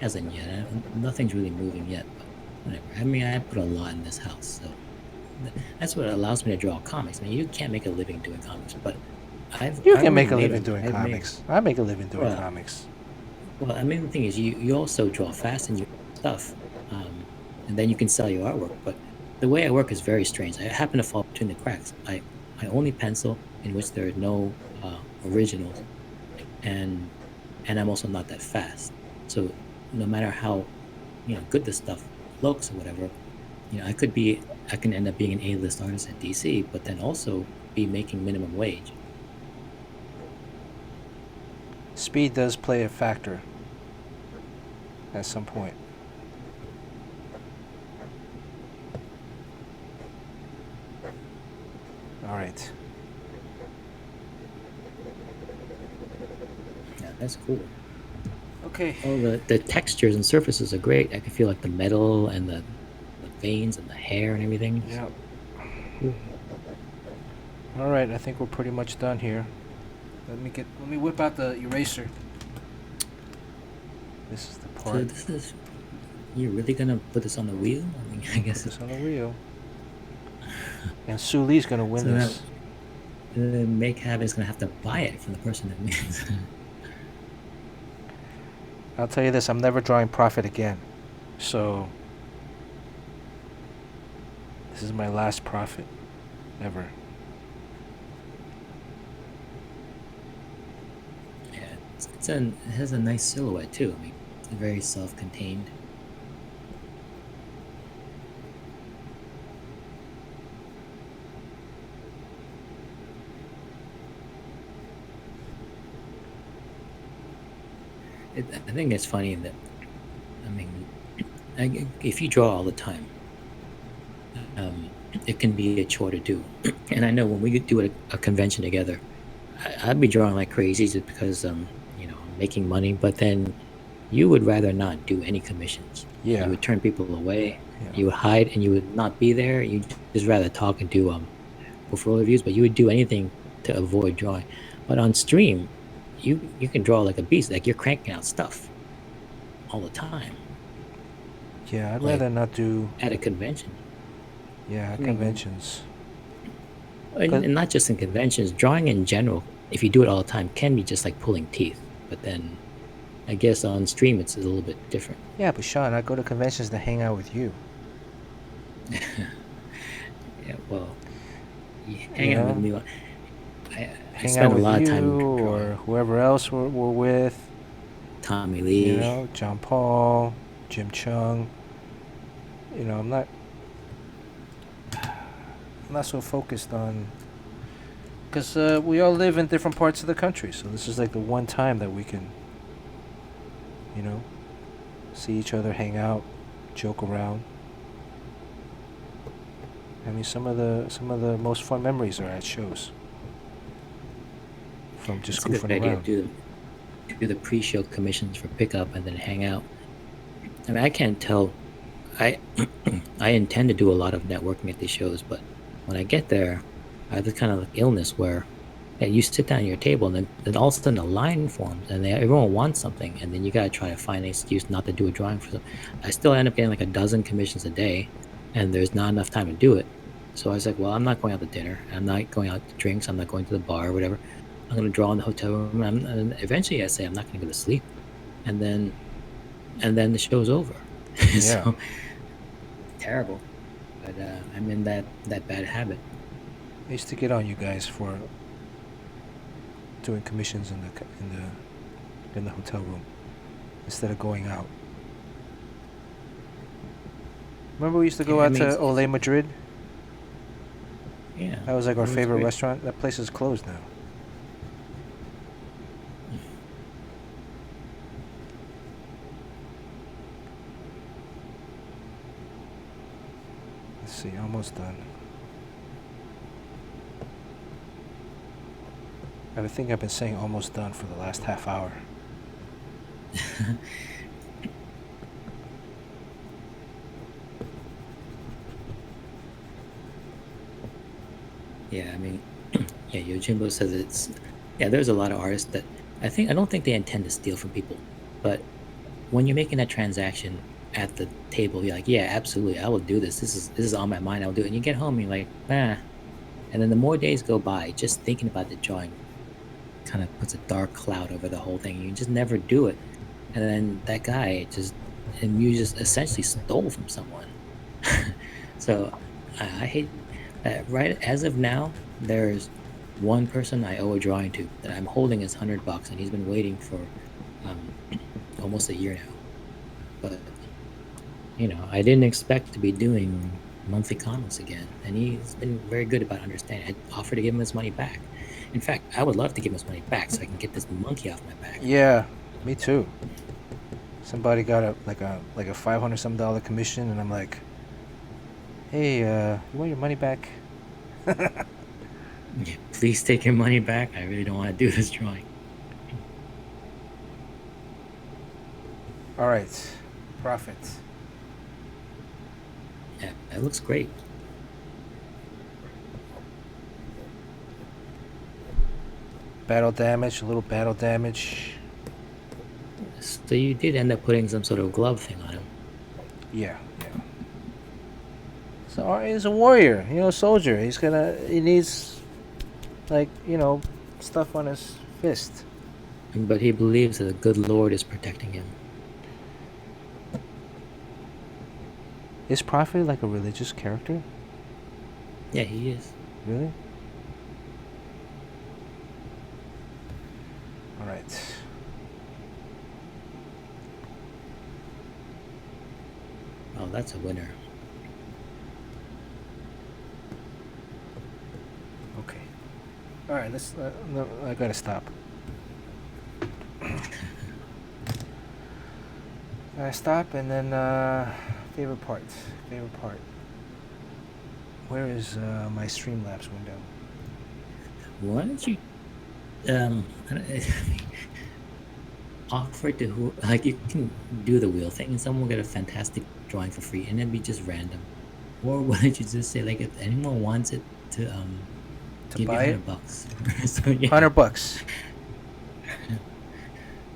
hasn't yet. Nothing's really moving yet. But whatever. I mean, I put a lot in this house, so that's what allows me to draw comics. I mean, you can't make a living doing comics, but You can make a living doing comics. I make a living doing comics. Well, I mean, the thing is, you also draw fast and you stuff, and then you can sell your artwork. But the way I work is very strange. I happen to fall between the cracks. I only pencil in which there are no originals, and I'm also not that fast. So no matter how good the stuff looks or whatever, I can end up being an A-list artist at DC, but then also be making minimum wage. Speed does play a factor at some point. All right. Yeah, that's cool. Okay. Oh, the textures and surfaces are great. I can feel like the metal and the veins and the hair and everything. Yeah. Cool. All right, I think we're pretty much done here. Let me whip out the eraser. This is the part. So you're really gonna put this on the wheel? I mean, I guess it's on the wheel. And Sue Lee's gonna win so this. Make Habit's gonna have to buy it from the person that wins. I'll tell you this: I'm never drawing profit again. So this is my last profit ever. Yeah, it has a nice silhouette too. I mean, it's very self-contained. I think it's funny that, I mean, if you draw all the time, it can be a chore to do. And I know when we do a convention together, I'd be drawing like crazy just because I'm making money. But then you would rather not do any commissions. Yeah. You would turn people away. Yeah. You would hide, and you would not be there. You just rather talk and do portfolio reviews. But you would do anything to avoid drawing. But on stream, you can draw like a beast. Like you're cranking out stuff all the time. Yeah, I'd rather not do at a convention. Yeah, conventions. And not just in conventions, drawing in general, if you do it all the time, can be just like pulling teeth. But then I guess on stream it's a little bit different. Yeah, but Sean, I go to conventions to hang out with you. Yeah, well, you hang out with me. I spend a lot of time drawing. Or whoever else we're with. Tommy Lee. John Paul, Jim Chung. I'm not so focused on, because we all live in different parts of the country, so this is like the one time that we can see each other, hang out, joke around. I mean, some of the most fun memories are at shows from just goofing around. It's a good idea to do the pre-show commissions for pickup and then hang out. I mean, I can't tell. I intend to do a lot of networking at these shows, but when I get there, I have this kind of illness where you sit down at your table and then all of a sudden a line forms and everyone wants something, and then you gotta try to find an excuse not to do a drawing for them. I still end up getting like a dozen commissions a day, and there's not enough time to do it. So I was like, well, I'm not going out to dinner. I'm not going out to drinks. I'm not going to the bar or whatever. I'm going to draw in the hotel room. And eventually I say I'm not going to go to sleep. And then the show's over. Yeah. So terrible. But I'm in that bad habit. I used to get on you guys for doing commissions in the hotel room instead of going out. Remember we used to go Yeah, I out mean, to Ole Madrid? yeah, That was like our it was favorite great. restaurant. That place is closed now. Let's see, almost done. I think I've been saying almost done for the last half hour. Yeah, I mean, yeah, Yojimbo says it's yeah. There's a lot of artists that I don't think they intend to steal from people, but when you're making that transaction at the table, you're like, yeah, absolutely, I will do this. This is on my mind. I'll do it. And you get home, you're like, ah. And then the more days go by, just thinking about the drawing kind of puts a dark cloud over the whole thing. You just never do it. And then that guy just and you just essentially stole from someone. So I hate that. Right as of now, there's one person I owe a drawing to that I'm holding his $100, and he's been waiting for um, almost a year now. But I didn't expect to be doing monthly comics again, and he's been very good about understanding. I offered to give him his money back. In fact, I would love to give him his money back so I can get this monkey off my back. Yeah, me too. Somebody got a $500 commission, and I'm like, hey, you want your money back? Yeah, please take your money back. I really don't want to do this drawing. All right, profit. Yeah, that looks great. Battle damage, a little battle damage. So you did end up putting some sort of glove thing on him. Yeah, yeah. So he's a warrior, soldier. He needs, like, stuff on his fist. But he believes that the good Lord is protecting him. Is Prophet like a religious character? Yeah, he is. Really? All right. Oh, that's a winner. Okay. All right. Let's. No, I gotta stop. I stop and then favorite part. Favorite part. Where is my Streamlabs window? Why don't you offer to who like you can do the wheel thing and someone will get a fantastic drawing for free and then be just random. Or why don't you just say like if anyone wants it to To give you buy it? $100. So yeah. $100.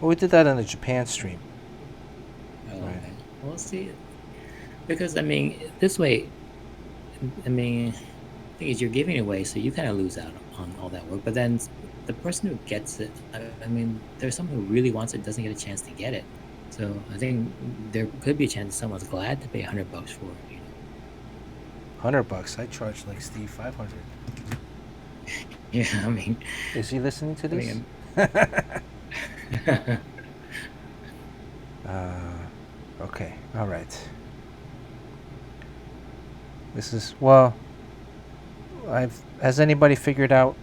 Well, we did that on the Japan stream. Oh, Right. okay. We'll see. Because I mean, this way, I mean, the thing is, you're giving it away, so you kind of lose out on all that work. But then the person who gets it, I mean, there's someone who really wants it, doesn't get a chance to get it. So I think there could be a chance someone's glad to pay $100 for it. $100. I charged like Steve 500. Yeah, I mean, Is he listening to this? mean, Okay. All right. This is well. Has anybody figured out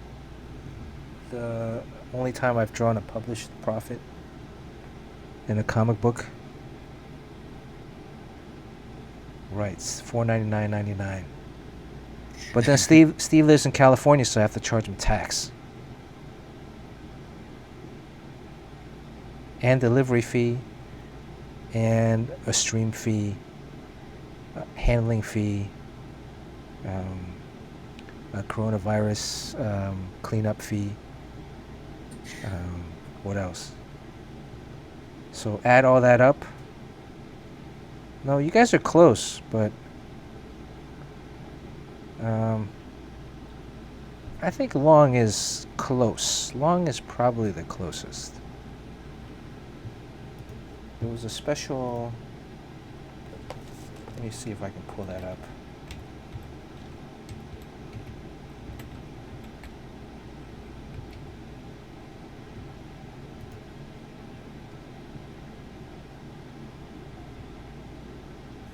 the only time I've drawn a published profit in a comic book? Right, it's $4.99.99. But then Steve lives in California, so I have to charge him tax and delivery fee and a stream fee, handling fee, a coronavirus cleanup fee. What else? So add all that up. No, you guys are close, but I think Long is close. Long is probably the closest. There was a special me see if I can pull that up.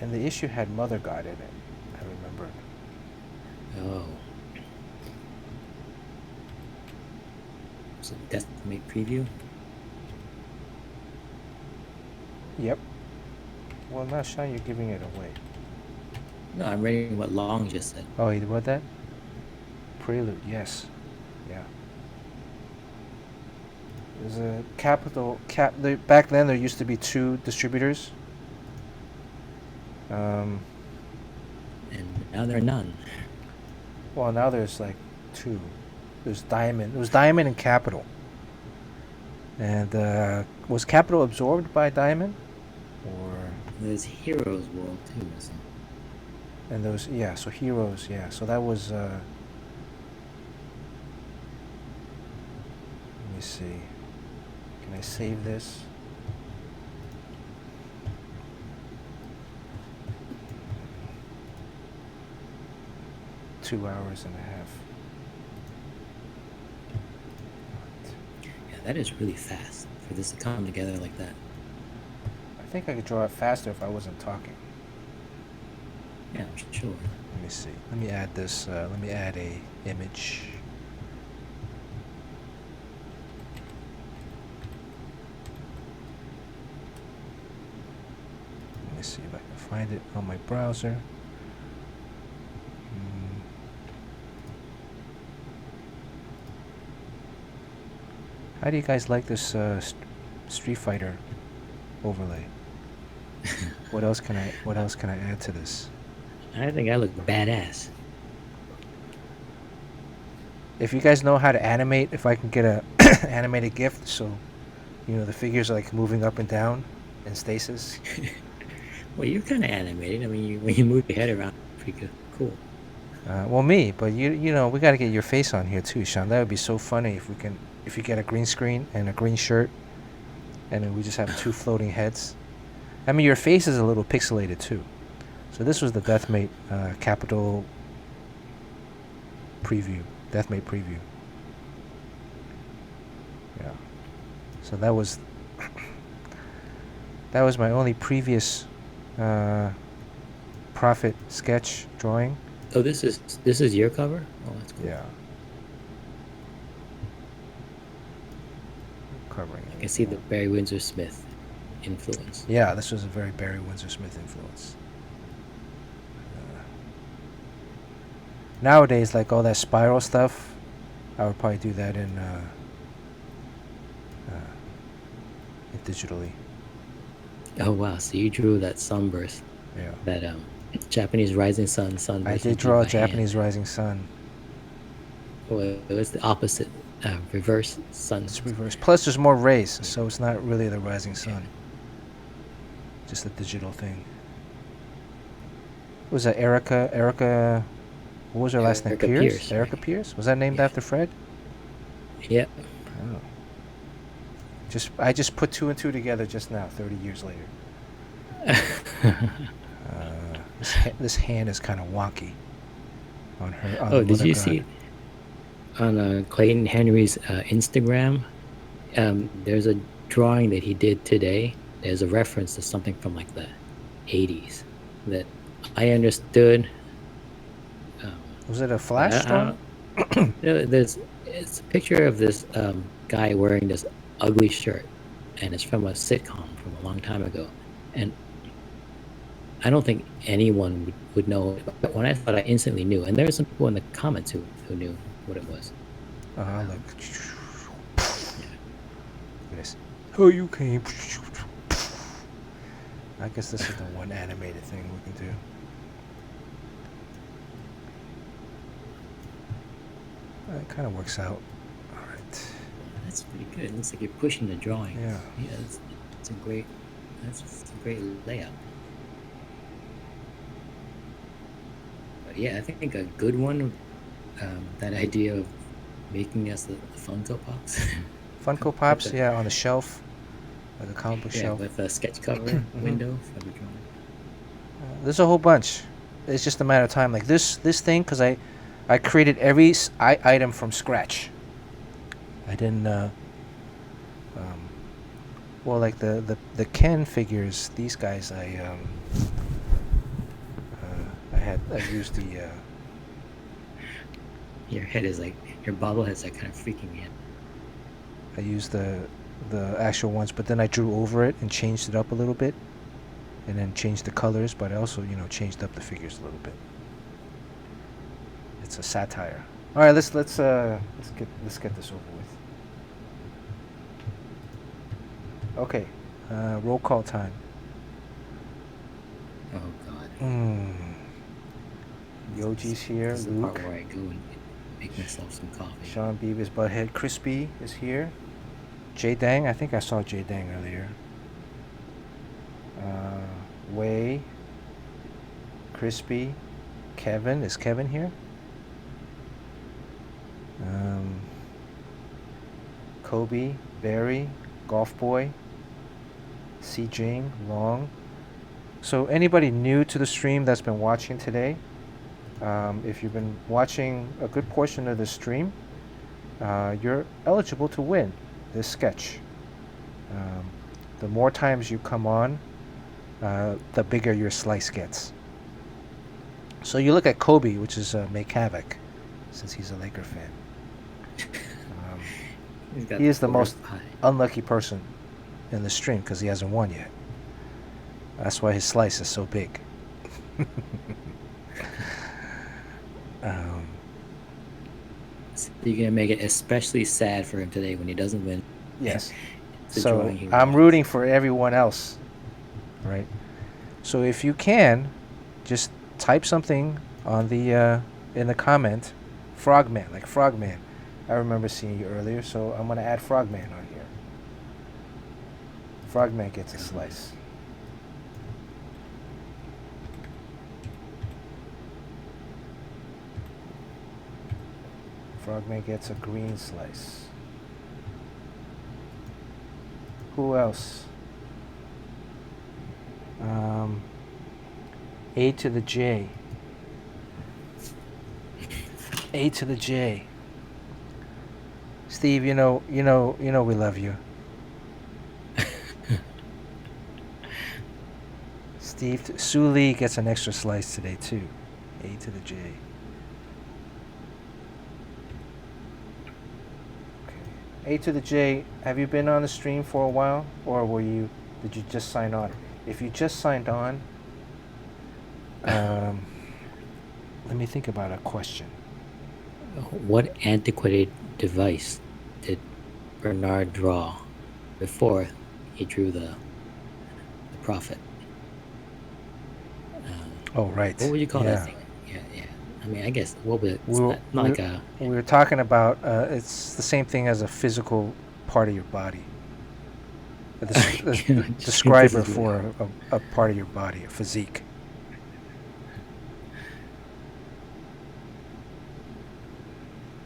And the issue had Mother God in it, I remember. Oh. So that's the make preview? Yep. Well, now, Sean, you're giving it away. No, I'm reading what Long just said. Oh, you read that? Prelude, yes. Yeah. There's a back then there used to be 2 distributors. And now there are none. Well, now there's like 2. There's Diamond. It was Diamond and Capital. And was Capital absorbed by Diamond? Or There's Heroes World too, isn't it? and those, yeah, so Heroes, yeah. So that was let me see. Can I save this? Two hours and a half. Yeah, that is really fast for this to come together like that. I think I could draw it faster if I wasn't talking. Yeah, I'm sure. Let me see. Let me add this. Let me add a image. Let me see if I can find it on my browser. How do you guys like this Street Fighter overlay? What else can I add to this? I think I look badass. If you guys know how to animate, if I can get a animated GIF, so the figures are like moving up and down in stasis. Well, you're kind of animated. I mean, when you move your head around, pretty good. Cool. Well, me, but we got to get your face on here too, Sean. That would be so funny if you get a green screen and a green shirt, and then we just have 2 floating heads. I mean, your face is a little pixelated too. So this was the Deathmate Capital preview. Deathmate preview. Yeah. So that was my only previous Prophet sketch drawing. Oh, this is your cover? Oh, that's cool. Yeah. Covering. I can see the Barry Windsor Smith influence. Yeah, this was a very Barry Windsor Smith influence. Nowadays, like all that spiral stuff, I would probably do that in digitally. Oh wow! So you drew that sunburst. Yeah. That Japanese rising sun sunburst. I did draw a Japanese rising sun. Well, it was the opposite, reverse sun. It's reverse. Plus, there's more rays, so it's not really the rising sun. Just a digital thing. Was that Erica? What was her last name? Erica Pierce? Pierce. Erica Pierce? Was that named after Fred? Yep. Oh. I just put 2 and 2 together just now, 30 years later. This hand is kind of wonky on her. On Oh, did you God. see on Clayton Henry's Instagram? There's a drawing that he did today. There's a reference to something from like the 80s that I understood. Was it a flash drawing? It's a picture of this guy wearing this ugly shirt, and it's from a sitcom from a long time ago, and I don't think anyone would know it, but when I thought, I instantly knew, and there were some people in the comments who knew what it was. Look. Yes. Oh, you came. I guess this is the one animated thing we can do. It kind of works out. All right. That's pretty good. It looks like you're pushing the drawing. Yeah. Yeah, that's a great layout. But yeah, I think a good one. That idea of making us the Funko Pops. Funko Pops, yeah, on the shelf, like a comic book Yeah, shelf. with a sketch cover window for the drawing. There's a whole bunch. It's just a matter of time. Like this thing, because I created every item from scratch. I didn't. Um, well, like the Ken figures, these guys, I used the. Your head is like your bobblehead's like kind of freaking me out. I used the actual ones, but then I drew over it and changed it up a little bit, and then changed the colors. But I also, changed up the figures a little bit. It's a satire. All right, let's get this over with. Okay, roll call time. Oh God. Yoji's here. This is the Luke. part where I go and make myself some coffee. Sean Beavis Butthead. Crispy is here. Jay Dang. I think I saw Jay Dang earlier. Wei. Crispy. Kevin. Is Kevin here? Kobe. Barry. Golf Boy. C. Jing. Long. So anybody new to the stream that's been watching today, if you've been watching a good portion of the stream, you're eligible to win this sketch. The more times you come on, the bigger your slice gets. So you look at Kobe, which is Make Havoc, since he's a Laker fan. He is the most unlucky person in the stream because he hasn't won yet. That's why his slice is so big. So you're gonna make it especially sad for him today when he doesn't win. Yes. So I'm rooting for everyone else, right? So if you can, just type something on the in the comment, Frogman, like Frogman. I remember seeing you earlier, so I'm gonna add Frogman on here. Frogman gets a slice. Frogman gets a green slice. Who else? A to the J. A to the J. Steve, you know we love you. Steve, Sue Lee gets an extra slice today too. A to the J. A to the J, have you been on the stream for a while, or did you just sign on? If you just signed on, let me think about a question. What antiquated device did Bernard draw before he drew the prophet? Oh, right. What would you call that thing? Yeah. I mean, I guess what would we were talking about. It's the same thing as a physical part of your body. The describer for a part of your body, a physique.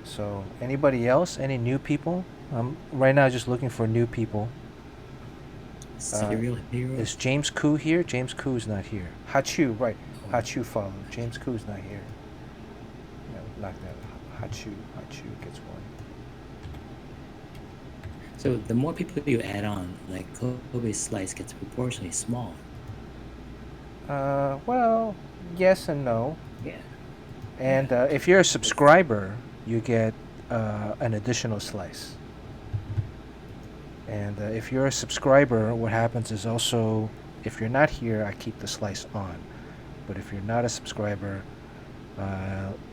So, anybody else? Any new people? Right now, just looking for new people. Serial hero. Is James Koo here? James Koo's not here. Hachu, right? Hachu followed. James Koo's not here. No, knock that. Hachu gets one. So the more people you add on, like Kobe's slice gets proportionally smaller. Well, yes and no. Yeah. And if you're a subscriber, you get an additional slice. And if you're a subscriber, what happens is also, if you're not here, I keep the slice on. But if you're not a subscriber,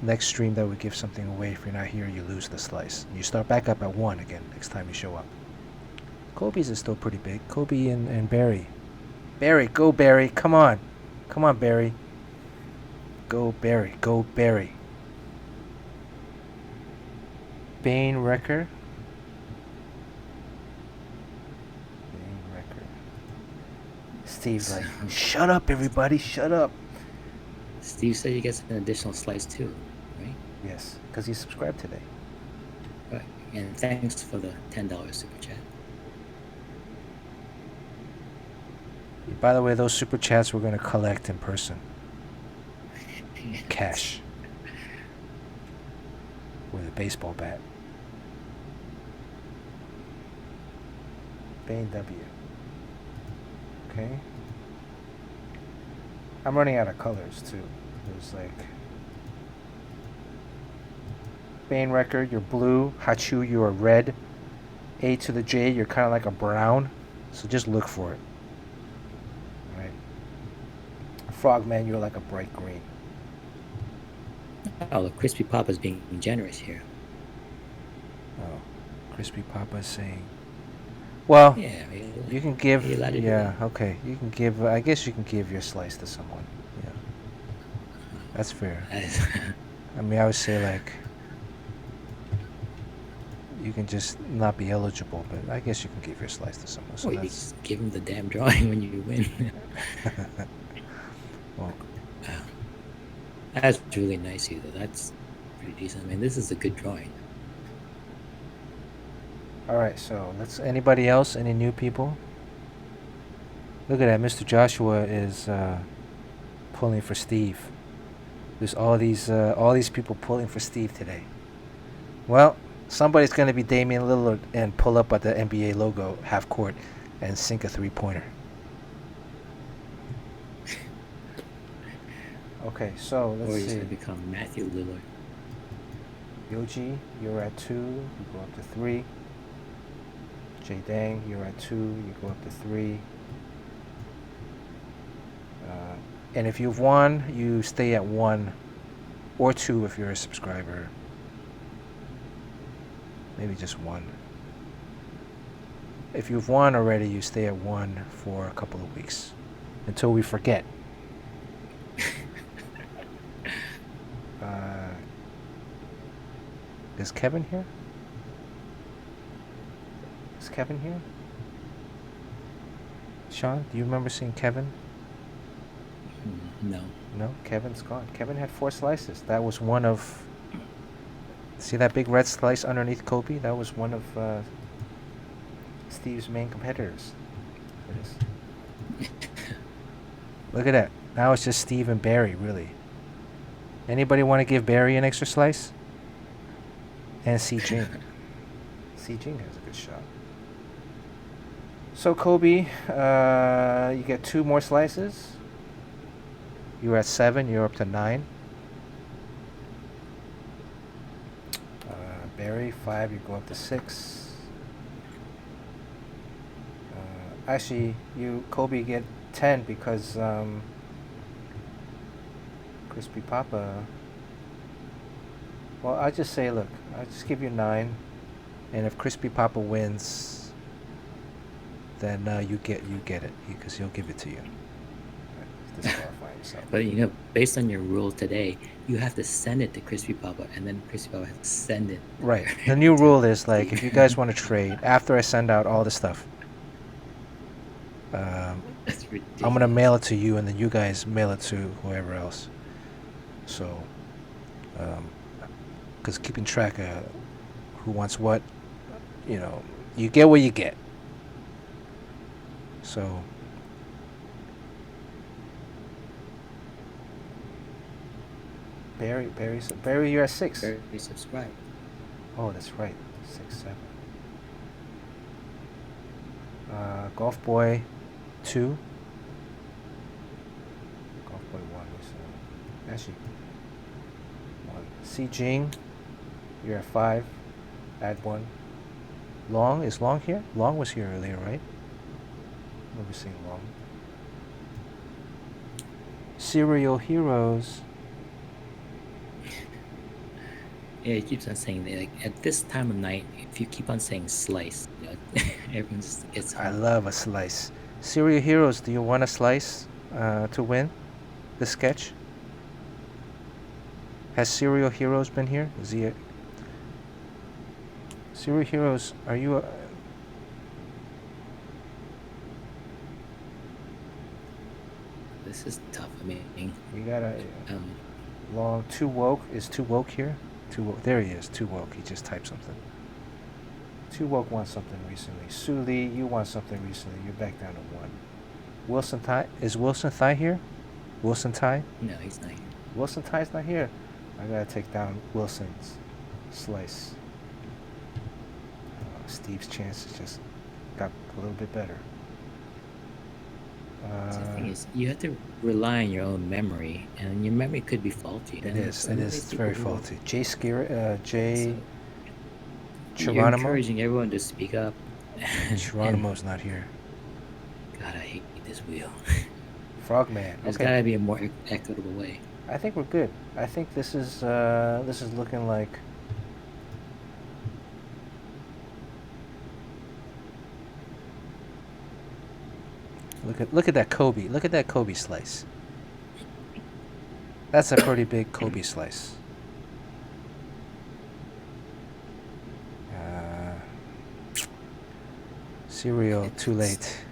next stream that would give something away. If you're not here, you lose the slice. You start back up at 1 again next time you show up. Kobe's is still pretty big. Kobe and Barry. Barry, go Barry. Come on. Come on, Barry. Go Barry. Go Barry. Bane Wrecker. Bane Wrecker. Steve's like, shut up, everybody. Shut up. Steve said he gets an additional slice too, right? Yes, because he subscribed today. Right. And thanks for the $10 super chat. By the way, those super chats we're going to collect in person. Cash. With a baseball bat. Bane W. Okay. I'm running out of colors too. There's like Bane record, you're blue. Hachu, you're red. A to the J, you're kind of like a brown. So just look for it. Right. Frogman, you're like a bright green. Oh, look, Crispy Papa's being generous here. Oh, Crispy Papa's saying. Well, Yeah, you can give. you're allowed to do Yeah, that. okay. You can give. I guess you can give your slice to someone. Yeah, that's fair. I mean, I would say like you can just not be eligible, but I guess you can give your slice to someone. So Well, you that's. just give him the damn drawing when you win. Well, That's really nice, either. That's pretty decent. I mean, this is a good drawing. all right. So let's. Anybody else? Any new people? Look at that. Mr. Joshua is pulling for Steve. There's all these people pulling for Steve today. Well, somebody's going to be Damian Lillard and pull up at the NBA logo half court and sink a three-pointer. Okay, so Or let's he's see. going to become Matthew Lillard. Yoji, you're at 2. You go up to 3. J Dang, you're at 2. You go up to 3. And if you've won, you stay at 1 or 2 if you're a subscriber. Maybe just 1. If you've won already, you stay at 1 for a couple of weeks until we forget. Is Kevin here? Is Kevin here? Sean, do you remember seeing Kevin? No. No, Kevin's gone. Kevin had 4 slices. That was one of... See that big red slice underneath Kobe? That was one of Steve's main competitors. Look at that. Now it's just Steve and Barry, really. Anybody want to give Barry an extra slice? And C. Jing. C. Jing has a good shot. So Kobe, you get 2 more slices. You're at 7. You're up to 9. Barry, 5. You go up to 6. Actually, you Kobe get 10 because Crispy Papa. Well, I just say, look, I just give you 9, and if Crispy Papa wins, then you get it because he'll give it to you. Disqualify himself. But based on your rule today, you have to send it to Crispy Papa, and then Crispy Papa has to send it. Right. The new rule is like if you guys want to trade after I send out all the stuff, That's ridiculous. I'm gonna mail it to you, and then you guys mail it to whoever else. So, because keeping track of who wants what, you get what you get. So, Barry, you're at 6. Barry subscribe. Oh, that's right, 6, 7. Golf Boy, 2. Golf Boy 1 is actually 1. C Jing, you're at 5. Add 1. Long, is Long here? Long was here earlier, right? I remember seeing Long. Serial Heroes. Yeah, he keeps on saying that. Like at this time of night, if you keep on saying slice, everyone just gets. I love a slice. Serial Heroes, do you want a slice to win the sketch? Has Serial Heroes been here? Is he? Serial Heroes, are you? This is tough. I mean, You got a Long. Too woke. Is Too woke here? Too woke. There he is. Too woke. He just typed something. Too woke wants something recently. Sue Lee, you want something recently. You're back down to 1. Wilson Thai. Is Wilson Thai here? Wilson Thai? No, he's not here. Wilson Thai's not here. I gotta take down Wilson's slice. Steve's chances just got a little bit better. So the thing is, you have to rely on your own memory, and your memory could be faulty. It is. It is. It's very faulty. Jay So you're Geronimo. encouraging everyone to speak up. Geronimo's not here. God, I hate this wheel. Frogman. There's Okay. gotta be a more equitable way. I think we're good. I think this is looking like. Look at that Kobe. Look at that Kobe slice. That's a pretty big Kobe slice. Cereal, too late.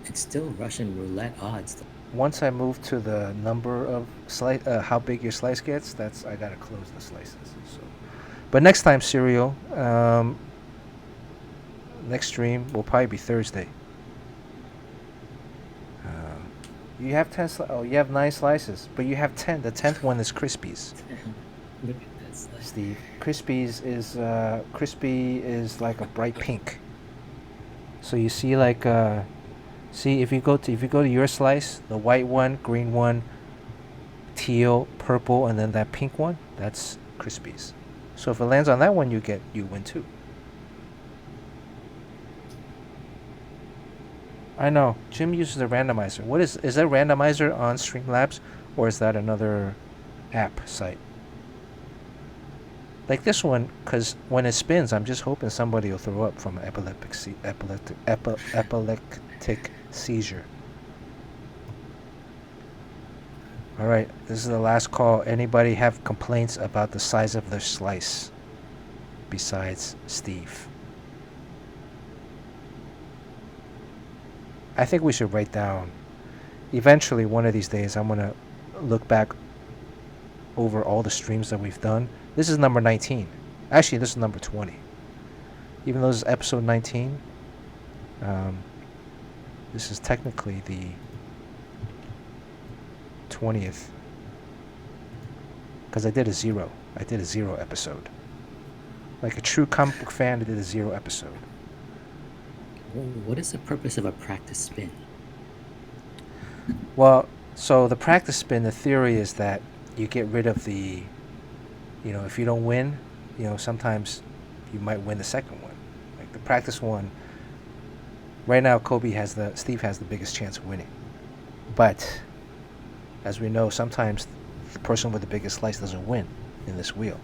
It's still Russian roulette odds. Once I move to the number of slice, how big your slice gets, I gotta close the slices. So, but next time, cereal. Next stream will probably be Thursday. You have 10. You have 9 slices, but you have 10. The 10th one is Crispies. Look at that slice. Steve, Crispies is crispy is like a bright pink. So you see like see if you go to your slice, the white one, green one, teal, purple, and then that pink one, that's Crispies. So if it lands on that one, you win too. I know. Jim uses a randomizer. What is that randomizer on Streamlabs, or is that another app site? Like this one, because when it spins, I'm just hoping somebody will throw up from an epileptic seizure. All right, this is the last call. Anybody have complaints about the size of their slice besides Steve? I think we should write down. Eventually, one of these days, I'm going to look back over all the streams that we've done. This is number 19. Actually, this is number 20. Even though this is episode 19, this is technically the 20th. Because I did a 0. I did a 0 episode. Like a true comic book fan, I did a 0 episode. What is the purpose of a practice spin? Well, so the practice spin, the theory is that you get rid of the, if you don't win, sometimes you might win the second one. Like the practice one, right now Steve has the biggest chance of winning. But, as we know, sometimes the person with the biggest slice doesn't win in this wheel.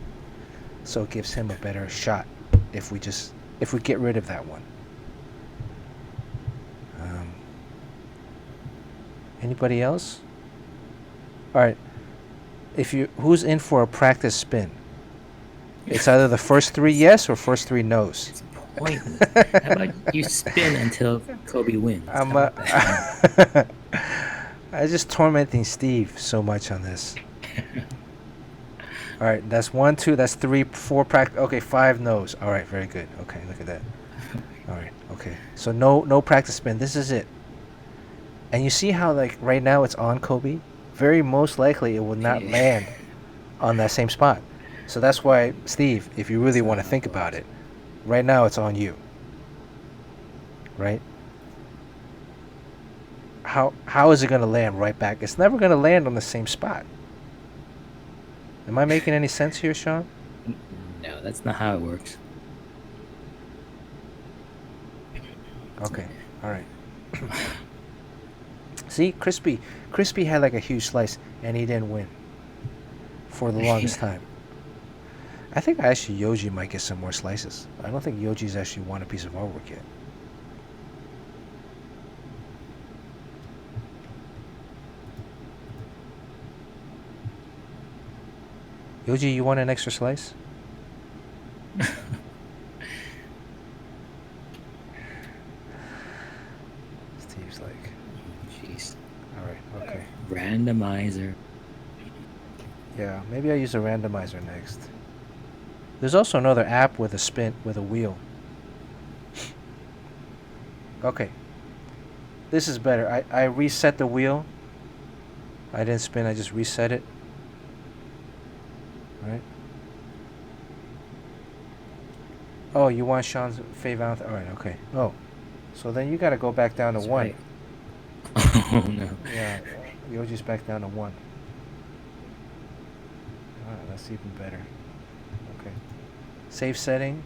So it gives him a better shot if we get rid of that one. Anybody else? All right. Who's in for a practice spin? It's either the first 3 yes or first 3 no's. It's pointless. How about you spin until Kobe wins? I just tormenting Steve so much on this. All right, that's 1, 2, that's 3, 4 practice. Okay, 5 no's. All right, very good. Okay, look at that. All right, okay. So no practice spin. This is it. And you see how like right now it's on Kobe? Very most likely it will not land on that same spot. So that's why, Steve, if you really want to think about it, right now it's on you. Right? How is it going to land right back? It's never going to land on the same spot. Am I making any sense here, Sean? No, that's not how it works. Okay. All right. See, Crispy had like a huge slice, and he didn't win for the longest time. I think Yoji might get some more slices. I don't think Yoji's actually won a piece of artwork yet. Yoji, you want an extra slice? Steve's like... Jeez. Alright, okay. Randomizer. Yeah, maybe I'll use a randomizer next. There's also another app with a wheel. Okay. This is better. I reset the wheel. I didn't spin, I just reset it. Right? Oh, you want Sean's Faye Valentine? Alright, okay. Oh. So then you gotta go back down to That's 1. right. Oh no. Yeah, Yoji's back down to 1. Alright, that's even better. Okay. Save setting.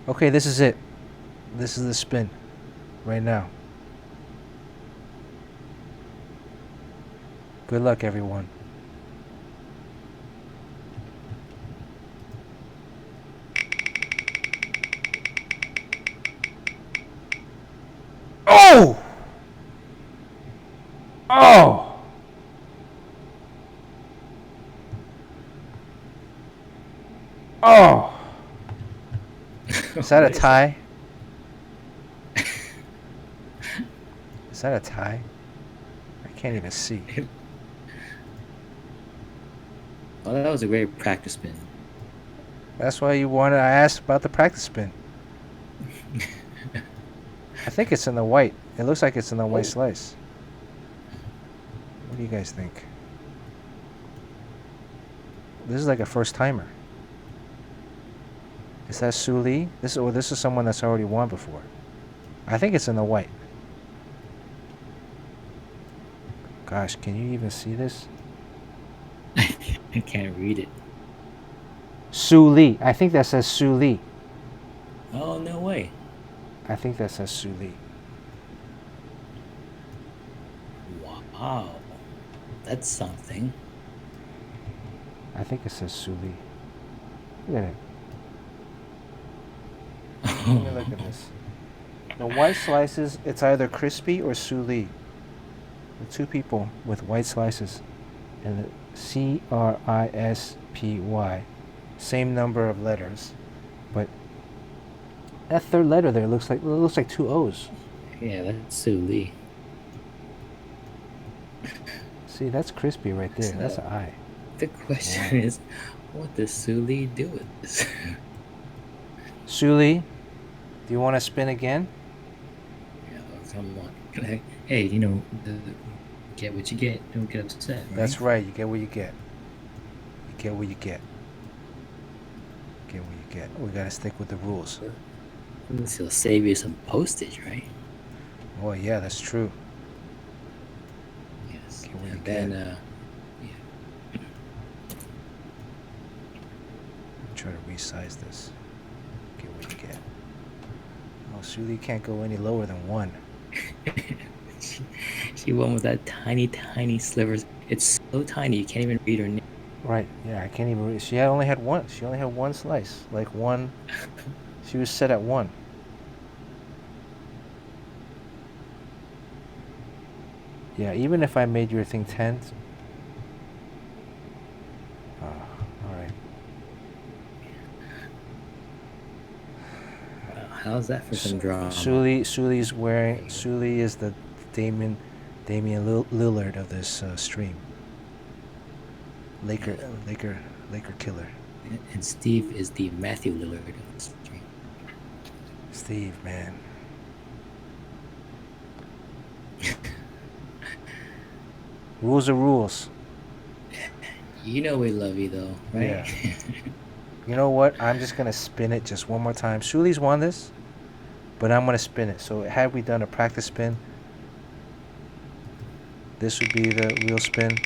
Okay, this is it. This is the spin. Right now. Good luck, everyone. Oh! Oh! Oh! Is that a What is tie? Is that a tie? I can't even see. it? Oh, that was a great practice spin. That's why I asked about the practice spin. I think it's in the white. It looks like it's in the white slice. What do you guys think? This is like a first timer. Is that Su Lee? This is someone that's already won before. I think it's in the white. Gosh, can you even see this? I can't read it. Su Lee. I think that says Su Lee. Oh, no way. I think that says Su Lee. Wow. That's something. I think it says Su Lee. Look at it. Let me look at this. The white slices, it's either crispy or Su Lee. The two people with white slices. And the CRISPY. Same number of letters. But that third letter there looks like two O's. Yeah, that's Su Lee. See, that's crispy right there. That's an I. The question is, what does Su Lee do with this? Su Lee, do you want to spin again? Yeah, come on. Hey, get what you get. Don't get upset. Right? That's right. You get what you get. You get what you get. Get what you get. We gotta stick with the rules. This will save you some postage, right? Oh yeah, that's true. Yes. Get what you And get. then, Yeah. Try to resize this. Get what you get. Oh, Su Lee can't go any lower than 1. she won with that tiny, tiny slivers. It's so tiny you can't even read her name. Right. Yeah, I can't even read. She only had one. She only had one slice. Like one. She was set at 1. Yeah, even if I made your thing 10. All right. How's that for some drama? Su Lee is the Damian Lillard of this stream. Laker killer. And Steve is the Matthew Lillard of the stream. Steve, man. Rules are rules. You know we love you though, right? Yeah. You know what? I'm just gonna spin it just one more time. Su Lee's won this, but I'm gonna spin it. So had we done a practice spin, this would be the real spin.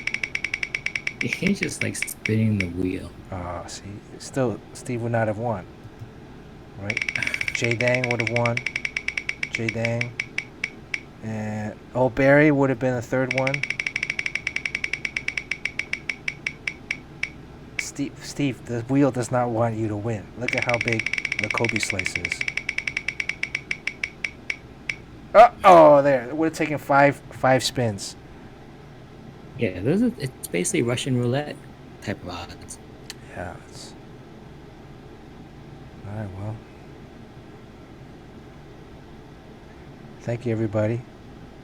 He's just like spinning the wheel. See, still Steve would not have won, right? Jay Dang would have won. Jay Dang. And Barry would have been the third one. Steve, the wheel does not want you to win. Look at how big the Kobe slice is. Oh, there. It would have taken five spins. Yeah, it's basically Russian roulette type of odds. Yeah. All right, well. Thank you, everybody.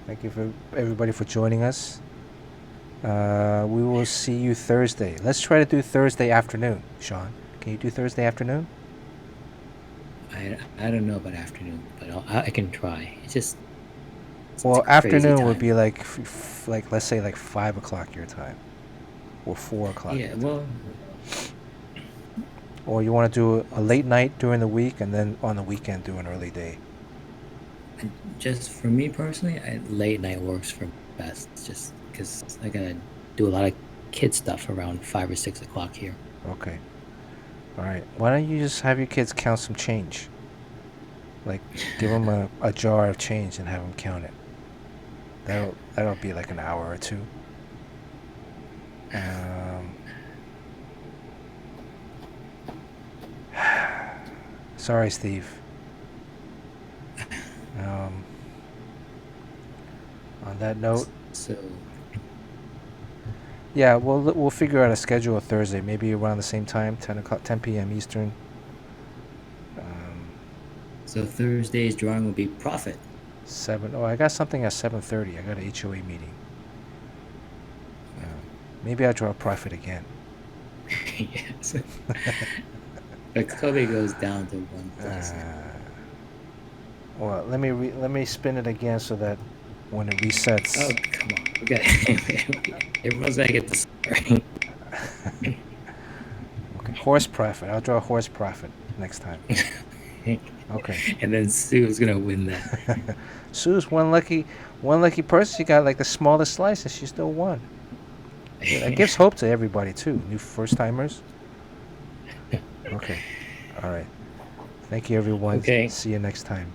Thank you for everybody for joining us. We will see you Thursday. Let's try to do Thursday afternoon, Sean. Can you do Thursday afternoon? I don't know about afternoon, but I can try. It's just Well, a crazy afternoon would time. be like, like let's say like 5 o'clock your time, or 4 o'clock Yeah, your time. well, Or you want to do a late night during the week and then on the weekend do an early day. just for me personally, late night works for me best. Just because I gotta do a lot of kid stuff around 5 or 6 o'clock here. Okay. All right. Why don't you just have your kids count some change? Like, give them a jar of change and have them count it. That'll be like an hour or two. Um, sorry, Steve. Um, on that note, So yeah, we'll figure out a schedule of Thursday, maybe around the same time, 10 p.m. Eastern. Um, so Thursday's drawing will be profit. 7. Oh, I got something at 7:30. I got an HOA meeting. Maybe I'll draw profit again. Yes. But Kobe goes down to 1+. Well, let me spin it again so that when it resets. Oh, come on. We got everyone's gotta get this right. Okay, horse profit. I'll draw horse profit next time. Okay. And then Sue's gonna win that. Sue's one lucky person. She got like the smallest slice and she still won. That gives hope to everybody too. New first timers. Okay. All right. Thank you, everyone. Okay. See you next time.